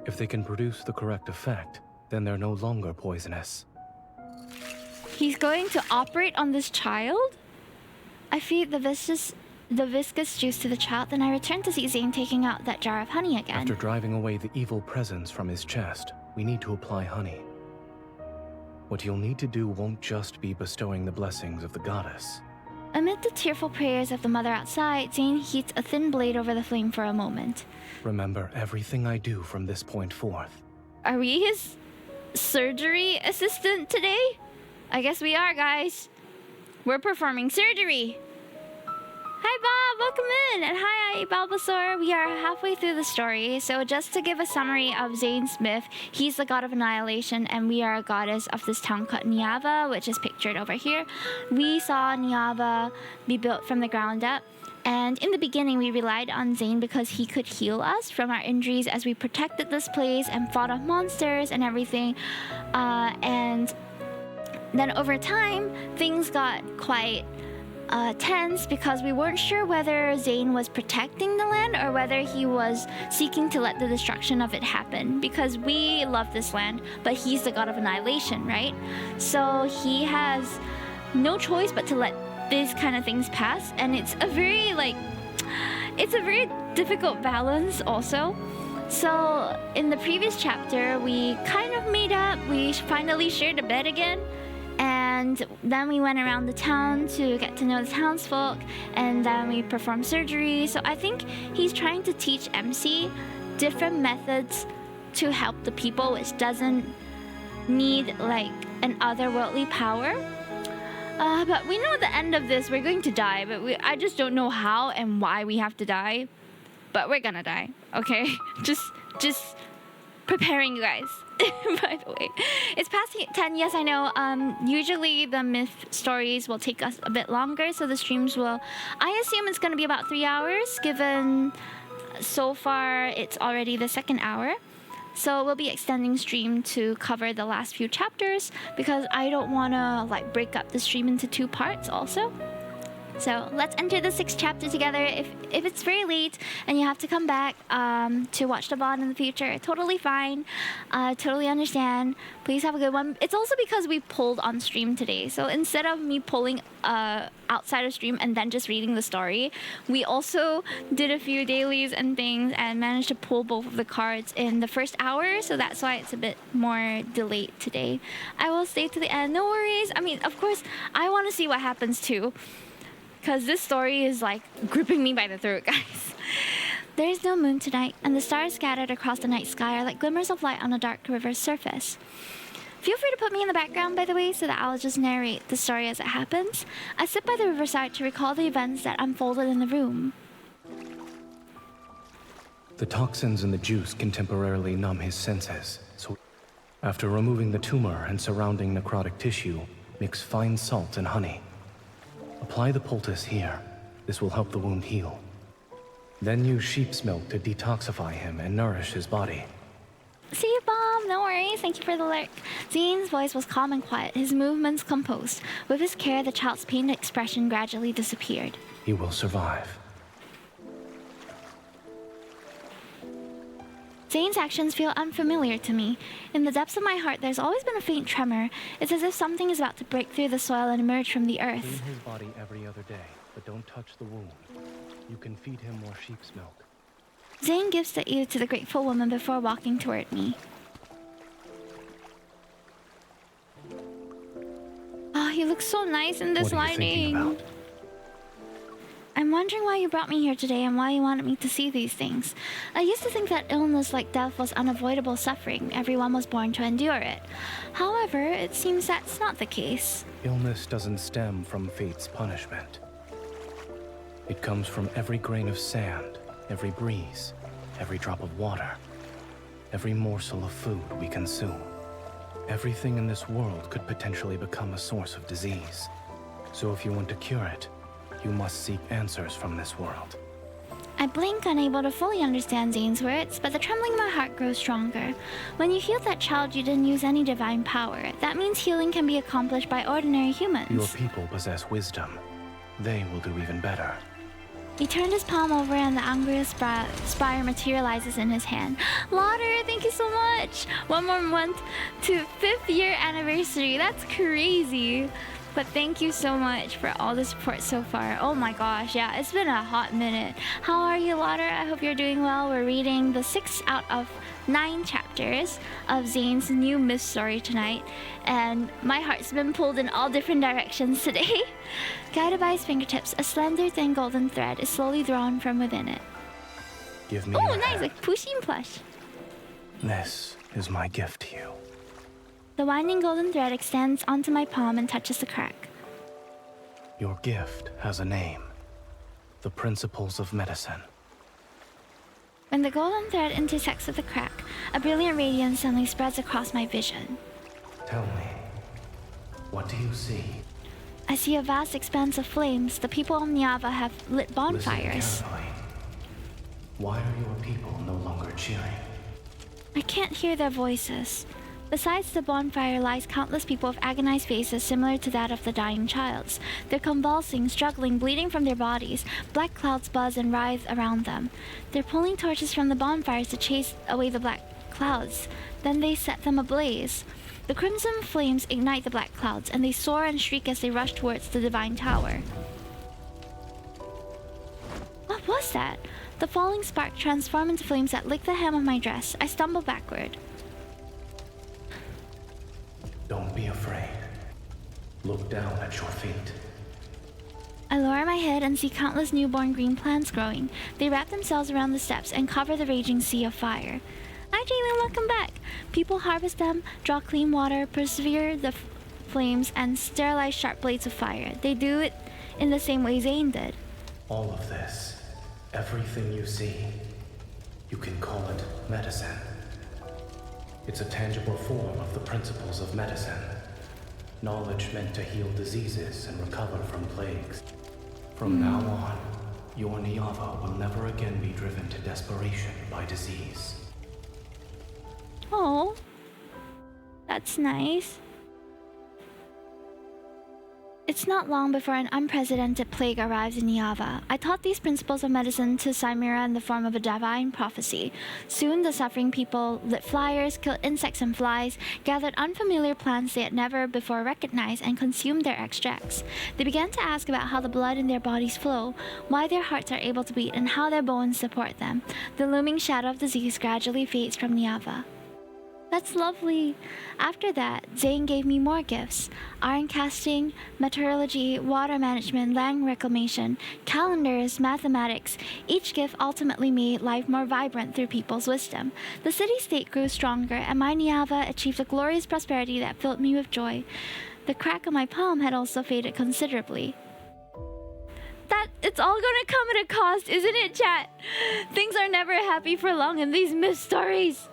If they can produce the correct effect, then they're no longer poisonous. He's going to operate on this child? I feed the viscous juice to the child, then I return to see Zayne taking out that jar of honey again. After driving away the evil presence from his chest, we need to apply honey. What you'll need to do won't just be bestowing the blessings of the goddess. Amid the tearful prayers of the mother outside, Zayne heats a thin blade over the flame for a moment. Remember everything I do from this point forth. Are we his surgery assistant today? I guess we are, guys. We're performing surgery. Hi, Bob. Welcome in. And hi, Bulbasaur. We are halfway through the story. So just to give a summary of Zayne Smith, he's the god of annihilation, and we are a goddess of this town called Niava, which is pictured over here. We saw Niava be built from the ground up. And in the beginning, we relied on Zayne because he could heal us from our injuries as we protected this place and fought off monsters and everything. And then over time, things got quite tense because we weren't sure whether Zayne was protecting the land or whether he was seeking to let the destruction of it happen, because we love this land, but he's the god of annihilation, right? So he has no choice but to let these kind of things pass, and it's a very difficult balance also. So in the previous chapter, we kind of made up, we finally shared a bed again. And then we went around the town to get to know the townsfolk, and then we performed surgery. So I think he's trying to teach MC different methods to help the people, which doesn't need like an otherworldly power. But we know at the end of this we're going to die, but I just don't know how and why we have to die. But we're gonna die, okay? Just preparing you guys. By the way, it's past 10. Yes, I know. Usually the myth stories will take us a bit longer, so the streams will. I assume it's going to be about 3 hours, given so far it's already the second hour. So we'll be extending stream to cover the last few chapters because I don't want to like break up the stream into 2 parts also. So let's enter the 6th chapter together. If it's very late and you have to come back to watch the VOD in the future, totally fine. Totally understand. Please have a good one. It's also because we pulled on stream today. So instead of me pulling outside of stream and then just reading the story, we also did a few dailies and things and managed to pull both of the cards in the first hour. So that's why it's a bit more delayed today. I will stay to the end. No worries. I mean, of course, I want to see what happens too. Because this story is like gripping me by the throat, guys. There is no moon tonight, and the stars scattered across the night sky are like glimmers of light on a dark river's surface. Feel free to put me in the background, by the way, so that I'll just narrate the story as it happens. I sit by the riverside to recall the events that unfolded in the room. The toxins in the juice can temporarily numb his senses, so after removing the tumor and surrounding necrotic tissue, mix fine salt and honey. Apply the poultice here. This will help the wound heal. Then use sheep's milk to detoxify him and nourish his body. See you, Bob. No worries. Thank you for the lurk. Zayne's voice was calm and quiet, his movements composed. With his care, the child's pained expression gradually disappeared. He will survive. Zayne's actions feel unfamiliar to me. In the depths of my heart, there's always been a faint tremor. It's as if something is about to break through the soil and emerge from the earth. Clean his body every other day, but don't touch the wound. You can feed him more sheep's milk. Zayne gives the ear to the grateful woman before walking toward me. Oh, he looks so nice in this lighting. I'm wondering why you brought me here today and why you wanted me to see these things. I used to think that illness like death was unavoidable suffering. Everyone was born to endure it. However, it seems that's not the case. Illness doesn't stem from fate's punishment. It comes from every grain of sand, every breeze, every drop of water, every morsel of food we consume. Everything in this world could potentially become a source of disease. So if you want to cure it, you must seek answers from this world. I blink, unable to fully understand Zayne's words, but the trembling in my heart grows stronger. When you healed that child, you didn't use any divine power. That means healing can be accomplished by ordinary humans. Your people possess wisdom. They will do even better. He turned his palm over and the Angria spire materializes in his hand. Lauder, thank you so much! One more month to 5th year anniversary. That's crazy. But thank you so much for all the support so far. Oh my gosh, yeah, it's been a hot minute. How are you, Lauder? I hope you're doing well. We're reading the 6th out of 9 chapters of Zayne's new myth story tonight. And my heart's been pulled in all different directions today. Guided by his fingertips, a slender, thin golden thread is slowly drawn from within it. Give me Oh, your nice, hand. like pushing plush. This is my gift to you. The winding golden thread extends onto my palm and touches the crack. Your gift has a name. The Principles of Medicine. When the golden thread intersects with the crack, a brilliant radiance suddenly spreads across my vision. Tell me, what do you see? I see a vast expanse of flames. The people of Niava have lit bonfires. Listen carefully. Why are your people no longer cheering? I can't hear their voices. Besides the bonfire lies countless people with agonized faces similar to that of the dying child's. They're convulsing, struggling, bleeding from their bodies. Black clouds buzz and writhe around them. They're pulling torches from the bonfires to chase away the black clouds. Then they set them ablaze. The crimson flames ignite the black clouds, and they soar and shriek as they rush towards the divine tower. What was that? The falling spark transformed into flames that lick the hem of my dress. I stumble backward. Don't be afraid. Look down at your feet. I lower my head and see countless newborn green plants growing. They wrap themselves around the steps and cover the raging sea of fire. Hi, Jalen, welcome back. People harvest them, draw clean water, persevere the flames, and sterilize sharp blades of fire. They do it in the same way Zayne did. All of this, everything you see, you can call it medicine. It's a tangible form of the principles of medicine. Knowledge meant to heal diseases and recover from plagues. From now on, your Niava will never again be driven to desperation by disease. Oh, that's nice. It's not long before an unprecedented plague arrives in Niava. I taught these principles of medicine to Chimera in the form of a divine prophecy. Soon the suffering people lit fires, killed insects and flies, gathered unfamiliar plants they had never before recognized, and consumed their extracts. They began to ask about how the blood in their bodies flow, why their hearts are able to beat, and how their bones support them. The looming shadow of disease gradually fades from Niava. That's lovely. After that, Zayne gave me more gifts. Iron casting, metallurgy, water management, land reclamation, calendars, mathematics. Each gift ultimately made life more vibrant through people's wisdom. The city-state grew stronger, and my Niava achieved a glorious prosperity that filled me with joy. The crack on my palm had also faded considerably. It's all gonna come at a cost, isn't it, chat? Things are never happy for long in these myth stories.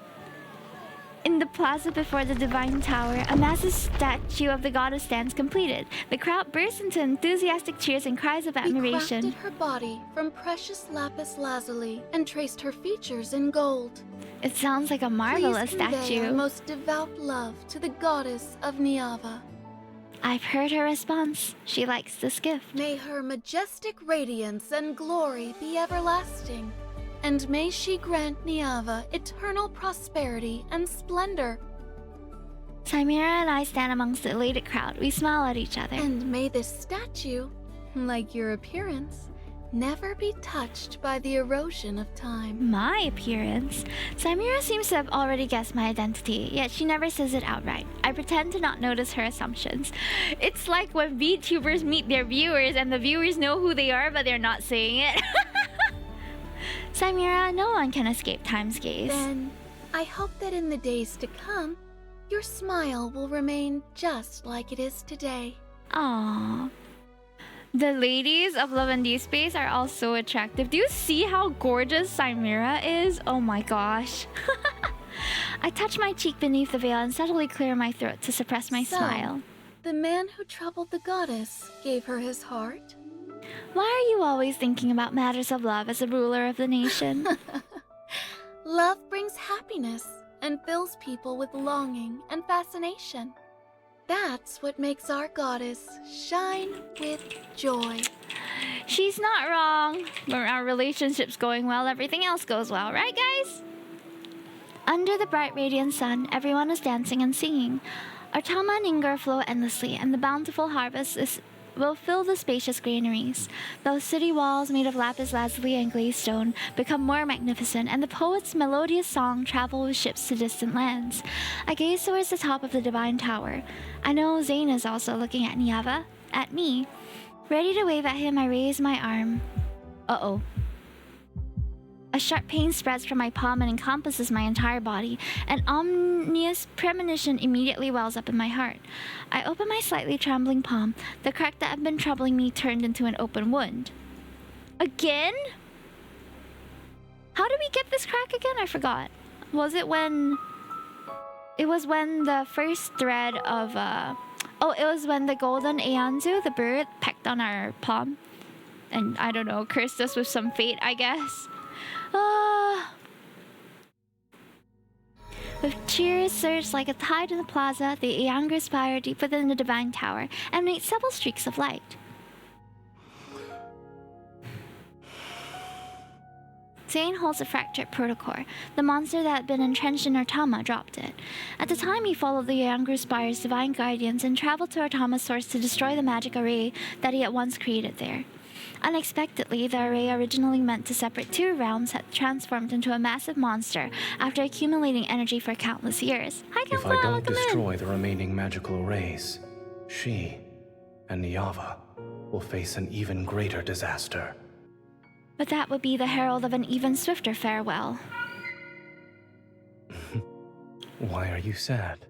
In the plaza before the Divine Tower, a massive statue of the goddess stands completed. The crowd bursts into enthusiastic cheers and cries of admiration. We crafted her body from precious lapis lazuli and traced her features in gold. It sounds like a marvelous Please convey statue. our most devout love to the goddess of Niava. I've heard her response. She likes this gift. May her majestic radiance and glory be everlasting. And may she grant Niava eternal prosperity and splendor. Chimera and I stand amongst the elated crowd. We smile at each other. And may this statue, like your appearance, never be touched by the erosion of time. My appearance? Chimera seems to have already guessed my identity, yet she never says it outright. I pretend to not notice her assumptions. It's like when VTubers meet their viewers and the viewers know who they are, but they're not saying it. Chimera, no one can escape time's gaze. Then, I hope that in the days to come, your smile will remain just like it is today. Aww. The ladies of Love and Deepspace are all so attractive. Do you see how gorgeous Chimera is? Oh my gosh. I touch my cheek beneath the veil and subtly clear my throat to suppress my smile. The man who troubled the goddess gave her his heart? Why are you always thinking about matters of love as a ruler of the nation? Love brings happiness and fills people with longing and fascination. That's what makes our goddess shine with joy. She's not wrong. When our relationship's going well, everything else goes well, right guys? Under the bright radiant sun, everyone is dancing and singing. Artama and Ingar flow endlessly, and the bountiful harvest will fill the spacious granaries. Those city walls made of lapis lazuli and glazed stone become more magnificent, and the poet's melodious song travel with ships to distant lands. I gaze towards the top of the Divine Tower. I know Zayne is also looking at Niava, at me. Ready to wave at him, I raise my arm. Uh-oh. A sharp pain spreads from my palm and encompasses my entire body. An ominous premonition immediately wells up in my heart. I open my slightly trembling palm. The crack that had been troubling me turned into an open wound. Again? How did we get this crack again? I forgot. Was it when... It was when the first thread of... Oh, it was when the golden Eanzu, the bird, pecked on our palm. And, I don't know, cursed us with some fate, I guess. With cheers surged like a tide in the plaza, the Eangra spire deep within the Divine Tower emanates several streaks of light. Zayne holds a fractured protocore. The monster that had been entrenched in Artama dropped it. At the time, he followed the Eangra spire's divine guardians and traveled to Artama's source to destroy the magic array that he had once created there. Unexpectedly, the array originally meant to separate two realms had transformed into a massive monster after accumulating energy for countless years. If I don't destroy the remaining magical arrays, she and Niava will face an even greater disaster. But that would be the herald of an even swifter farewell. Why are you sad?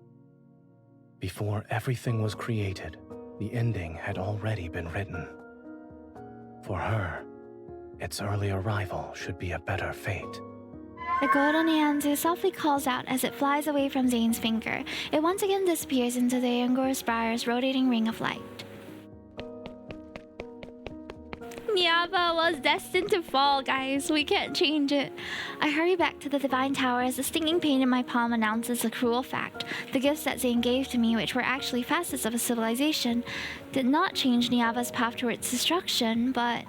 Before everything was created, the ending had already been written. For her, its early arrival should be a better fate. The golden Nianzu softly calls out as it flies away from Zayne's finger. It once again disappears into the Angor Spire's rotating ring of light. Niava was destined to fall, guys. We can't change it. I hurry back to the Divine Tower as the stinging pain in my palm announces a cruel fact. The gifts that Zayne gave to me, which were actually facets of a civilization, did not change Niava's path towards destruction, but...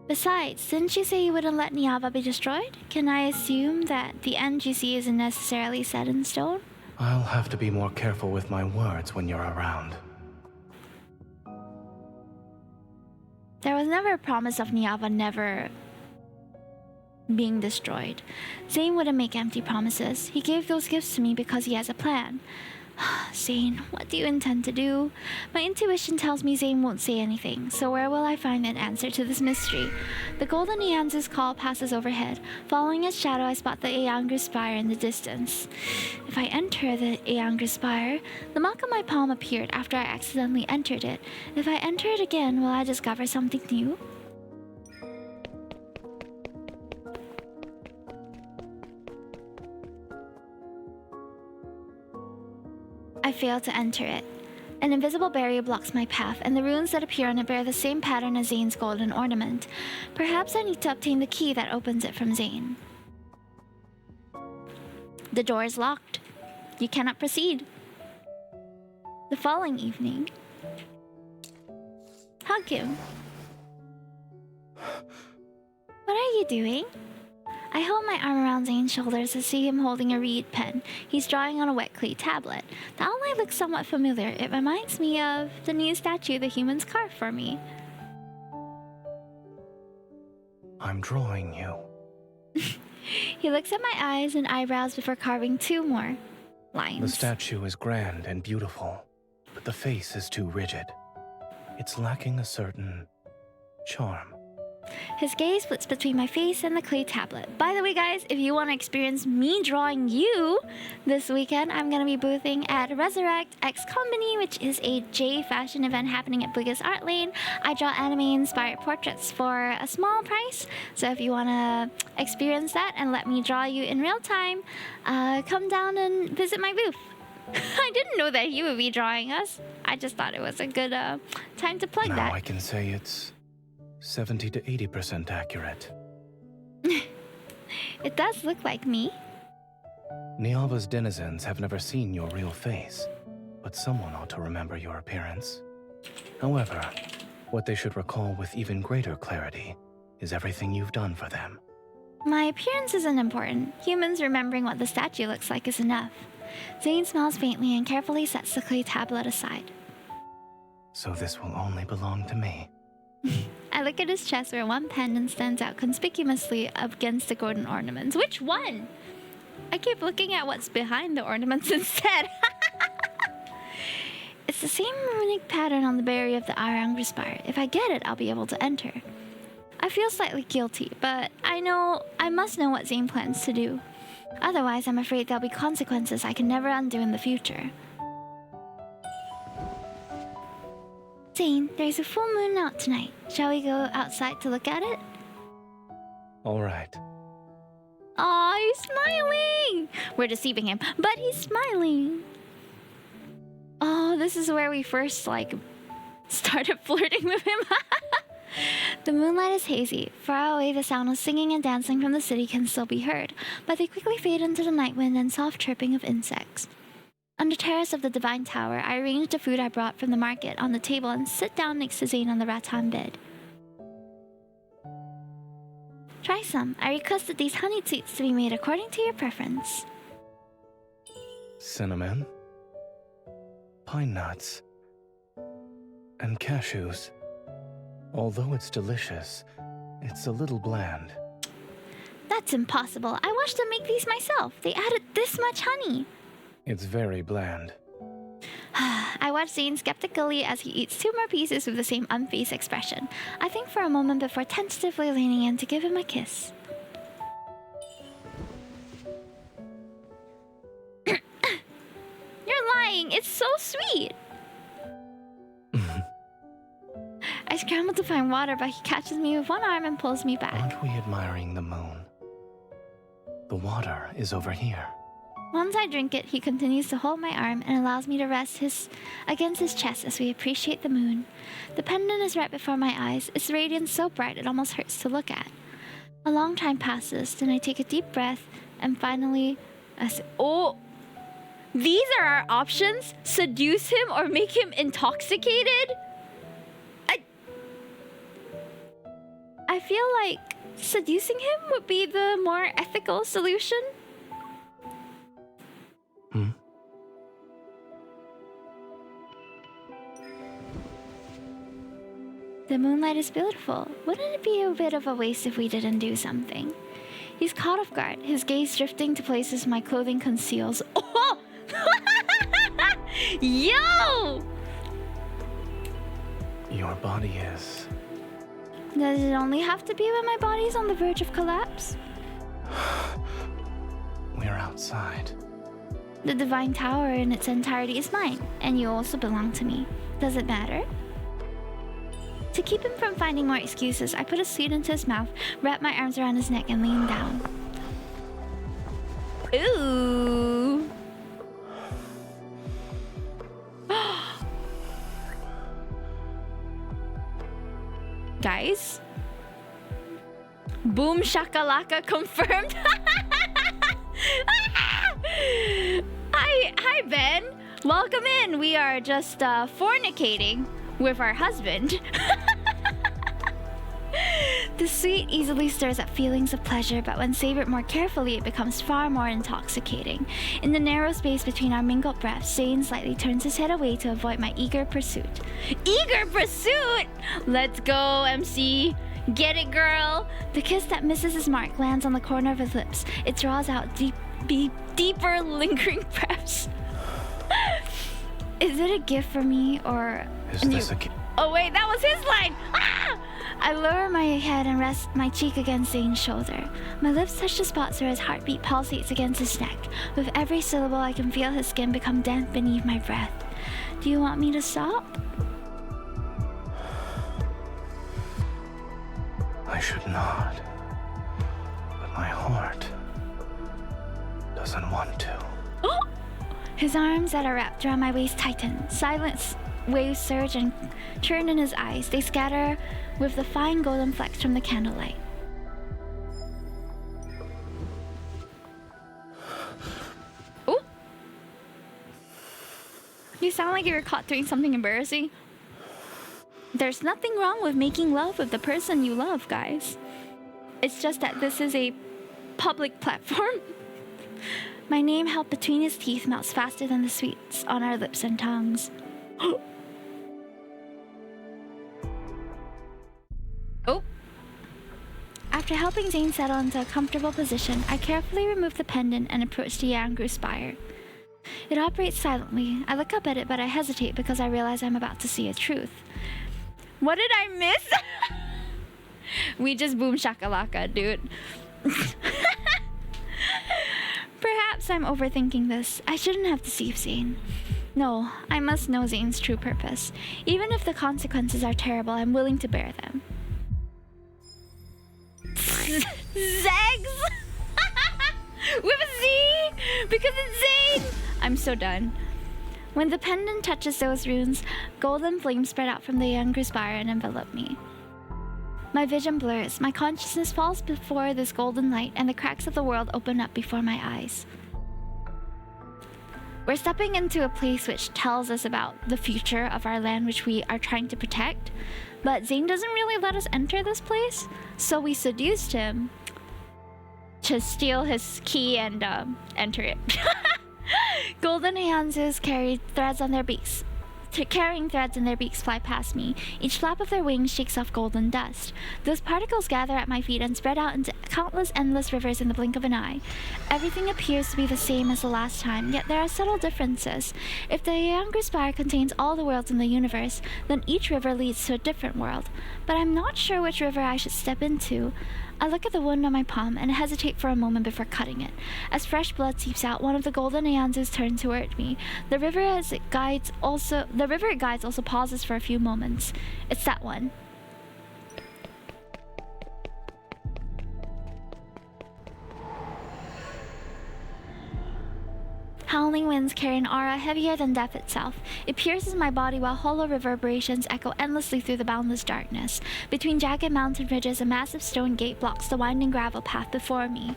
Besides, didn't you say you wouldn't let Niava be destroyed? Can I assume that the end you see isn't necessarily set in stone? I'll have to be more careful with my words when you're around. There was never a promise of Niava never being destroyed. Zayne wouldn't make empty promises. He gave those gifts to me because he has a plan. Zayne, what do you intend to do? My intuition tells me Zayne won't say anything, so where will I find an answer to this mystery? The golden Nianzu's call passes overhead. Following its shadow, I spot the Aangru Spire in the distance. If I enter the Aangru Spire, the mark on my palm appeared after I accidentally entered it. If I enter it again, will I discover something new? I fail to enter it. An invisible barrier blocks my path, and the runes that appear on it bear the same pattern as Zayne's golden ornament. Perhaps I need to obtain the key that opens it from Zayne. The door is locked. You cannot proceed. The following evening... Hug him. What are you doing? I hold my arm around Zayne's shoulders to see him holding a reed pen. He's drawing on a wet clay tablet. The outline looks somewhat familiar. It reminds me of the new statue the humans carved for me. I'm drawing you. He looks at my eyes and eyebrows before carving two more lines. The statue is grand and beautiful, but the face is too rigid. It's lacking a certain charm. His gaze flips between my face and the clay tablet. By the way, guys, if you want to experience me drawing you this weekend, I'm going to be boothing at Resurrect X Company, which is a J fashion event happening at Biggest Art Lane. I draw anime-inspired portraits for a small price, so if you want to experience that and let me draw you in real time, come down and visit my booth. I didn't know that he would be drawing us. I just thought it was a good time to plug that. Now I can say it's 70 to 80% accurate. It does look like me. Niava's denizens have never seen your real face, but someone ought to remember your appearance. However, what they should recall with even greater clarity is everything you've done for them. My appearance isn't important. Humans remembering what the statue looks like is enough. Zayne smiles faintly and carefully sets the clay tablet aside. So this will only belong to me. I look at his chest where one pendant stands out conspicuously against the golden ornaments. Which one? I keep looking at what's behind the ornaments instead. It's the same runic pattern on the barrier of the Aangru Spire. If I get it, I'll be able to enter. I feel slightly guilty, but I must know what Zayne plans to do. Otherwise, I'm afraid there'll be consequences I can never undo in the future. Zayne, there's a full moon out tonight. Shall we go outside to look at it? All right. Aw, he's smiling! We're deceiving him, but he's smiling. Oh, this is where we first, started flirting with him. The moonlight is hazy. Far away, the sound of singing and dancing from the city can still be heard, but they quickly fade into the night wind and soft chirping of insects. On the terrace of the Divine Tower, I arrange the food I brought from the market on the table and sit down next to Zayne on the rattan bed. Try some. I requested these honey sweets to be made according to your preference. Cinnamon, pine nuts, and cashews. Although it's delicious, it's a little bland. That's impossible. I watched them make these myself. They added this much honey. It's very bland. I watch Zayne skeptically as he eats two more pieces with the same unfazed expression. I think for a moment before tentatively leaning in to give him a kiss. You're lying! It's so sweet! I scramble to find water, but he catches me with one arm and pulls me back. Aren't we admiring the moon? The water is over here. Once I drink it, he continues to hold my arm and allows me to rest against his chest as we appreciate the moon. The pendant is right before my eyes, its radiance so bright it almost hurts to look at. A long time passes, then I take a deep breath, and finally, oh! These are our options? Seduce him or make him intoxicated? I feel like seducing him would be the more ethical solution. The moonlight is beautiful. Wouldn't it be a bit of a waste if we didn't do something? He's caught off guard, his gaze drifting to places my clothing conceals. Oh! Yo! Your body is... Does it only have to be when my body's on the verge of collapse? We're outside. The Divine Tower in its entirety is mine, and you also belong to me. Does it matter? To keep him from finding more excuses, I put a sweet into his mouth, wrap my arms around his neck, and lean down. Ooh. Guys? Boom shakalaka confirmed. Hi Ben. Welcome in. We are just fornicating with our husband. The sweet easily stirs up feelings of pleasure, but when savored more carefully, it becomes far more intoxicating. In the narrow space between our mingled breaths, Zayne slightly turns his head away to avoid my eager pursuit. Eager pursuit! Let's go, MC. Get it, girl. The kiss that misses his mark lands on the corner of his lips. It draws out deeper, lingering breaths. Is it a gift for me, or... Is this a gift? Oh wait, that was his line! Ah! I lower my head and rest my cheek against Zayne's shoulder. My lips touch the spots where his heartbeat pulsates against his neck. With every syllable, I can feel his skin become damp beneath my breath. Do you want me to stop? I should not. But my heart doesn't want to. His arms that are wrapped around my waist tighten. Silence waves surge and churn in his eyes. They scatter with the fine golden flecks from the candlelight. Ooh! You sound like you were caught doing something embarrassing. There's nothing wrong with making love with the person you love, guys. It's just that this is a public platform. My name held between his teeth melts faster than the sweets on our lips and tongues. Oh! After helping Zayne settle into a comfortable position, I carefully remove the pendant and approach the Yangru spire. It operates silently. I look up at it, but I hesitate because I realize I'm about to see a truth. What did I miss? We just boom shakalaka, dude. Perhaps I'm overthinking this. I shouldn't have deceived Zayne. No, I must know Zayne's true purpose. Even if the consequences are terrible, I'm willing to bear them. Zags! With a Z! Because it's Zayne! I'm so done. When the pendant touches those runes, golden flames spread out from the Yangru spire and envelop me. My vision blurs, my consciousness falls before this golden light, and the cracks of the world open up before my eyes. We're stepping into a place which tells us about the future of our land, which we are trying to protect, but Zayne doesn't really let us enter this place, so we seduced him to steal his key and enter it. Golden Ayanzus carrying threads in their beaks fly past me. Each flap of their wings shakes off golden dust. Those particles gather at my feet and spread out into countless endless rivers in the blink of an eye. Everything appears to be the same as the last time, yet there are subtle differences. If the Yangru Spire contains all the worlds in the universe, then each river leads to a different world. But I'm not sure which river I should step into. I look at the wound on my palm and hesitate for a moment before cutting it. As fresh blood seeps out, one of the golden Ayanzus turns toward me. The river it guides also pauses for a few moments. It's that one. Howling winds carry an aura heavier than death itself. It pierces my body while hollow reverberations echo endlessly through the boundless darkness. Between jagged mountain ridges, a massive stone gate blocks the winding gravel path before me.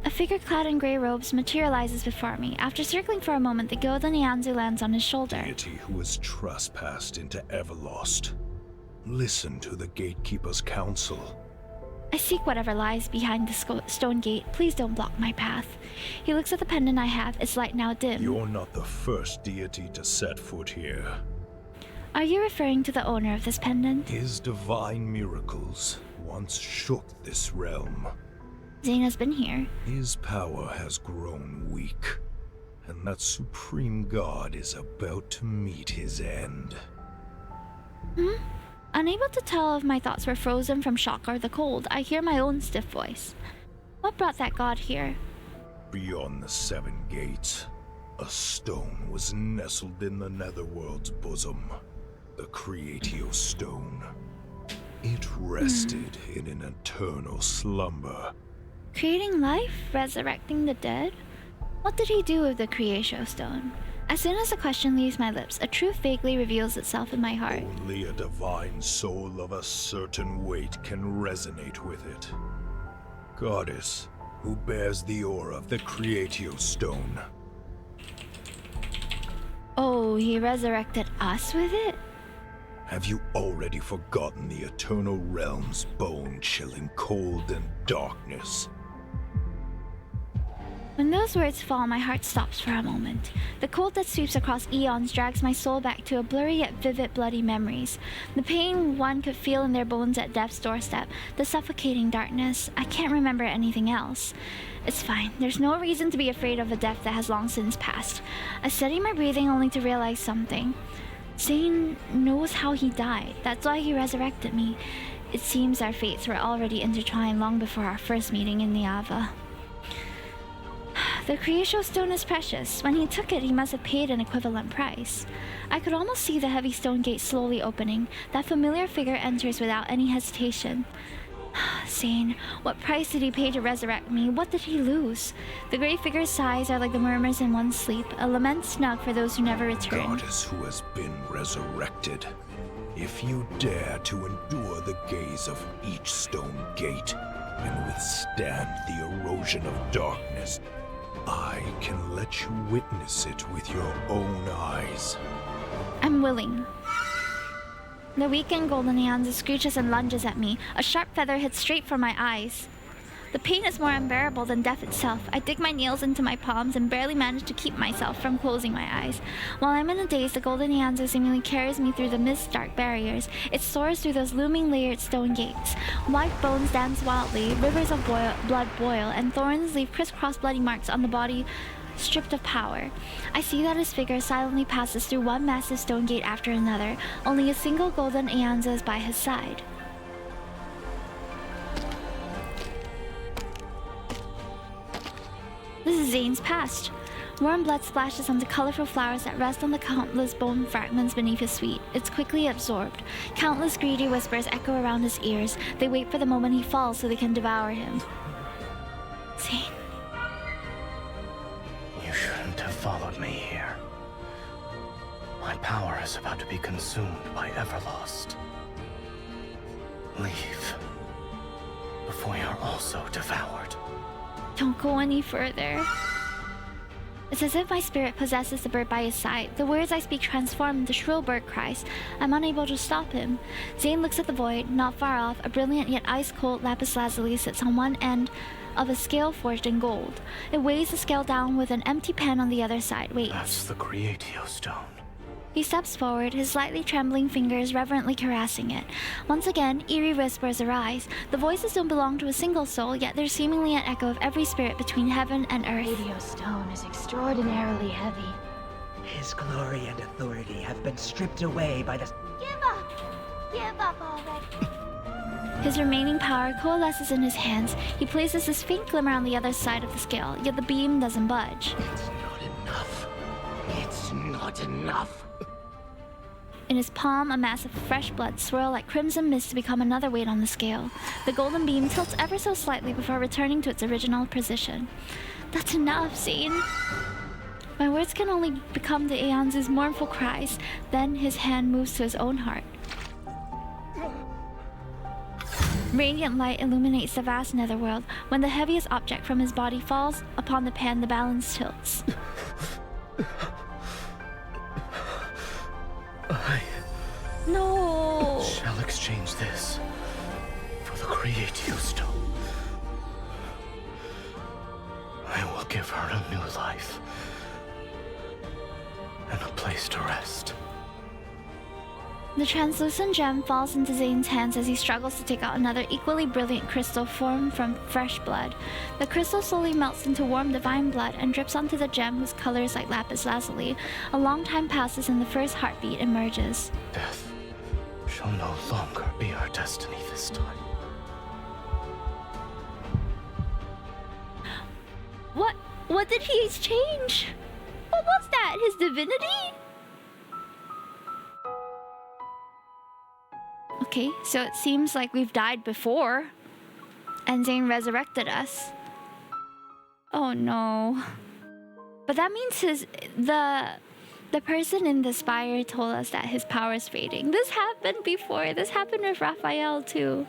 A figure clad in grey robes materializes before me. After circling for a moment, the golden Nyanzu lands on his shoulder. Deity who has trespassed into Everlost. Listen to the gatekeeper's counsel. I seek whatever lies behind the stone gate. Please don't block my path. He looks at the pendant I have, its light now dim. You're not the first deity to set foot here. Are you referring to the owner of this pendant? His divine miracles once shook this realm. Zayne has been here. His power has grown weak, and that supreme god is about to meet his end. Unable to tell if my thoughts were frozen from shock or the cold, I hear my own stiff voice. What brought that god here? Beyond the 7 gates, a stone was nestled in the Netherworld's bosom. The Creatio Stone. It rested in an eternal slumber. Creating life? Resurrecting the dead? What did he do with the Creatio Stone? As soon as the question leaves my lips, a truth vaguely reveals itself in my heart. Only a divine soul of a certain weight can resonate with it. Goddess, who bears the aura of the Creatio Stone. Oh, he resurrected us with it? Have you already forgotten the eternal realm's bone-chilling cold and darkness? When those words fall, my heart stops for a moment. The cold that sweeps across eons drags my soul back to a blurry yet vivid bloody memories. The pain one could feel in their bones at death's doorstep, the suffocating darkness. I can't remember anything else. It's fine. There's no reason to be afraid of a death that has long since passed. I steady my breathing only to realize something. Zayne knows how he died. That's why he resurrected me. It seems our fates were already intertwined long before our first meeting in Niava. The Creatio Stone is precious. When he took it, he must have paid an equivalent price. I could almost see the heavy stone gate slowly opening. That familiar figure enters without any hesitation. Zayne, what price did he pay to resurrect me? What did he lose? The grey figure's sighs are like the murmurs in one's sleep, a lament snug for those who never return. Goddess who has been resurrected. If you dare to endure the gaze of each stone gate and withstand the erosion of darkness, I can let you witness it with your own eyes. I'm willing. The weakened golden Nyanzu screeches and lunges at me. A sharp feather hits straight for my eyes. The pain is more unbearable than death itself. I dig my nails into my palms and barely manage to keep myself from closing my eyes. While I'm in a daze, the golden Nyanzu seemingly carries me through the mist-dark barriers. It soars through those looming layered stone gates. White bones dance wildly, rivers of blood boil, and thorns leave crisscross bloody marks on the body stripped of power. I see that his figure silently passes through one massive stone gate after another. Only a single golden Nyanzu is by his side. This is Zayne's past. Warm blood splashes onto colorful flowers that rest on the countless bone fragments beneath his feet. It's quickly absorbed. Countless greedy whispers echo around his ears. They wait for the moment he falls so they can devour him. Zayne. You shouldn't have followed me here. My power is about to be consumed by Everlost. Leave, before you're also devoured. Don't go any further. It's as if my spirit possesses the bird by his side. The words I speak transform into shrill bird cries. I'm unable to stop him. Zayne looks at the void. Not far off, a brilliant yet ice-cold lapis lazuli sits on one end of a scale forged in gold. It weighs the scale down with an empty pen on the other side. Waits. That's the Creatio Stone. He steps forward, his slightly trembling fingers reverently caressing it. Once again, eerie whispers arise. The voices don't belong to a single soul, yet they're seemingly an echo of every spirit between heaven and earth. Creatio Stone is extraordinarily heavy. His glory and authority have been stripped away by the... Give up! Give up already! His remaining power coalesces in his hands. He places his faint glimmer on the other side of the scale, yet the beam doesn't budge. It's not enough. It's not enough. In his palm, a mass of fresh blood swirl like crimson mist to become another weight on the scale. The golden beam tilts ever so slightly before returning to its original position. That's enough, Zayne. My words can only become the Aeons' mournful cries. Then his hand moves to his own heart. Radiant light illuminates the vast netherworld. When the heaviest object from his body falls upon the pan, the balance tilts. No! Shall exchange this for the Creatio Stone. I will give her a new life and a place to rest. The translucent gem falls into Zayne's hands as he struggles to take out another equally brilliant crystal formed from fresh blood. The crystal slowly melts into warm divine blood and drips onto the gem whose color is like lapis lazuli. A long time passes and the first heartbeat emerges. Death shall no longer be our destiny this time. What did he change? What was that? His divinity? Okay, so it seems like we've died before, and Zayne resurrected us. Oh no. But that means the person in the spire told us that his power is fading. This happened before. This happened with Raphael too.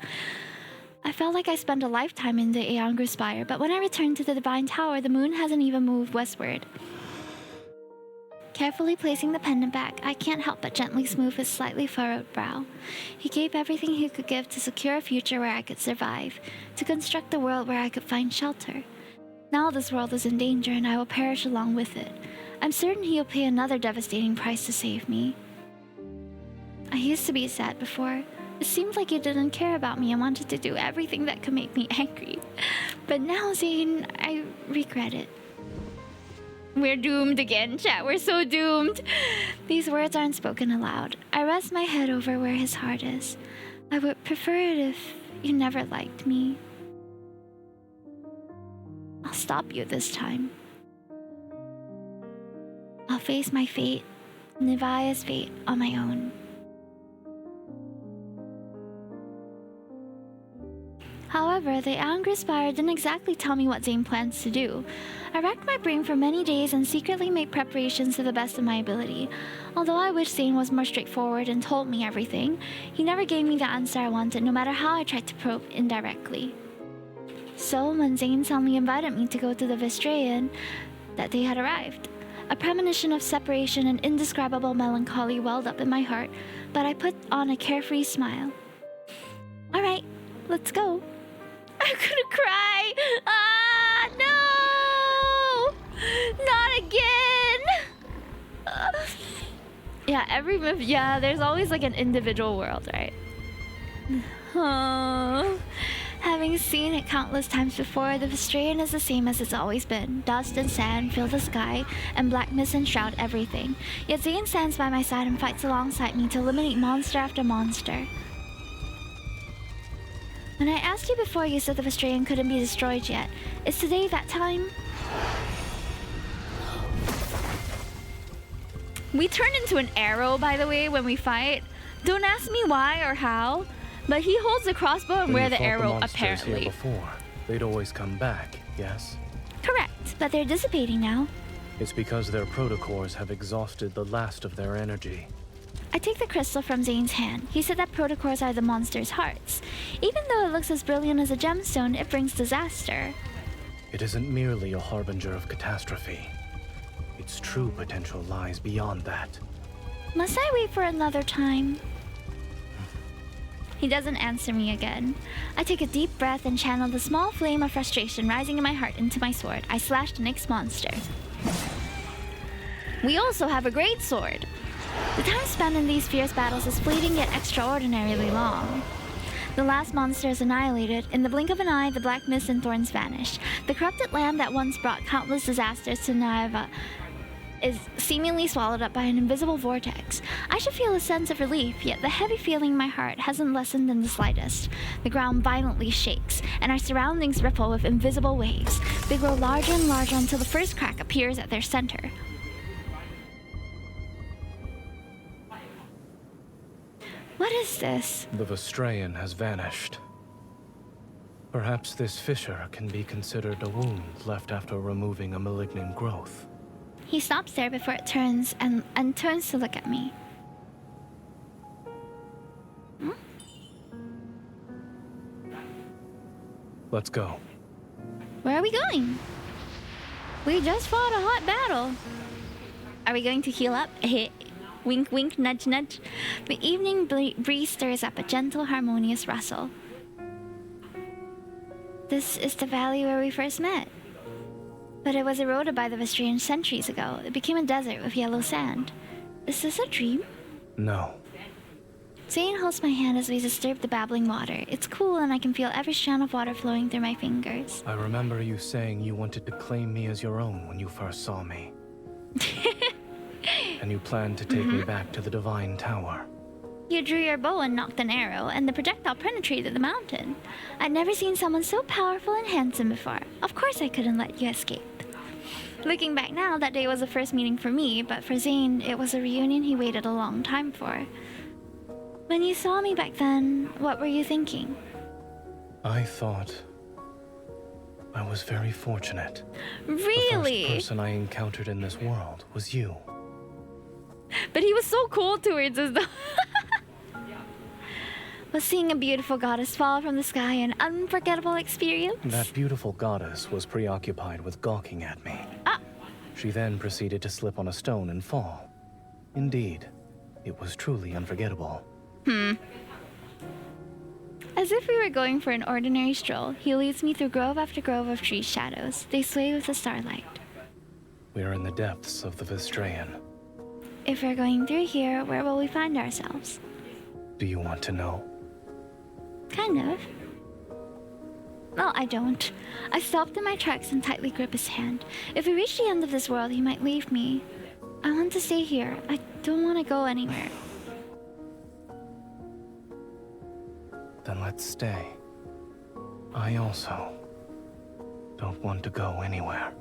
I felt like I spent a lifetime in the Aeongru Spire, but when I returned to the Divine Tower, the moon hasn't even moved westward. Carefully placing the pendant back, I can't help but gently smooth his slightly furrowed brow. He gave everything he could give to secure a future where I could survive, to construct a world where I could find shelter. Now this world is in danger and I will perish along with it. I'm certain he'll pay another devastating price to save me. I used to be sad before. It seemed like he didn't care about me and wanted to do everything that could make me angry. But now, Zayne, I regret it. We're doomed again, chat. We're so doomed. These words aren't spoken aloud. I rest my head over where his heart is. I would prefer it if you never liked me. I'll stop you this time. I'll face my fate, Nivaya's fate, on my own. However, the Aeongru Spire didn't exactly tell me what Zayne plans to do. I racked my brain for many days and secretly made preparations to the best of my ability. Although I wish Zayne was more straightforward and told me everything, he never gave me the answer I wanted, no matter how I tried to probe indirectly. So, when Zayne suddenly invited me to go to the Vestrean, that they had arrived. A premonition of separation and indescribable melancholy welled up in my heart, but I put on a carefree smile. Alright, let's go. I'm gonna cry! Ah, no! Not again! Yeah, there's always like an individual world, right? Oh. Having seen it countless times before, the Vestrean is the same as it's always been. Dust and sand fill the sky, and black mist enshroud everything. Yet Zayne stands by my side and fights alongside me to eliminate monster after monster. When I asked you before, you said the Vestrean couldn't be destroyed yet. Is today that time? We turn into an arrow, by the way, when we fight. Don't ask me why or how, but he holds the crossbow and we're the arrow, apparently. Here before, they'd always come back, yes? Correct, but they're dissipating now. It's because their protocores have exhausted the last of their energy. I take the crystal from Zayne's hand. He said that protocores are the monster's hearts. Even though it looks as brilliant as a gemstone, it brings disaster. It isn't merely a harbinger of catastrophe. Its true potential lies beyond that. Must I wait for another time? He doesn't answer me again. I take a deep breath and channel the small flame of frustration rising in my heart into my sword. I slash the next monster. We also have a great sword. The time spent in these fierce battles is fleeting yet extraordinarily long. The last monster is annihilated. In the blink of an eye, the black mist and thorns vanish. The corrupted land that once brought countless disasters to Niava is seemingly swallowed up by an invisible vortex. I should feel a sense of relief, yet the heavy feeling in my heart hasn't lessened in the slightest. The ground violently shakes, and our surroundings ripple with invisible waves. They grow larger and larger until the first crack appears at their center. this? The Vestrayan has vanished. Perhaps this fissure can be considered a wound left after removing a malignant growth. He stops there before it turns and turns to look at me. Hmm? Let's go. Where are we going? We just fought a hot battle. Are we going to heal up? Wink, wink, nudge, nudge. The evening breeze stirs up a gentle, harmonious rustle. This is the valley where we first met. But it was eroded by the Vestrayan centuries ago. It became a desert with yellow sand. Is this a dream? No. Zayne holds my hand as we disturb the babbling water. It's cool and I can feel every strand of water flowing through my fingers. I remember you saying you wanted to claim me as your own when you first saw me. And you planned to take me back to the Divine Tower. You drew your bow and knocked an arrow, and the projectile penetrated the mountain. I'd never seen someone so powerful and handsome before. Of course I couldn't let you escape. Looking back now, that day was the first meeting for me, but for Zayne, it was a reunion he waited a long time for. When you saw me back then, what were you thinking? I thought I was very fortunate. Really? The first person I encountered in this world was you. But he was so cold towards us, though. Was seeing a beautiful goddess fall from the sky an unforgettable experience? That beautiful goddess was preoccupied with gawking at me. Ah! She then proceeded to slip on a stone and fall. Indeed, it was truly unforgettable. As if we were going for an ordinary stroll, he leads me through grove after grove of tree shadows. They sway with the starlight. We're in the depths of the Vestrayan. If we're going through here, where will we find ourselves? Do you want to know? Kind of. No, I don't. I stopped in my tracks and tightly grip his hand. If we reach the end of this world, he might leave me. I want to stay here. I don't want to go anywhere. Then let's stay. I also don't want to go anywhere.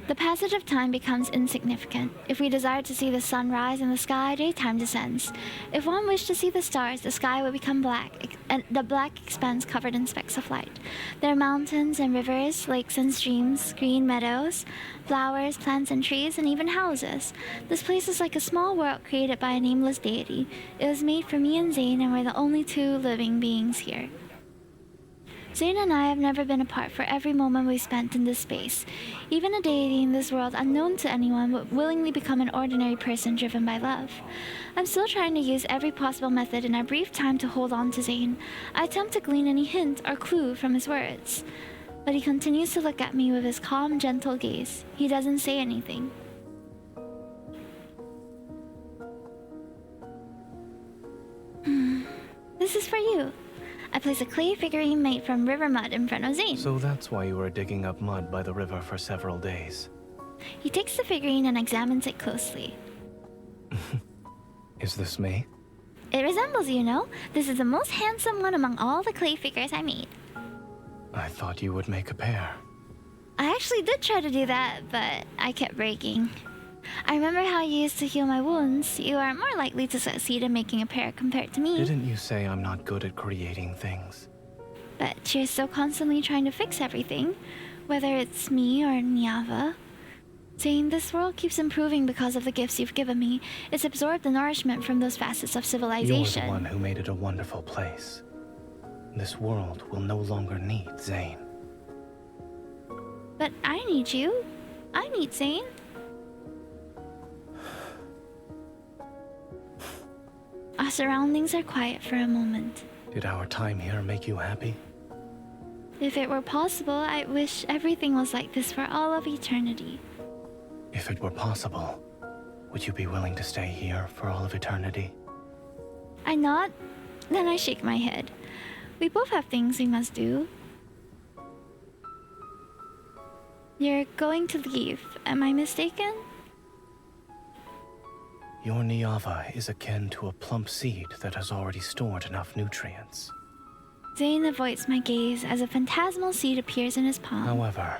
The passage of time becomes insignificant. If we desire to see the sun rise in the sky, daytime descends. If one wished to see the stars, the sky would become black, and the black expanse covered in specks of light. There are mountains and rivers, lakes and streams, green meadows, flowers, plants and trees, and even houses. This place is like a small world created by a nameless deity. It was made for me and Zayne, and we're the only two living beings here. Zayne and I have never been apart for every moment we spent in this space. Even a deity in this world unknown to anyone would willingly become an ordinary person driven by love. I'm still trying to use every possible method in our brief time to hold on to Zayne. I attempt to glean any hint or clue from his words. But he continues to look at me with his calm, gentle gaze. He doesn't say anything. This is for you. I place a clay figurine made from river mud in front of Zayne. So that's why you were digging up mud by the river for several days. He takes the figurine and examines it closely. Is this me? It resembles you, know? This is the most handsome one among all the clay figures I made. I thought you would make a pair. I actually did try to do that, but I kept breaking. I remember how you used to heal my wounds. You are more likely to succeed in making a pair compared to me. Didn't you say I'm not good at creating things? But you're still constantly trying to fix everything, whether it's me or Niava. Saying this world keeps improving because of the gifts you've given me. It's absorbed the nourishment from those facets of civilization. You're the one who made it a wonderful place. This world will no longer need Zayne. But I need you. I need Zayne. Our surroundings are quiet for a moment. Did our time here make you happy? If it were possible, I wish everything was like this for all of eternity. If it were possible, would you be willing to stay here for all of eternity? I nod, then I shake my head. We both have things we must do. You're going to leave, am I mistaken? Your Niava is akin to a plump seed that has already stored enough nutrients. Zayne avoids my gaze as a phantasmal seed appears in his palm. However,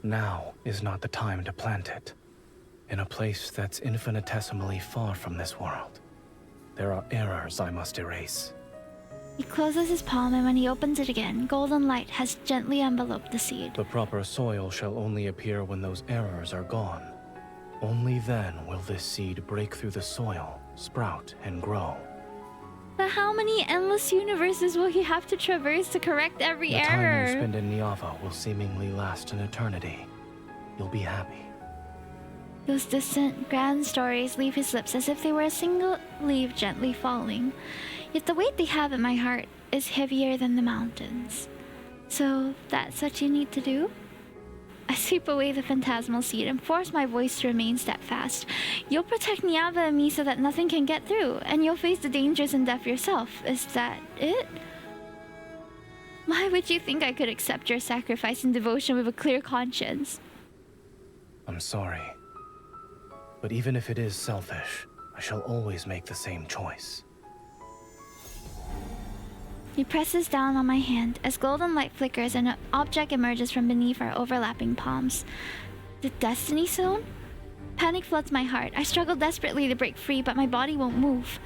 Now is not the time to plant it. In a place that's infinitesimally far from this world, there are errors I must erase. He closes his palm, and when he opens it again, golden light has gently enveloped the seed. The proper soil shall only appear when those errors are gone. Only then will this seed break through the soil, sprout, and grow. But how many endless universes will he have to traverse to correct every error? The time you spend in Niava will seemingly last an eternity. You'll be happy. Those distant, grand stories leave his lips as if they were a single leaf gently falling. Yet the weight they have in my heart is heavier than the mountains. So that's what you need to do? I sweep away the phantasmal seed and force my voice to remain steadfast. You'll protect Niava and me so that nothing can get through, and you'll face the dangers and death yourself. Is that it? Why would you think I could accept your sacrifice and devotion with a clear conscience? I'm sorry. But even if it is selfish, I shall always make the same choice. He presses down on my hand as golden light flickers and an object emerges from beneath our overlapping palms. The Destiny Zone? Panic floods my heart. I struggle desperately to break free, but my body won't move.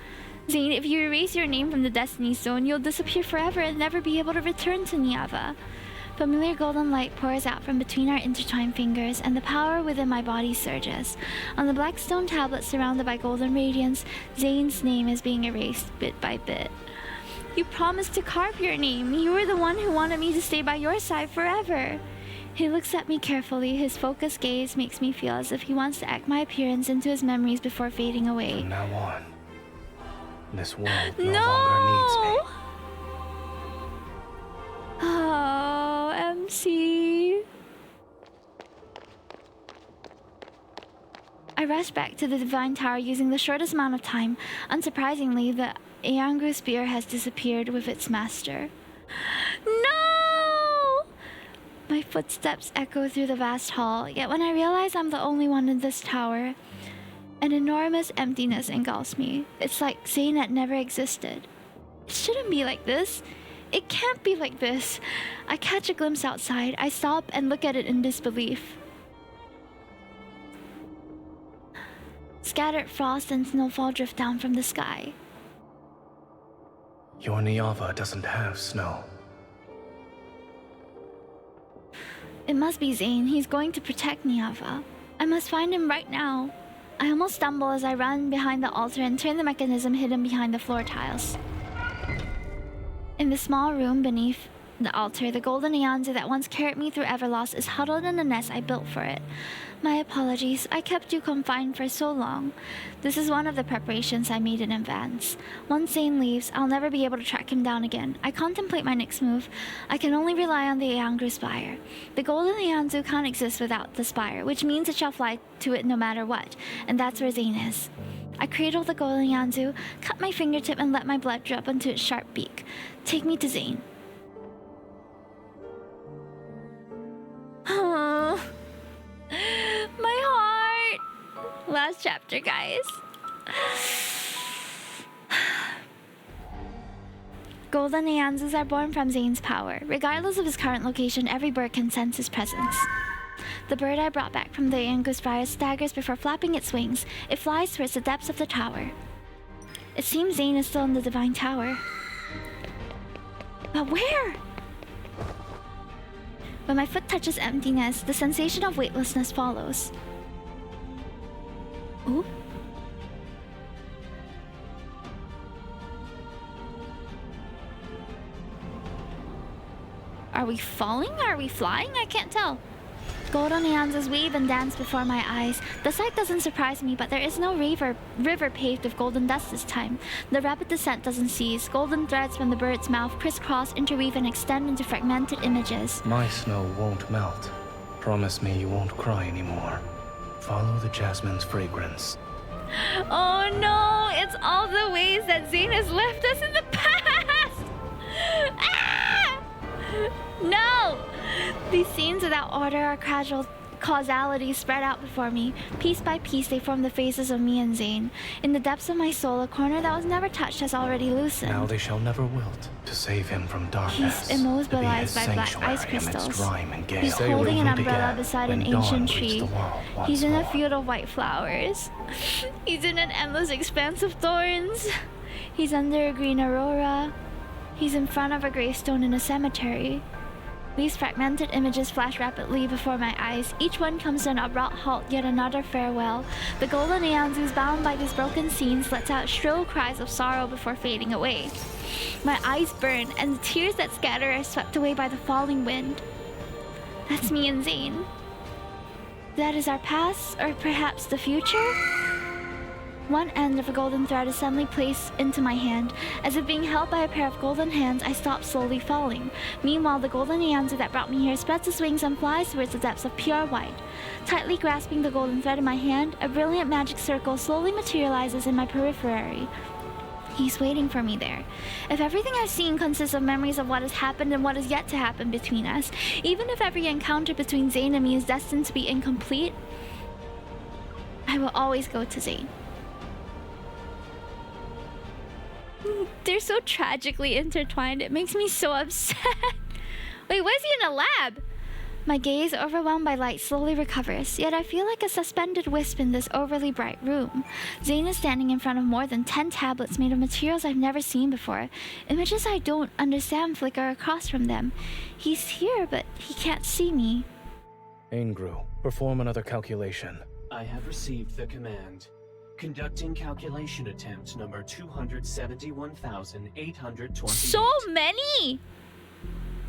Zayne, if you erase your name from the Destiny Zone, you'll disappear forever and never be able to return to Niava. Familiar golden light pours out from between our intertwined fingers, and the power within my body surges. On the black stone tablet surrounded by golden radiance, Zayne's name is being erased bit by bit. You promised to carve your name. You were the one who wanted me to stay by your side forever. He looks at me carefully. His focused gaze makes me feel as if he wants to etch my appearance into his memories before fading away. From now on, this world no longer needs me. Oh, MC. I rush back to the Divine Tower using the shortest amount of time. Unsurprisingly, the Eangru spear has disappeared with its master. No! My footsteps echo through the vast hall, yet when I realize I'm the only one in this tower, an enormous emptiness engulfs me. It's like Zayne had never existed. It shouldn't be like this. It can't be like this. I catch a glimpse outside. I stop and look at it in disbelief. Scattered frost and snowfall drift down from the sky. Your Niava doesn't have snow. It must be Zayne. He's going to protect Niava. I must find him right now. I almost stumble as I run behind the altar and turn the mechanism hidden behind the floor tiles. In the small room beneath the altar, the golden Eonzu that once carried me through Everlost is huddled in the nest I built for it. My apologies. I kept you confined for so long. This is one of the preparations I made in advance. Once Zayne leaves, I'll never be able to track him down again. I contemplate my next move. I can only rely on the Eangru Spire. The golden Eonzu can't exist without the spire, which means it shall fly to it no matter what, and that's where Zayne is. I cradle the golden Eonzu, cut my fingertip, and let my blood drop into its sharp beak. Take me to Zayne. Oh, my heart. Last chapter, guys. Golden Eonzus are born from Zayne's power. Regardless of his current location, every bird can sense his presence. The bird I brought back from the Eangru Spire staggers before flapping its wings. It flies towards the depths of the tower. It seems Zayne is still in the Divine Tower. But where? When my foot touches emptiness, the sensation of weightlessness follows. Ooh. Are we falling? Are we flying? I can't tell. Golden Eonzus wave and dance before my eyes. The sight doesn't surprise me, but there is no river paved with golden dust this time. The rapid descent doesn't cease. Golden threads from the bird's mouth crisscross, interweave, and extend into fragmented images. My snow won't melt. Promise me you won't cry anymore. Follow the jasmine's fragrance. Oh no! It's all the ways that Zayne has left us in the past! Ah! No! These scenes without order are causality spread out before me. Piece by piece, they form the faces of me and Zayne. In the depths of my soul, a corner that was never touched has already loosened. Now they shall never wilt to save him from darkness. He's immobilized by black ice crystals. He's holding an umbrella beside an ancient tree. He's in a field of white flowers. He's in an endless expanse of thorns. He's under a green aurora. He's in front of a gravestone in a cemetery. These fragmented images flash rapidly before my eyes. Each one comes to an abrupt halt, yet another farewell. The golden Eanzus bound by these broken scenes lets out shrill cries of sorrow before fading away. My eyes burn, and the tears that scatter are swept away by the falling wind. That's me and Zayne. That is our past, or perhaps the future? One end of a golden thread is suddenly placed into my hand. As if being held by a pair of golden hands, I stop slowly falling. Meanwhile, the golden Eanzu that brought me here spreads its wings and flies towards the depths of pure white. Tightly grasping the golden thread in my hand, a brilliant magic circle slowly materializes in my periphery. He's waiting for me there. If everything I've seen consists of memories of what has happened and what is yet to happen between us, even if every encounter between Zayne and me is destined to be incomplete, I will always go to Zayne. They're so tragically intertwined. It makes me so upset. Wait, why is he in a lab? My gaze, overwhelmed by light, slowly recovers, yet I feel like a suspended wisp in this overly bright room. Zayne is standing in front of more than 10 tablets made of materials I've never seen before. Images I don't understand flicker across from them. He's here, but he can't see me. Aingru, perform another calculation. I have received the command. Conducting calculation attempt number 271,820. So many!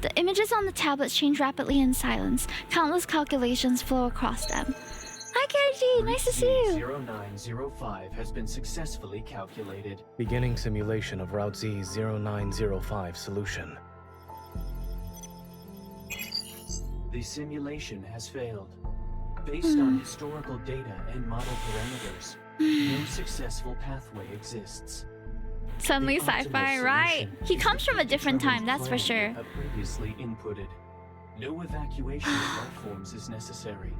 The images on the tablets change rapidly in silence. Countless calculations flow across them. Hi, Kaiji! Nice to see you! 0905 has been successfully calculated. Beginning simulation of Route Z 0905 solution. The simulation has failed. Based on historical data and model parameters, no successful pathway exists. Suddenly sci-fi, right? He comes from a different time, that's for sure. Previously inputted. No evacuation of life forms is necessary.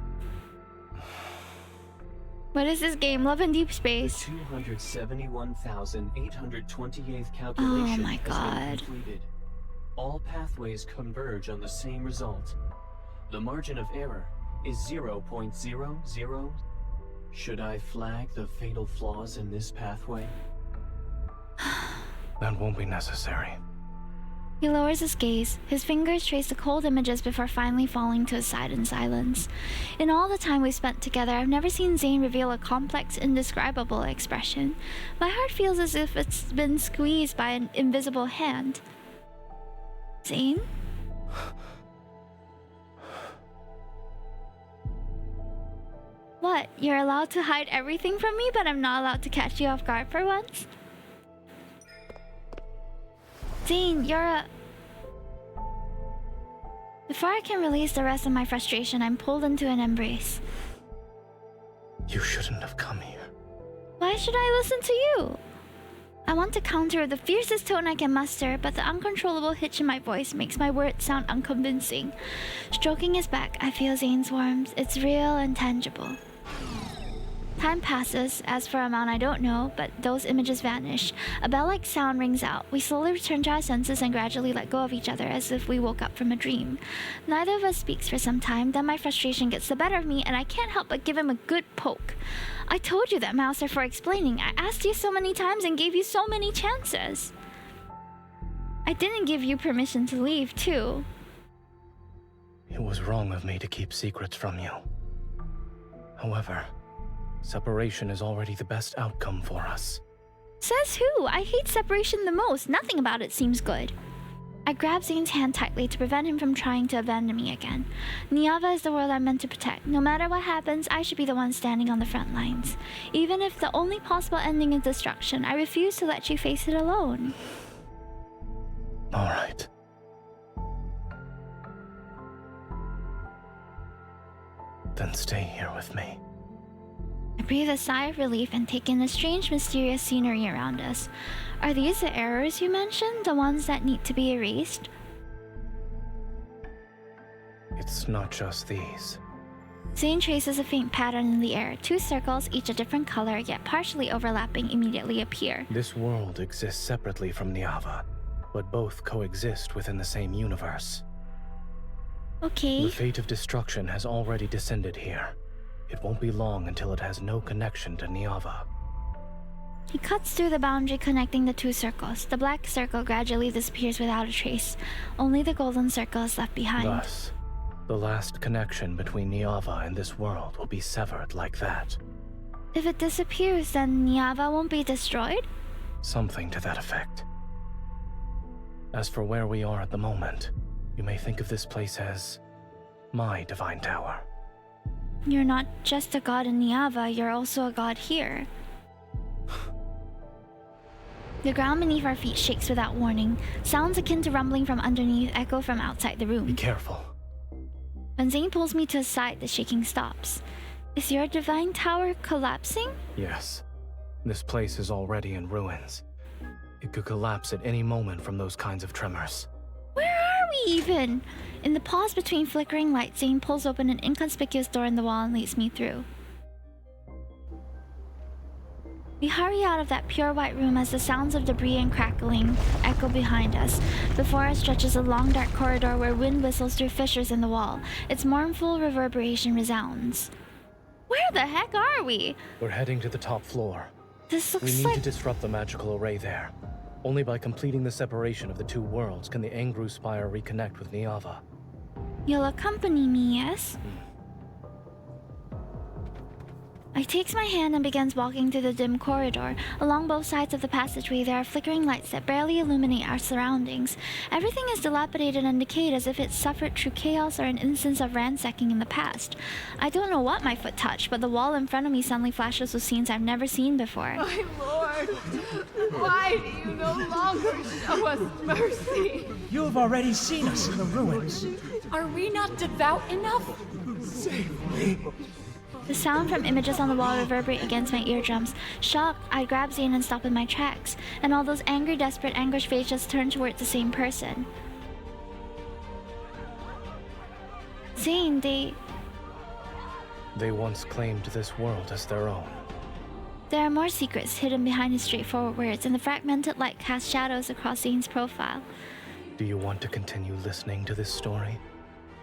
What is this game? Love and Deepspace. The 271,828th calculation oh my has God. been completed. All pathways converge on the same result. The margin of error is 0.00. Should I flag the fatal flaws in this pathway? That won't be necessary. He lowers his gaze. His fingers trace the cold images before finally falling to his side in silence. In all the time we've spent together, I've never seen Zayne reveal a complex, indescribable expression. My heart feels as if it's been squeezed by an invisible hand. Zayne? What? You're allowed to hide everything from me, but I'm not allowed to catch you off guard for once? Zayne, you're a... Before I can release the rest of my frustration, I'm pulled into an embrace. You shouldn't have come here. Why should I listen to you? I want to counter with the fiercest tone I can muster, but the uncontrollable hitch in my voice makes my words sound unconvincing. Stroking his back, I feel Zayne's warmth. It's real and tangible. Time passes, as for an amount I don't know, but those images vanish. A bell-like sound rings out. We slowly return to our senses and gradually let go of each other as if we woke up from a dream. Neither of us speaks for some time, then my frustration gets the better of me and I can't help but give him a good poke. I told you that mouths are for explaining. I asked you so many times and gave you so many chances. I didn't give you permission to leave, too. It was wrong of me to keep secrets from you. However, separation is already the best outcome for us. Says who? I hate separation the most. Nothing about it seems good. I grab Zayne's hand tightly to prevent him from trying to abandon me again. Niava is the world I'm meant to protect. No matter what happens, I should be the one standing on the front lines. Even if the only possible ending is destruction, I refuse to let you face it alone. All right. Then stay here with me. I breathe a sigh of relief and take in the strange, mysterious scenery around us. Are these the errors you mentioned? The ones that need to be erased? It's not just these. Zayne traces a faint pattern in the air. 2 circles, each a different color, yet partially overlapping, immediately appear. This world exists separately from Niava, but both coexist within the same universe. Okay. The fate of destruction has already descended here. It won't be long until it has no connection to Niava. He cuts through the boundary connecting the 2 circles. The black circle gradually disappears without a trace. Only the golden circle is left behind. Thus, the last connection between Niava and this world will be severed like that. If it disappears, then Niava won't be destroyed? Something to that effect. As for where we are at the moment, you may think of this place as my divine tower. You're not just a god in Niava, you're also a god here. The ground beneath our feet shakes without warning. Sounds akin to rumbling from underneath echo from outside the room. Be careful. When Zayne pulls me to his side, the shaking stops. Is your divine tower collapsing? Yes. This place is already in ruins. It could collapse at any moment from those kinds of tremors. Where are we even? In the pause between flickering lights, Zayne pulls open an inconspicuous door in the wall and leads me through. We hurry out of that pure white room as the sounds of debris and crackling echo behind us. Before us stretches a long dark corridor where wind whistles through fissures in the wall. Its mournful reverberation resounds. Where the heck are we? We're heading to the top floor. This looks We need like... to disrupt the magical array there. Only by completing the separation of the 2 worlds can the Angru Spire reconnect with Niava. You'll accompany me, yes? I takes my hand and begins walking through the dim corridor. Along both sides of the passageway, there are flickering lights that barely illuminate our surroundings. Everything is dilapidated and decayed as if it suffered through chaos or an instance of ransacking in the past. I don't know what my foot touched, but the wall in front of me suddenly flashes with scenes I've never seen before. My lord, why do you no longer show us mercy? You have already seen us in the ruins. Are we not devout enough? Save me. The sound from images on the wall reverberate against my eardrums. Shocked, I grab Zayne and stop in my tracks, and all those angry, desperate, anguished faces turn towards the same person. Zayne, They once claimed this world as their own. There are more secrets hidden behind his straightforward words, and the fragmented light casts shadows across Zayne's profile. Do you want to continue listening to this story?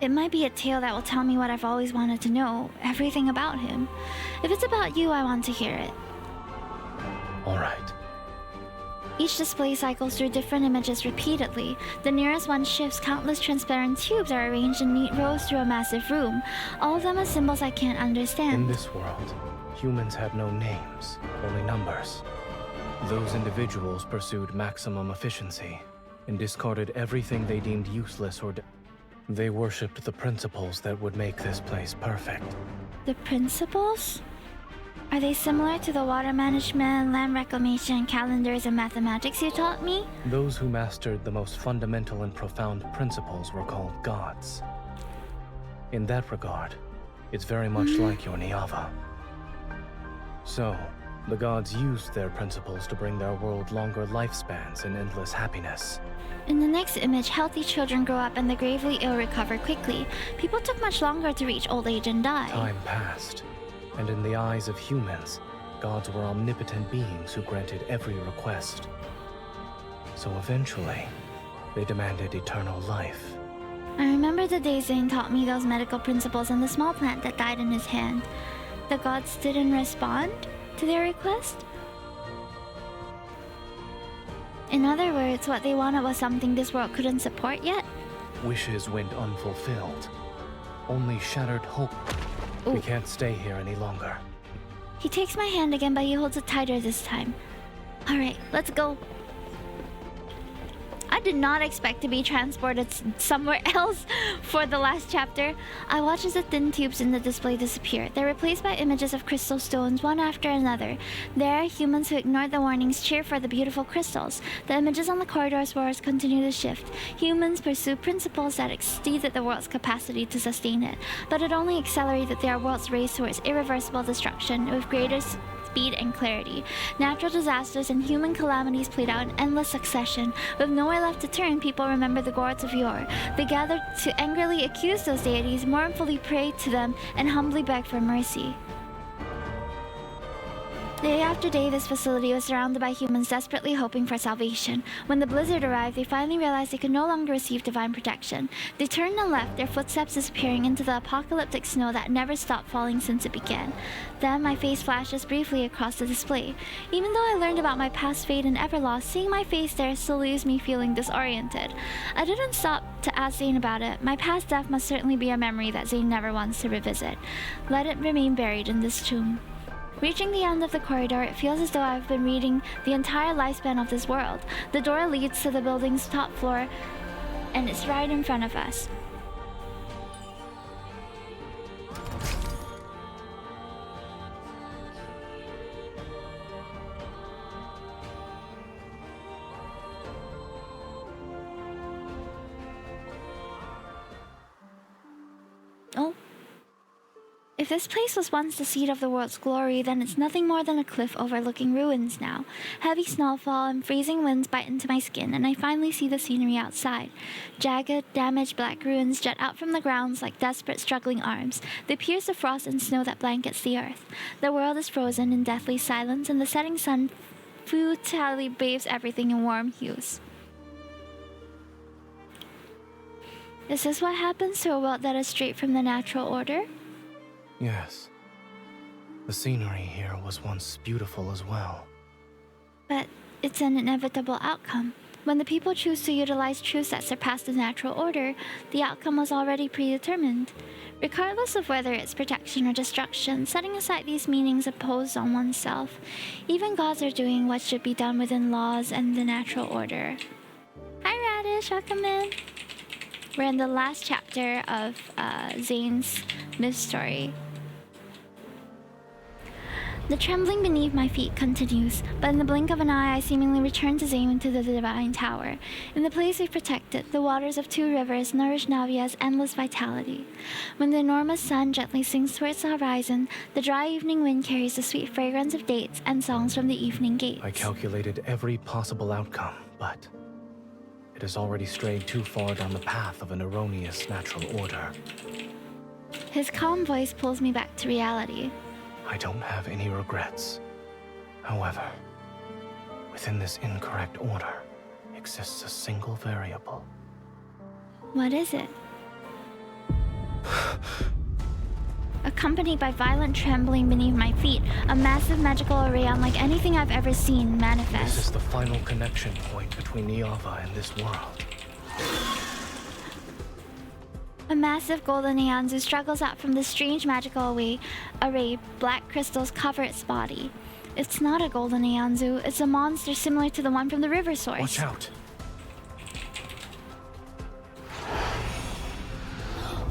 It might be a tale that will tell me what I've always wanted to know, everything about him. If it's about you, I want to hear it. All right. Each display cycles through different images repeatedly. The nearest one shifts. Countless transparent tubes are arranged in neat rows through a massive room, all of them as symbols I can't understand. In this world, humans had no names, only numbers. Those individuals pursued maximum efficiency and discarded everything they deemed useless or they worshipped the principles that would make this place perfect. The principles? Are they similar to the water management, land reclamation, calendars, and mathematics you taught me? Those who mastered the most fundamental and profound principles were called gods. In that regard, it's very much like your Niava. So, the gods used their principles to bring their world longer lifespans and endless happiness. In the next image, healthy children grow up and the gravely ill recover quickly. People took much longer to reach old age and die. Time passed, and in the eyes of humans, gods were omnipotent beings who granted every request. So eventually, they demanded eternal life. I remember the day Zayne taught me those medical principles and the small plant that died in his hand. The gods didn't respond to their request? In other words, what they wanted was something this world couldn't support yet? Wishes went unfulfilled. Only shattered hope. Ooh. We can't stay here any longer. He takes my hand again, but he holds it tighter this time. Alright, let's go. I did not expect to be transported somewhere else for the last chapter. I watch as the thin tubes in the display disappear. They're replaced by images of crystal stones, one after another. There, humans who ignored the warnings cheer for the beautiful crystals. The images on the corridor's walls continue to shift. Humans pursue principles that exceeded the world's capacity to sustain it, but it only accelerated their world's race towards irreversible destruction with greater speed and clarity. Natural disasters and human calamities played out in endless succession. With nowhere left to turn, people remember the gods of yore. They gathered to angrily accuse those deities, mournfully pray to them, and humbly beg for mercy. Day after day, this facility was surrounded by humans desperately hoping for salvation. When the blizzard arrived, they finally realized they could no longer receive divine protection. They turned and left, their footsteps disappearing into the apocalyptic snow that never stopped falling since it began. Then my face flashes briefly across the display. Even though I learned about my past fate and Everlost, seeing my face there still leaves me feeling disoriented. I didn't stop to ask Zayne about it. My past death must certainly be a memory that Zayne never wants to revisit. Let it remain buried in this tomb. Reaching the end of the corridor, it feels as though I've been reading the entire lifespan of this world. The door leads to the building's top floor, and it's right in front of us. Oh. If this place was once the seat of the world's glory, then it's nothing more than a cliff overlooking ruins now. Heavy snowfall and freezing winds bite into my skin, and I finally see the scenery outside. Jagged, damaged black ruins jut out from the grounds like desperate, struggling arms. They pierce the frost and snow that blankets the earth. The world is frozen in deathly silence, and the setting sun futilely bathes everything in warm hues. Is this what happens to a world that is straight from the natural order? Yes. The scenery here was once beautiful as well. But it's an inevitable outcome. When the people choose to utilize truths that surpass the natural order, the outcome was already predetermined. Regardless of whether it's protection or destruction, setting aside these meanings imposed on oneself, even gods are doing what should be done within laws and the natural order. Hi Radish, welcome in. We're in the last chapter of Zayne's myth story. The trembling beneath my feet continues, but in the blink of an eye I seemingly return to Zayne to the Divine Tower. In the place we've protected, the waters of two rivers nourish Navia's endless vitality. When the enormous sun gently sinks towards the horizon, the dry evening wind carries the sweet fragrance of dates and songs from the evening gates. I calculated every possible outcome, but it has already strayed too far down the path of an erroneous natural order. His calm voice pulls me back to reality. I don't have any regrets. However, within this incorrect order exists a single variable. What is it? Accompanied by violent trembling beneath my feet, a massive magical array unlike anything I've ever seen manifests. This is the final connection point between Niava and this world. A massive golden Eonzu struggles out from this strange magical array. Black crystals cover its body. It's not a golden Eonzu, it's a monster similar to the one from the river source. Watch out!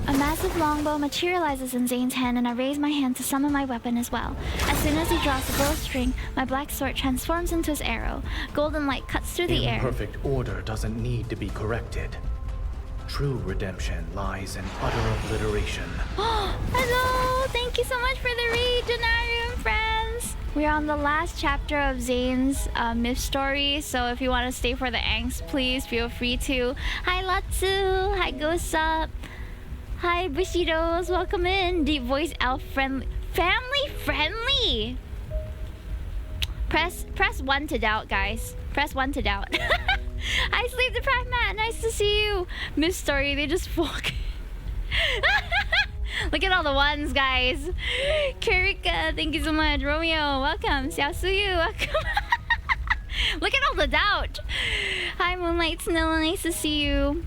A massive longbow materializes in Zayne's hand, and I raise my hand to summon my weapon as well. As soon as he draws the bowstring, my black sword transforms into his arrow. Golden light cuts through the air. Imperfect order doesn't need to be corrected. True redemption lies in utter obliteration. Hello! Thank you so much for the read, Denarium friends! We're on the last chapter of Zayne's myth story, so if you want to stay for the angst, please feel free to. Hi Latsu! Hi Gosup! Hi Bushidos! Welcome in! Deep voice elf friendly. Family friendly! Press 1 to doubt, guys. Press 1 to doubt. Hi Sleep Deprived Matt, nice to see you. Miss Story, they just fuck. Look at all the ones, guys. Karika, thank you so much. Romeo, welcome. Xiaosuyu, welcome. Look at all the doubt. Hi Moonlight Snilla, nice to see you.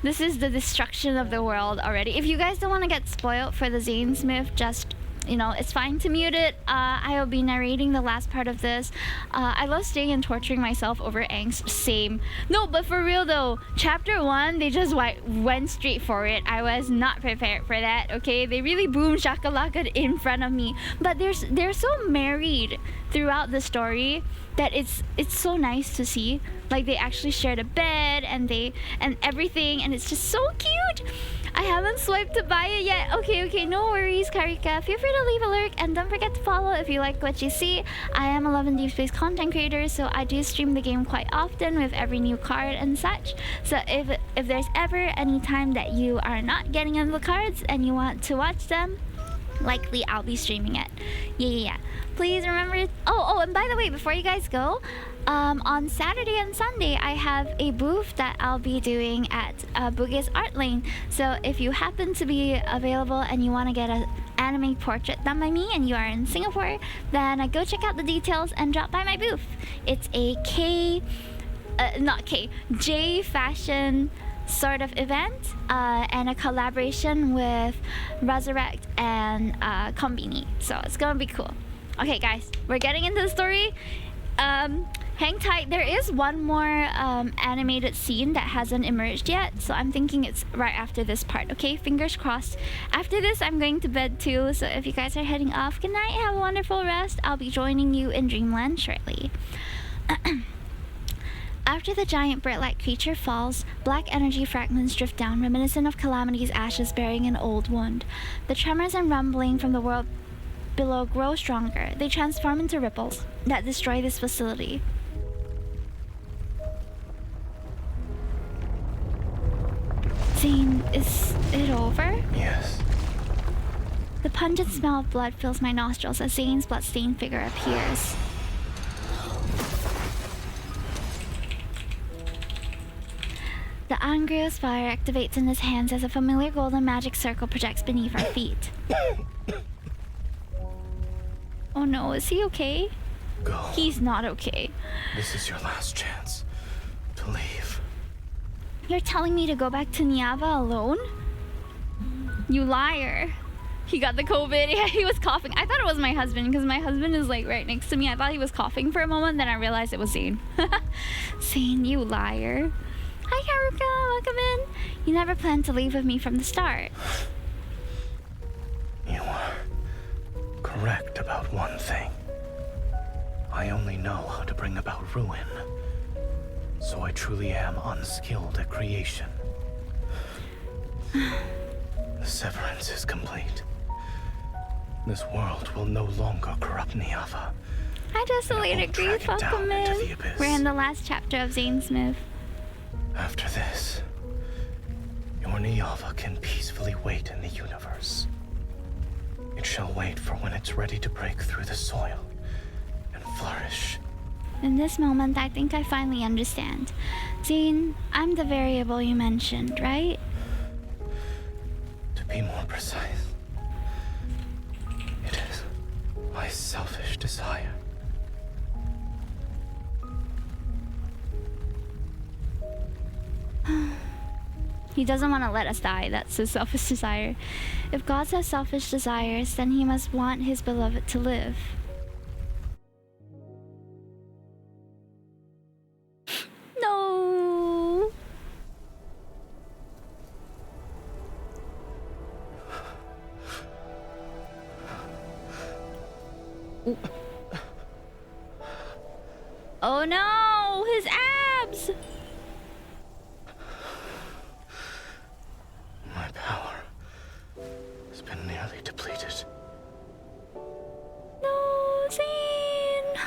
This is the destruction of the world already. If you guys don't want to get spoiled for the Zayne Smith, just it's fine to mute it. I will be narrating the last part of this. I love staying and torturing myself over angst. Same. No, but for real though, chapter 1, they just went straight for it. I was not prepared for that, okay? They really boom shakalaka in front of me. But they're so married throughout the story that it's so nice to see. Like they actually shared a bed and everything, and it's just so cute. I haven't swiped to buy it yet. Okay, no worries, Karika. Feel free to leave a lurk and don't forget to follow if you like what you see. I am a Love and Deepspace content creator, so I do stream the game quite often with every new card and such. So if there's ever any time that you are not getting into the cards and you want to watch them, likely I'll be streaming it. Yeah. Please remember. Oh, and by the way, before you guys go, on Saturday and Sunday, I have a booth that I'll be doing at Boogie's Art Lane. So if you happen to be available and you want to get an anime portrait done by me and you are in Singapore, then go check out the details and drop by my booth. It's a J fashion sort of event and a collaboration with Resurrect and Kombini. So it's gonna be cool. Okay, guys, we're getting into the story. Hang tight. There is one more animated scene that hasn't emerged yet, so I'm thinking it's right after this part. Okay, fingers crossed. After this, I'm going to bed too, so if you guys are heading off, good night, have a wonderful rest. I'll be joining you in Dreamland shortly. After the giant bird-like creature falls, black energy fragments drift down, reminiscent of Calamity's ashes bearing an old wound. The tremors and rumbling from the world below grow stronger. They transform into ripples that destroy this facility. Zayne, is it over? Yes. The pungent smell of blood fills my nostrils as Zayne's bloodstained figure appears. The Angrios fire activates in his hands as a familiar golden magic circle projects beneath our feet. Oh no, is he okay? Go. He's not okay. This is your last chance to leave. You're telling me to go back to Niava alone? You liar. He got the COVID. Yeah, he was coughing. I thought it was my husband because my husband is like right next to me. I thought he was coughing for a moment, then I realized it was Zayne. Zayne, you liar. Hi, Haruka. Welcome in. You never planned to leave with me from the start. You are correct about one thing. I only know how to bring about ruin. So I truly am unskilled at creation. The severance is complete. This world will no longer corrupt Niava. Hi, Desolated Grief. Welcome in. We're in the last chapter of Zayne's myth. After this, your Niava can peacefully wait in the universe. It shall wait for when it's ready to break through the soil and flourish. In this moment, I think I finally understand. Zayne, I'm the variable you mentioned, right? To be more precise, it is my selfish desire. He doesn't want to let us die. That's his selfish desire. If God has selfish desires, then he must want his beloved to live. No. Oh no, his abs. My power has been nearly depleted. No, Zayne.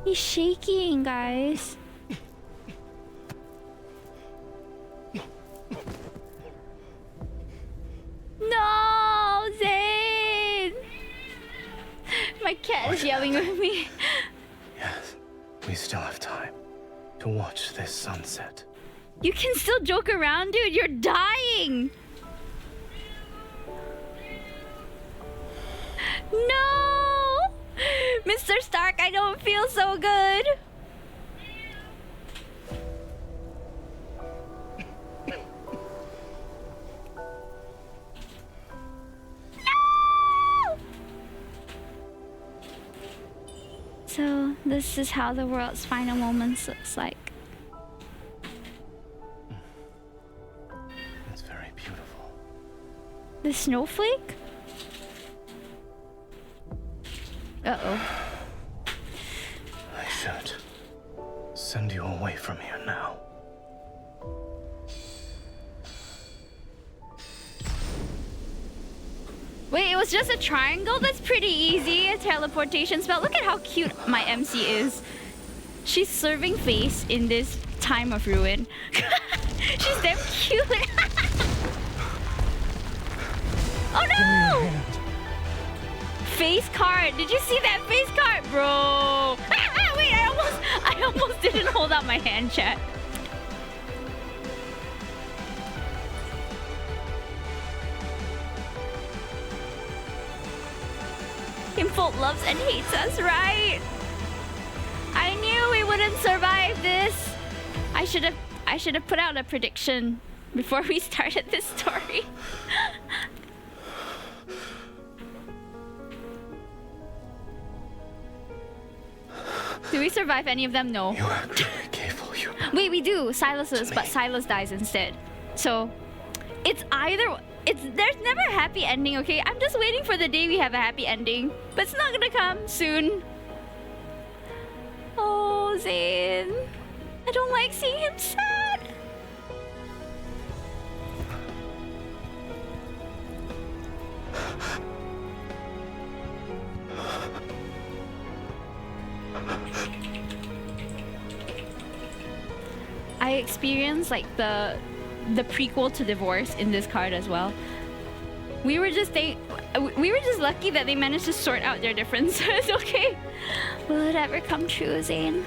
He's shaking, guys. No, Zayne. My cat is yelling at me. Yes, we still have time to watch this sunset. You can still joke around, dude. You're dying. No! Mr. Stark, I don't feel so good. No! So, this is how the world's final moments looks like. It's very beautiful. The snowflake? Uh-oh. I should send you away from here now. Wait, it was just a triangle? That's pretty easy. A teleportation spell. Look at how cute my MC is. She's serving face in this time of ruin. She's damn cute. Oh no! Face card. Did you see that face card, bro? Wait, I almost didn't hold out my hand, chat. Kimfolk loves and hates us, right? I knew we wouldn't survive this. I should have put out a prediction before we started this story. Do we survive any of them? No. You actually gave all your power. Wait, we do. Silas's, but Silas dies instead. So, it's either... There's never a happy ending, okay? I'm just waiting for the day we have a happy ending. But it's not gonna come soon. Oh, Zayne. I don't like seeing him sad. I experienced like the prequel to divorce in this card as well. We were just lucky that they managed to sort out their differences. Okay, will it ever come true, Zayne?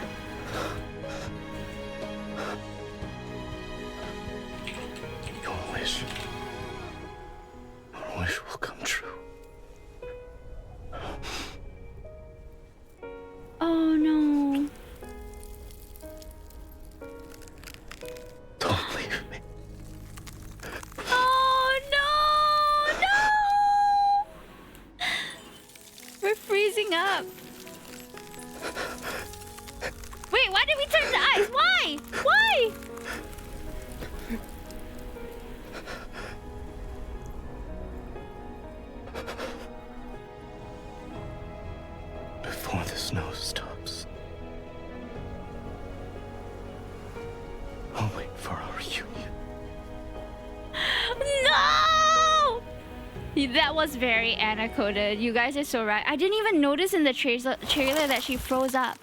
Your wish will come true. Oh no. Don't leave me. Oh no! No! We're freezing up. Wait, why did we turn to ice? Why? Why? Before the snow stops, I'll wait for our reunion. No! That was very Anna coded. You guys are so right. I didn't even notice in the trailer that she froze up.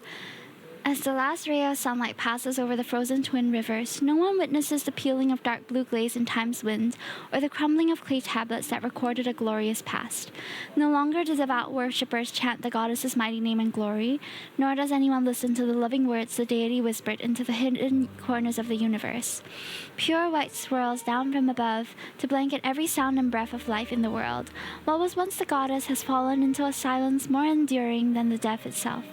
As the last ray of sunlight passes over the frozen twin rivers, no one witnesses the peeling of dark blue glaze in time's wind, or the crumbling of clay tablets that recorded a glorious past. No longer do devout worshippers chant the goddess's mighty name and glory, nor does anyone listen to the loving words the deity whispered into the hidden corners of the universe. Pure white swirls down from above to blanket every sound and breath of life in the world. What was once the goddess has fallen into a silence more enduring than the death itself.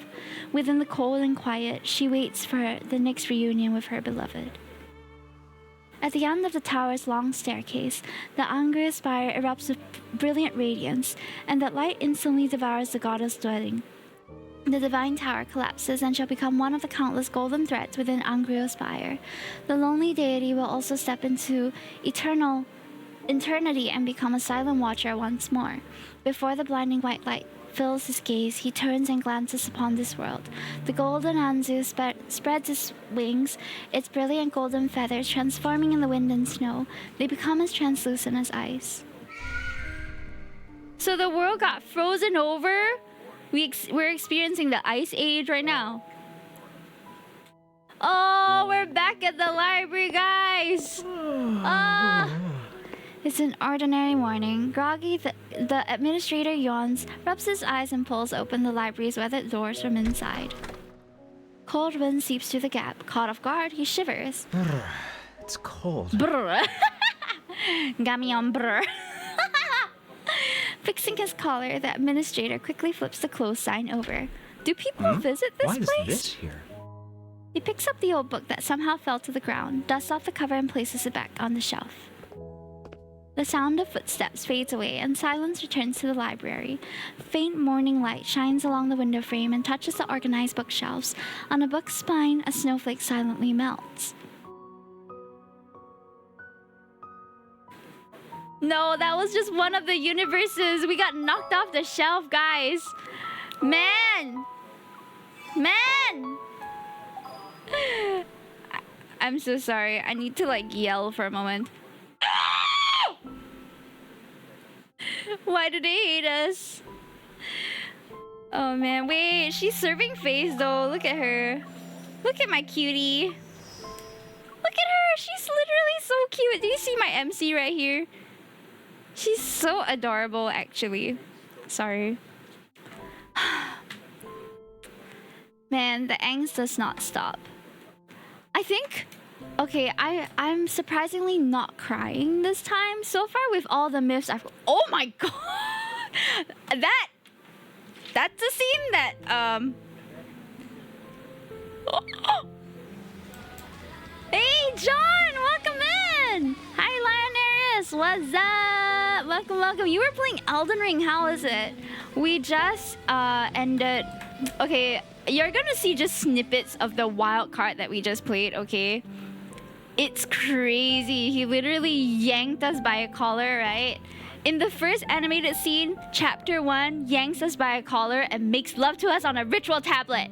Within the cold and quiet, she waits for the next reunion with her beloved. At the end of the tower's long staircase, the Angria spire erupts with brilliant radiance, and that light instantly devours the goddess' dwelling. The divine tower collapses and shall become one of the countless golden threads within Angrio's spire. The lonely deity will also step into eternity and become a silent watcher once more. Before the blinding white light fills his gaze, he turns and glances upon this world. The golden Anzu spreads its wings, its brilliant golden feathers transforming in the wind and snow. They become as translucent as ice. So the world got frozen over? We're experiencing the ice age right now. Oh, we're back at the library, guys! It's an ordinary morning. Groggy, the administrator yawns, rubs his eyes and pulls open the library's weathered doors from inside. Cold wind seeps through the gap. Caught off guard, he shivers. It's cold. Brr. Got me on brr. Fixing his collar, the administrator quickly flips the closed sign over. Do people visit this place? Why is this here? He picks up the old book that somehow fell to the ground, dusts off the cover and places it back on the shelf. The sound of footsteps fades away and silence returns to the library. Faint morning light shines along the window frame and touches the organized bookshelves. On a book's spine, a snowflake silently melts. No, that was just one of the universes. We got knocked off the shelf, guys. Man! Man! I'm so sorry. I need to like yell for a moment. Why do they hate us? Oh man, wait, she's serving face though. Look at her. Look at my cutie. Look at her, she's literally so cute. Do you see my MC right here? She's so adorable actually. Sorry. Man, the angst does not stop. I think, okay, I'm surprisingly not crying this time. So far with all the myths I've, oh my god! That's a scene that, Hey, John, welcome in! Hi, Lionaris, what's up? Welcome, welcome. You were playing Elden Ring, how is it? We just, ended, okay, you're gonna see just snippets of the wild card that we just played, okay? It's crazy. He literally yanked us by a collar, right? In the first animated scene, chapter 1 yanks us by a collar and makes love to us on a ritual tablet.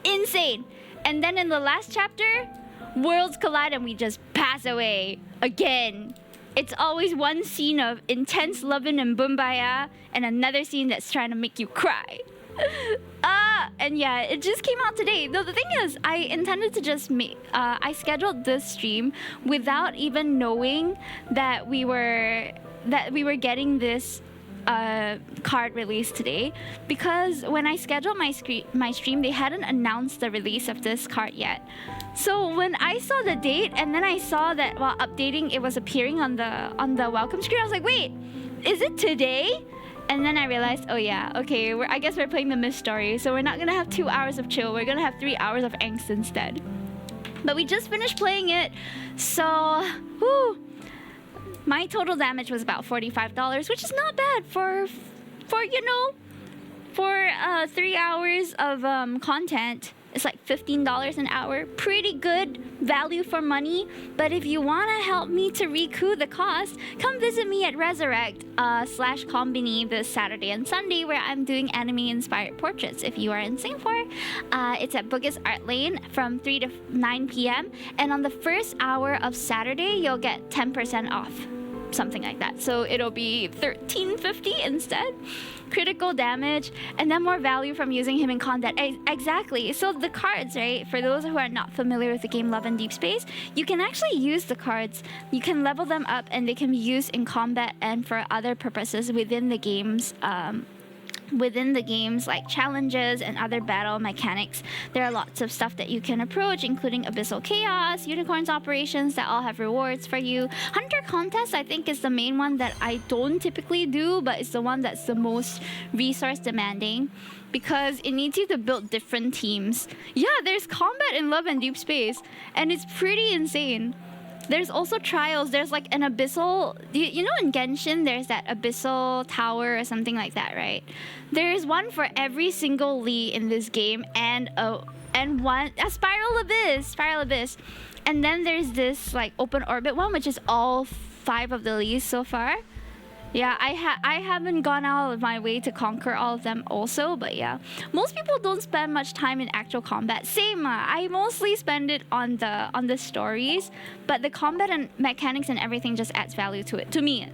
Insane. And then in the last chapter, worlds collide and we just pass away again. It's always one scene of intense loving and bumbaya and another scene that's trying to make you cry. And yeah, it just came out today. Though the thing is, I intended to just make, I scheduled this stream without even knowing that we were getting this card released today, because when I scheduled my stream, they hadn't announced the release of this card yet. So when I saw the date and then I saw that while updating it was appearing on the welcome screen, I was like, wait, is it today? And then I realized, oh yeah, okay, I guess we're playing the myth story, so we're not gonna have 2 hours of chill, we're gonna have 3 hours of angst instead. But we just finished playing it, so whew, my total damage was about $45, which is not bad for 3 hours of content. It's like $15 an hour. Pretty good value for money. But if you want to help me to recoup the cost, come visit me at Resurrect /Combini this Saturday and Sunday, where I'm doing anime-inspired portraits. If you are in Singapore, it's at Bugis Art Lane from 3 to 9 p.m. And on the first hour of Saturday, you'll get 10% off. Something like that. So it'll be $13.50 instead. Critical damage, and then more value from using him in combat. Exactly. So the cards, right? For those who are not familiar with the game Love and Deepspace, you can actually use the cards. You can level them up, and they can be used in combat and for other purposes within the games. Like challenges and other battle mechanics. There are lots of stuff that you can approach, including Abyssal Chaos, Unicorns operations that all have rewards for you. Hunter Contest, I think, is the main one that I don't typically do, but it's the one that's the most resource demanding, because it needs you to build different teams. Yeah, there's combat in Love and Deepspace, and it's pretty insane. There's also trials. There's like an abyssal, you know, in Genshin there's that abyssal tower or something like that, right? There is one for every single Lee in this game, and a spiral abyss. And then there's this like open orbit one, which is all 5 of the Lees so far. Yeah, I haven't gone out of my way to conquer all of them also, but yeah. Most people don't spend much time in actual combat. Same, I mostly spend it on the stories, but the combat and mechanics and everything just adds value to it. To me.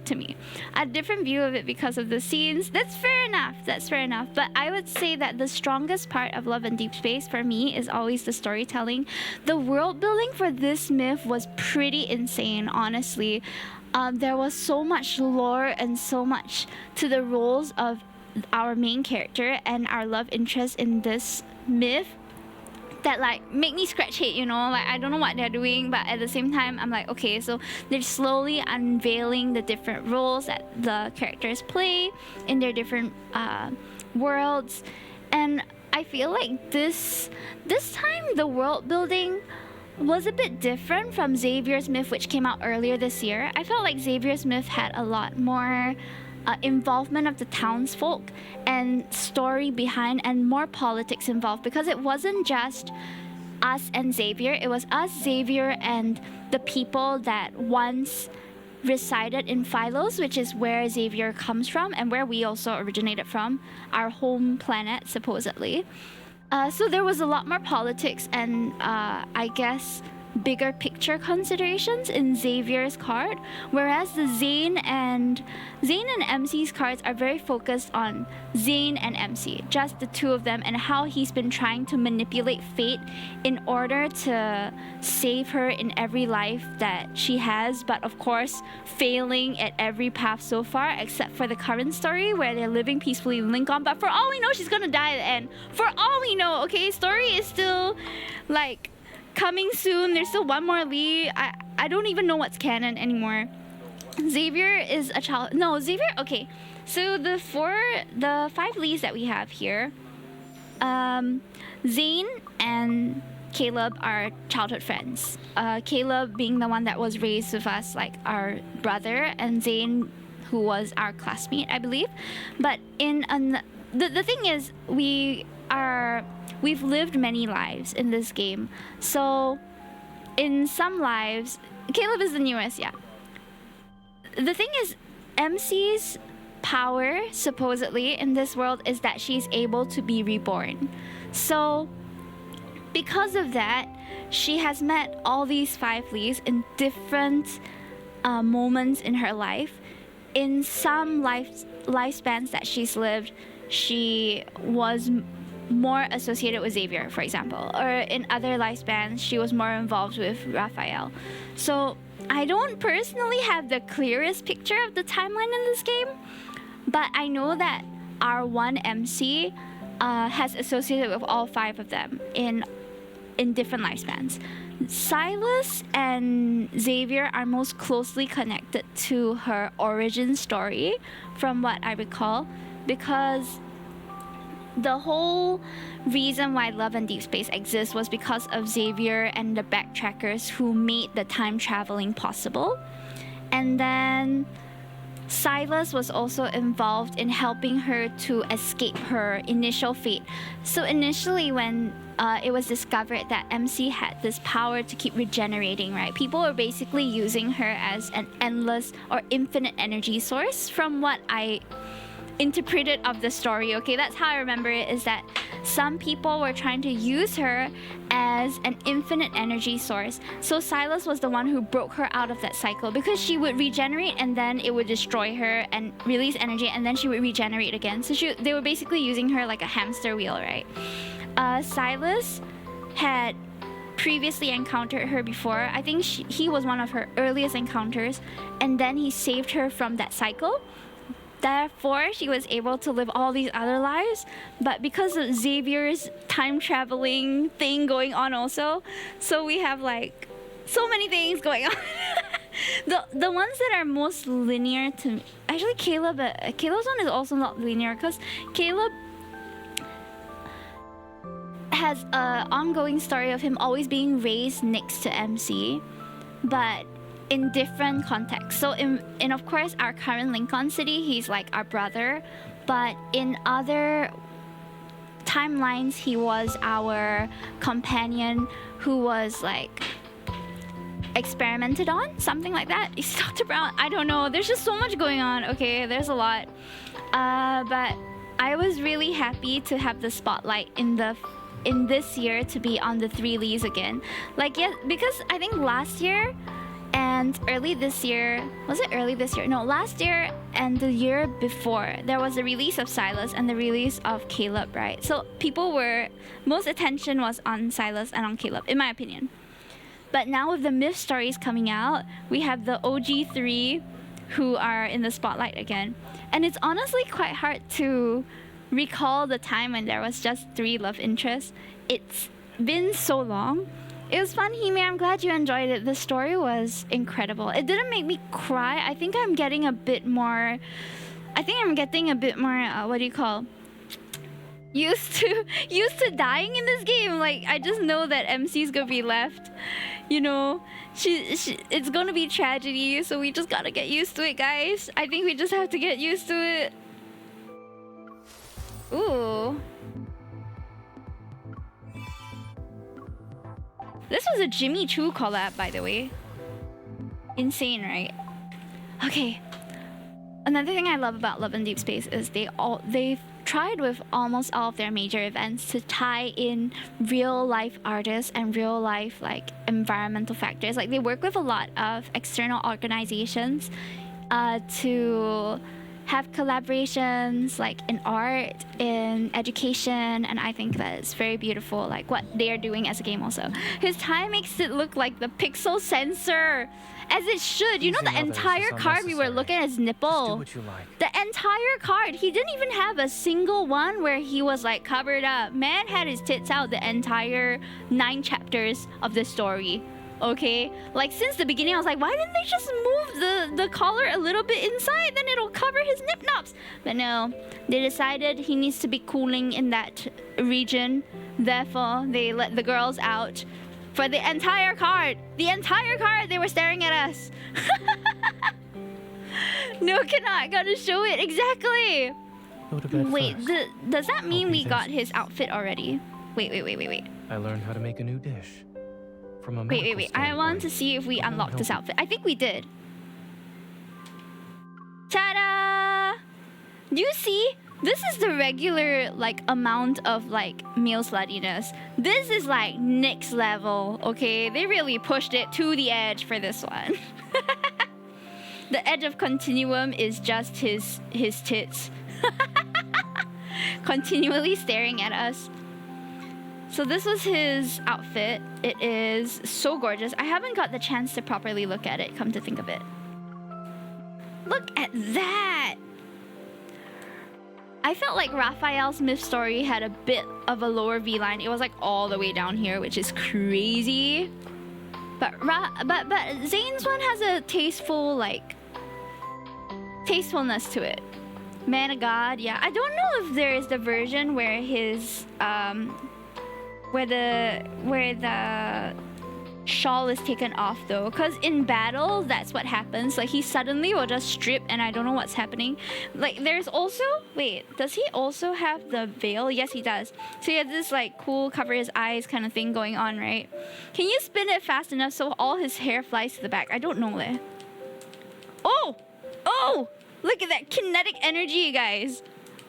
I had a different view of it because of the scenes. That's fair enough. But I would say that the strongest part of Love and Deepspace for me is always the storytelling. The world building for this myth was pretty insane, honestly. There was so much lore and so much to the roles of our main character and our love interest in this myth that like make me scratch head, you know, like I don't know what they're doing, but at the same time I'm like, okay, so they're slowly unveiling the different roles that the characters play in their different worlds. And I feel like this time the world building was a bit different from Xavier's Myth, which came out earlier this year. I felt like Xavier's Myth had a lot more involvement of the townsfolk and story behind, and more politics involved, because it wasn't just us and Xavier, it was us, Xavier, and the people that once resided in Phylos, which is where Xavier comes from and where we also originated from, our home planet, supposedly. So there was a lot more politics and I guess bigger picture considerations in Xavier's card, whereas the Zayne and MC's cards are very focused on Zayne and MC, just the two of them, and how he's been trying to manipulate fate in order to save her in every life that she has, but of course failing at every path so far, except for the current story where they're living peacefully in Lincoln. But for all we know, she's gonna die at the end. For all we know, okay? Story is still like coming soon. There's still one more Lee. I don't even know what's canon anymore. Xavier is a child. No, Xavier. Okay, so the 5 Lees that we have here, Zayne and Caleb are childhood friends. Caleb being the one that was raised with us, like our brother, and Zayne, who was our classmate, I believe. But the thing is, we've lived many lives in this game. So in some lives, Caleb is the newest, yeah. The thing is, MC's power, supposedly, in this world is that she's able to be reborn. So because of that, she has met all these 5 Lees in different moments in her life. In some lifespans that she's lived, she was more associated with Xavier, for example, or in other lifespans she was more involved with Raphael. So I don't personally have the clearest picture of the timeline in this game, but I know that our one MC has associated with all 5 of them in different lifespans. Silas and Xavier are most closely connected to her origin story, from what I recall, because the whole reason why Love and Deepspace exists was because of Xavier and the backtrackers who made the time traveling possible. And then Silas was also involved in helping her to escape her initial fate. So initially when it was discovered that MC had this power to keep regenerating, right? People were basically using her as an endless or infinite energy source, from what I interpreted of the story. Okay, that's how I remember it, is that some people were trying to use her as an infinite energy source. So Silas was the one who broke her out of that cycle, because she would regenerate and then it would destroy her and release energy, and then she would regenerate again. So they were basically using her like a hamster wheel, right? Silas had previously encountered her before. I think he was one of her earliest encounters, and then he saved her from that cycle. Therefore, she was able to live all these other lives. But because of Xavier's time traveling thing going on also, so we have like so many things going on. the ones that are most linear to me, actually Caleb's one is also not linear, because Caleb has an ongoing story of him always being raised next to MC, but in different contexts. So in of course our current Lincoln City, he's like our brother, but in other timelines he was our companion who was like experimented on, something like that. He's Dr. Brown, I don't know, there's just so much going on. Okay, there's a lot, but I was really happy to have the spotlight in this year to be on the 3 Lees again. Like, yeah, because I think last year and early this year, was it early this year? No, last year and the year before, there was a release of Silas and the release of Caleb, right? So most attention was on Silas and on Caleb, in my opinion. But now with the myth stories coming out, we have the OG3 who are in the spotlight again. And it's honestly quite hard to recall the time when there was just 3 love interests. It's been so long. It was fun, Hime. I'm glad you enjoyed it. The story was incredible. It didn't make me cry. I think I'm getting a bit more, what do you call, used to dying in this game. Like, I just know that MC's gonna be left. You know, it's gonna be tragedy, so we just gotta get used to it, guys. I think we just have to get used to it. Ooh. This was a Jimmy Choo collab, by the way. Insane, right? Okay. Another thing I love about Love and Deepspace is they've tried with almost all of their major events to tie in real life artists and real life like environmental factors. Like they work with a lot of external organizations to have collaborations like in art, in education, and I think that is very beautiful, like what they are doing as a game also. His tie makes it look like the pixel sensor, as it should. You know, the entire card we were looking at his nipple. Just do what you like. The entire card. He didn't even have a single one where he was like covered up. Man had his tits out the entire 9 chapters of the story. Okay, like since the beginning I was like, why didn't they just move the collar a little bit inside, then it'll cover his nip nops? But no, they decided he needs to be cooling in that region, therefore they let the girls out for the entire card. The entire card they were staring at us. No, cannot, gotta show it exactly. Go to bed Wait, first. does that mean I'll be we got his outfit already? Wait. I learned how to make a new dish. From a Wait. medical I want standpoint, to see if we it won't unlocked this help outfit. I think we did. Ta-da! Do you see? This is the regular like amount of like male sluttiness. This is like next level, okay? They really pushed it to the edge for this one. The edge of continuum is just his tits. Continually staring at us. So this was his outfit. It is so gorgeous. I haven't got the chance to properly look at it, come to think of it. Look at that! I felt like Raphael's myth story had a bit of a lower V-line. It was like all the way down here, which is crazy. But Zayne's one has a tastefulness to it. Man of God, yeah. I don't know if there is the version where his where the shawl is taken off though, because in battle that's what happens. Like he suddenly will just strip and I don't know what's happening. Like there's also, wait, does he also have the veil? Yes, he does. So he has this like cool cover his eyes kind of thing going on, right? Can you spin it fast enough so all his hair flies to the back? I don't know there. Oh, look at that kinetic energy, you guys.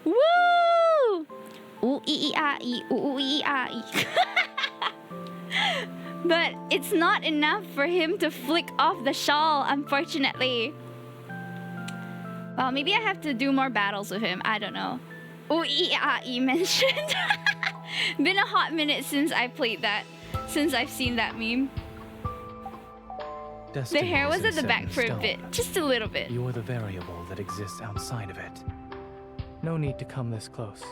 Woo! Ooh, ee, ah, ee. Ooh, ee, ah, ee. But it's not enough for him to flick off the shawl, unfortunately. Well, maybe I have to do more battles with him. I don't know. Ooh, ee, ah, ee mentioned. Been a hot minute since I played that. Since I've seen that meme. Destiny The hair was isn't at the set back in for a stone. bit. Just a little bit. You are the variable that exists outside of it. No need to come this close.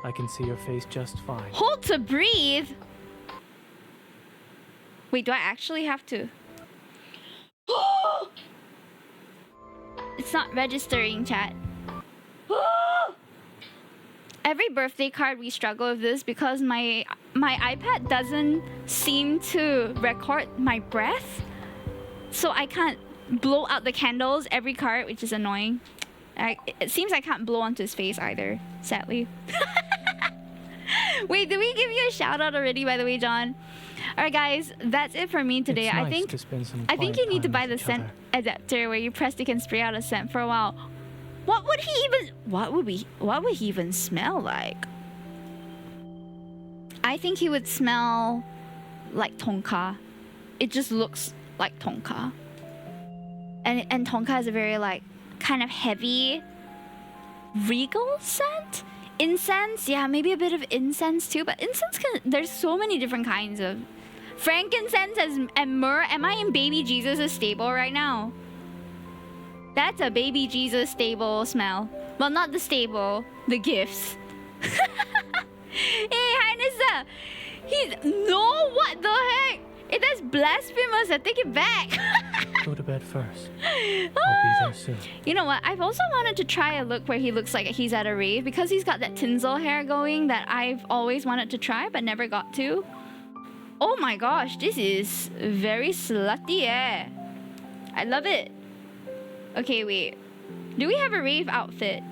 I can see your face just fine. Hold to breathe? Wait, do I actually have to? It's not registering, chat. Every birthday card we struggle with this because my iPad doesn't seem to record my breath. So I can't blow out the candles every card, which is annoying. It seems I can't blow onto his face either, sadly. Wait, did we give you a shout out already, by the way, John? Alright guys, that's it for me today. It's nice I think to spend some I think quiet you need to time buy with the each scent other. adapter where you press it can spray out a scent for a while. What would he even smell like? I think he would smell like tonka. It just looks like tonka. And tonka is a very like kind of heavy regal scent. Incense, yeah, maybe a bit of incense too, but incense there's so many different kinds of frankincense and myrrh. Am I in baby Jesus' stable right now? That's a baby Jesus stable smell. Well, not the stable, the gifts. Hey, Highness, no, what the heck? That's blasphemous. I take it back. Go to bed first. I'll be there soon. You know what? I've also wanted to try a look where he looks like he's at a rave because he's got that tinsel hair going that I've always wanted to try but never got to. Oh my gosh, this is very slutty, eh? I love it. Okay, wait. Do we have a rave outfit?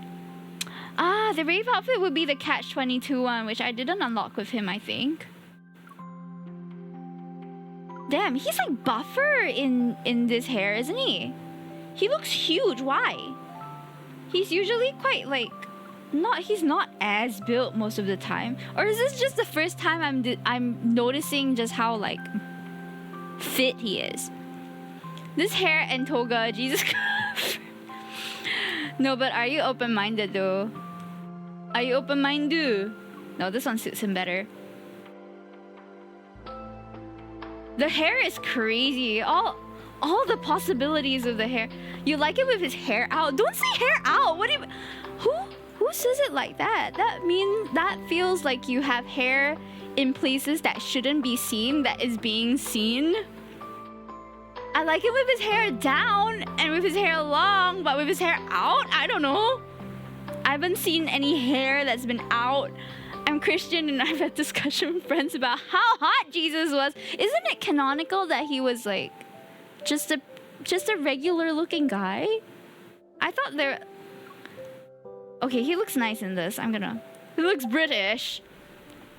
Ah, the rave outfit would be the Catch-22 one, which I didn't unlock with him, I think. Damn, he's like buffer in this hair, isn't he? He looks huge. Why? He's usually quite like he's not as built most of the time. Or is this just the first time I'm noticing just how like fit he is? This hair and toga, Jesus Christ. No, but are you open-minded though? Are you open-minded? No, this one suits him better. The hair is crazy. All the possibilities of the hair. You like it with his hair out? Don't say hair out. What do you? Who says it like that? That feels like you have hair in places that shouldn't be seen that is being seen. I like it with his hair down and with his hair long, but with his hair out, I don't know. I haven't seen any hair that's been out. I'm Christian and I've had discussion with friends about how hot Jesus was. Isn't it canonical that he was like just a regular looking guy? I thought there. Okay, he looks nice in this. He looks British.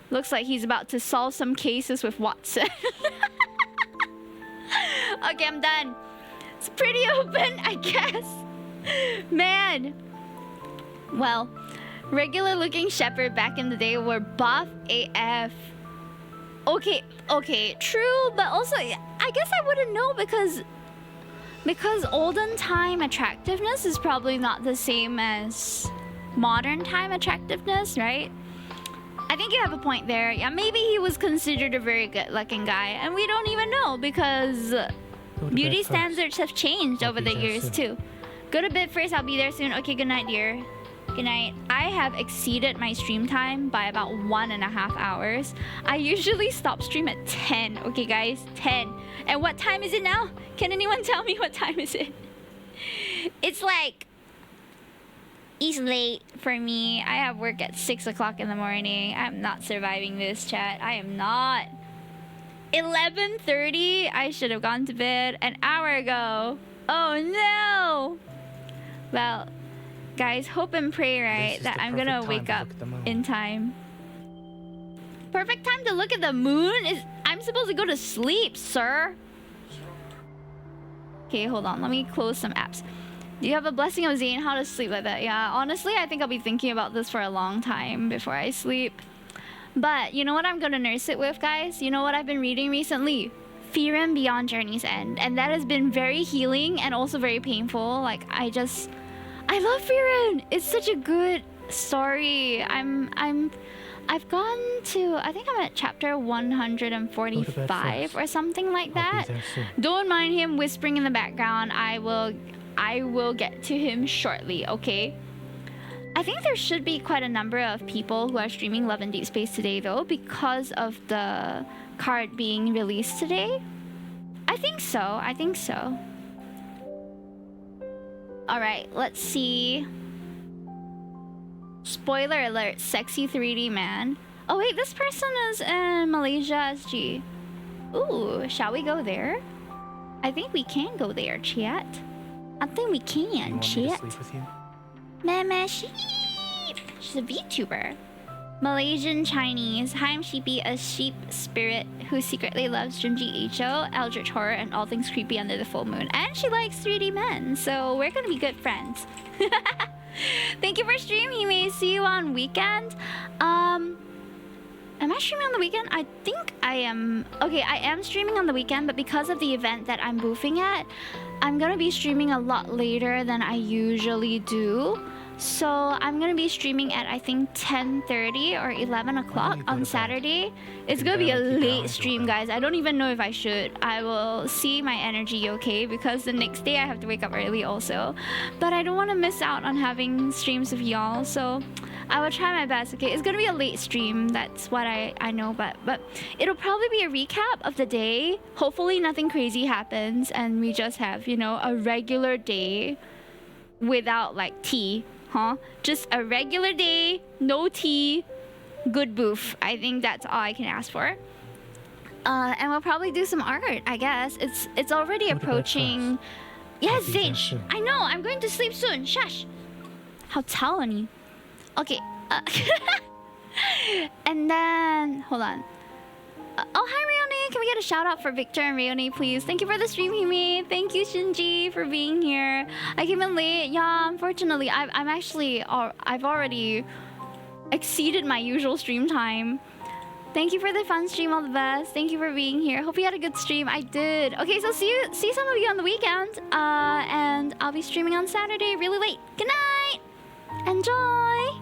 Looks like he's about to solve some cases with Watson. Okay, I'm done. It's pretty open, I guess. Man. Well, regular looking shepherd back in the day were buff AF. Okay, true, but also I guess I wouldn't know because olden time attractiveness is probably not the same as modern time attractiveness, right? I think you have a point there. Yeah, maybe he was considered a very good looking guy and we don't even know because beauty standards have changed over the years too. Go to bed first, I'll be there soon. Okay, good night, dear. Good night. I have exceeded my stream time by about 1.5 hours. I usually stop stream at 10. Okay, guys, 10. And what time is it now? Can anyone tell me what time is it? It's late for me. I have work at 6 o'clock in the morning. I'm not surviving this, chat. I am not. 11:30? I should have gone to bed an hour ago. Oh no! Well, guys, hope and pray, right, that I'm gonna wake up in time. Perfect time to look at the moon? I'm supposed to go to sleep, sir. Okay, hold on. Let me close some apps. Do you have a blessing of Zayne? How to sleep like that? Yeah, honestly, I think I'll be thinking about this for a long time before I sleep. But you know what I'm gonna nurse it with, guys? You know what I've been reading recently? Fear and Beyond Journey's End. And that has been very healing and also very painful. Like, I love Fearin. It's such a good story. I've gone to, I think I'm at chapter 145 or something like that. Don't mind him whispering in the background. I will get to him shortly, okay? I think there should be quite a number of people who are streaming Love and Deepspace today though, because of the card being released today. I think so. Alright, let's see. Spoiler alert, sexy 3D man. Oh wait, this person is in Malaysia SG. Ooh, shall we go there? I think we can go there, chat. I think we can, chat. Mama Sheep! She's a VTuber. Malaysian Chinese. Hi, I'm Sheepy, a sheep spirit who secretly loves Junji Ito, Eldritch Horror, and all things creepy under the full moon. And she likes 3D men, so we're gonna be good friends. Thank you for streaming. He may see you on weekend. Am I streaming on the weekend? I think I am. Okay, I am streaming on the weekend, but because of the event that I'm boofing at, I'm gonna be streaming a lot later than I usually do. So I'm gonna be streaming at I think 10:30 or 11 o'clock on Saturday. It's gonna be a late stream, guys. I don't even know if I should. I will see my energy, okay? Because the next day I have to wake up early also. But I don't want to miss out on having streams with y'all, so I will try my best, okay? It's gonna be a late stream, that's what I know, but it'll probably be a recap of the day. Hopefully nothing crazy happens and we just have, you know, a regular day without like tea. Huh? Just a regular day, no tea, good boof. I think that's all I can ask for. And we'll probably do some art, I guess. It's already approaching. Yes, Zayne. I know. I'm going to sleep soon. Shush. How tiny. Okay. And then hold on. Oh, hi, Rione. Can we get a shout out for Victor and Rione, please? Thank you for the stream, Himi. Thank you, Shinji, for being here. I came in late. Yeah, unfortunately, I've already exceeded my usual stream time. Thank you for the fun stream. All the best. Thank you for being here. Hope you had a good stream. I did. Okay, so see some of you on the weekend. And I'll be streaming on Saturday really late. Good night. Enjoy.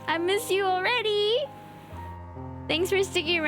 I miss you already. Thanks for sticking around.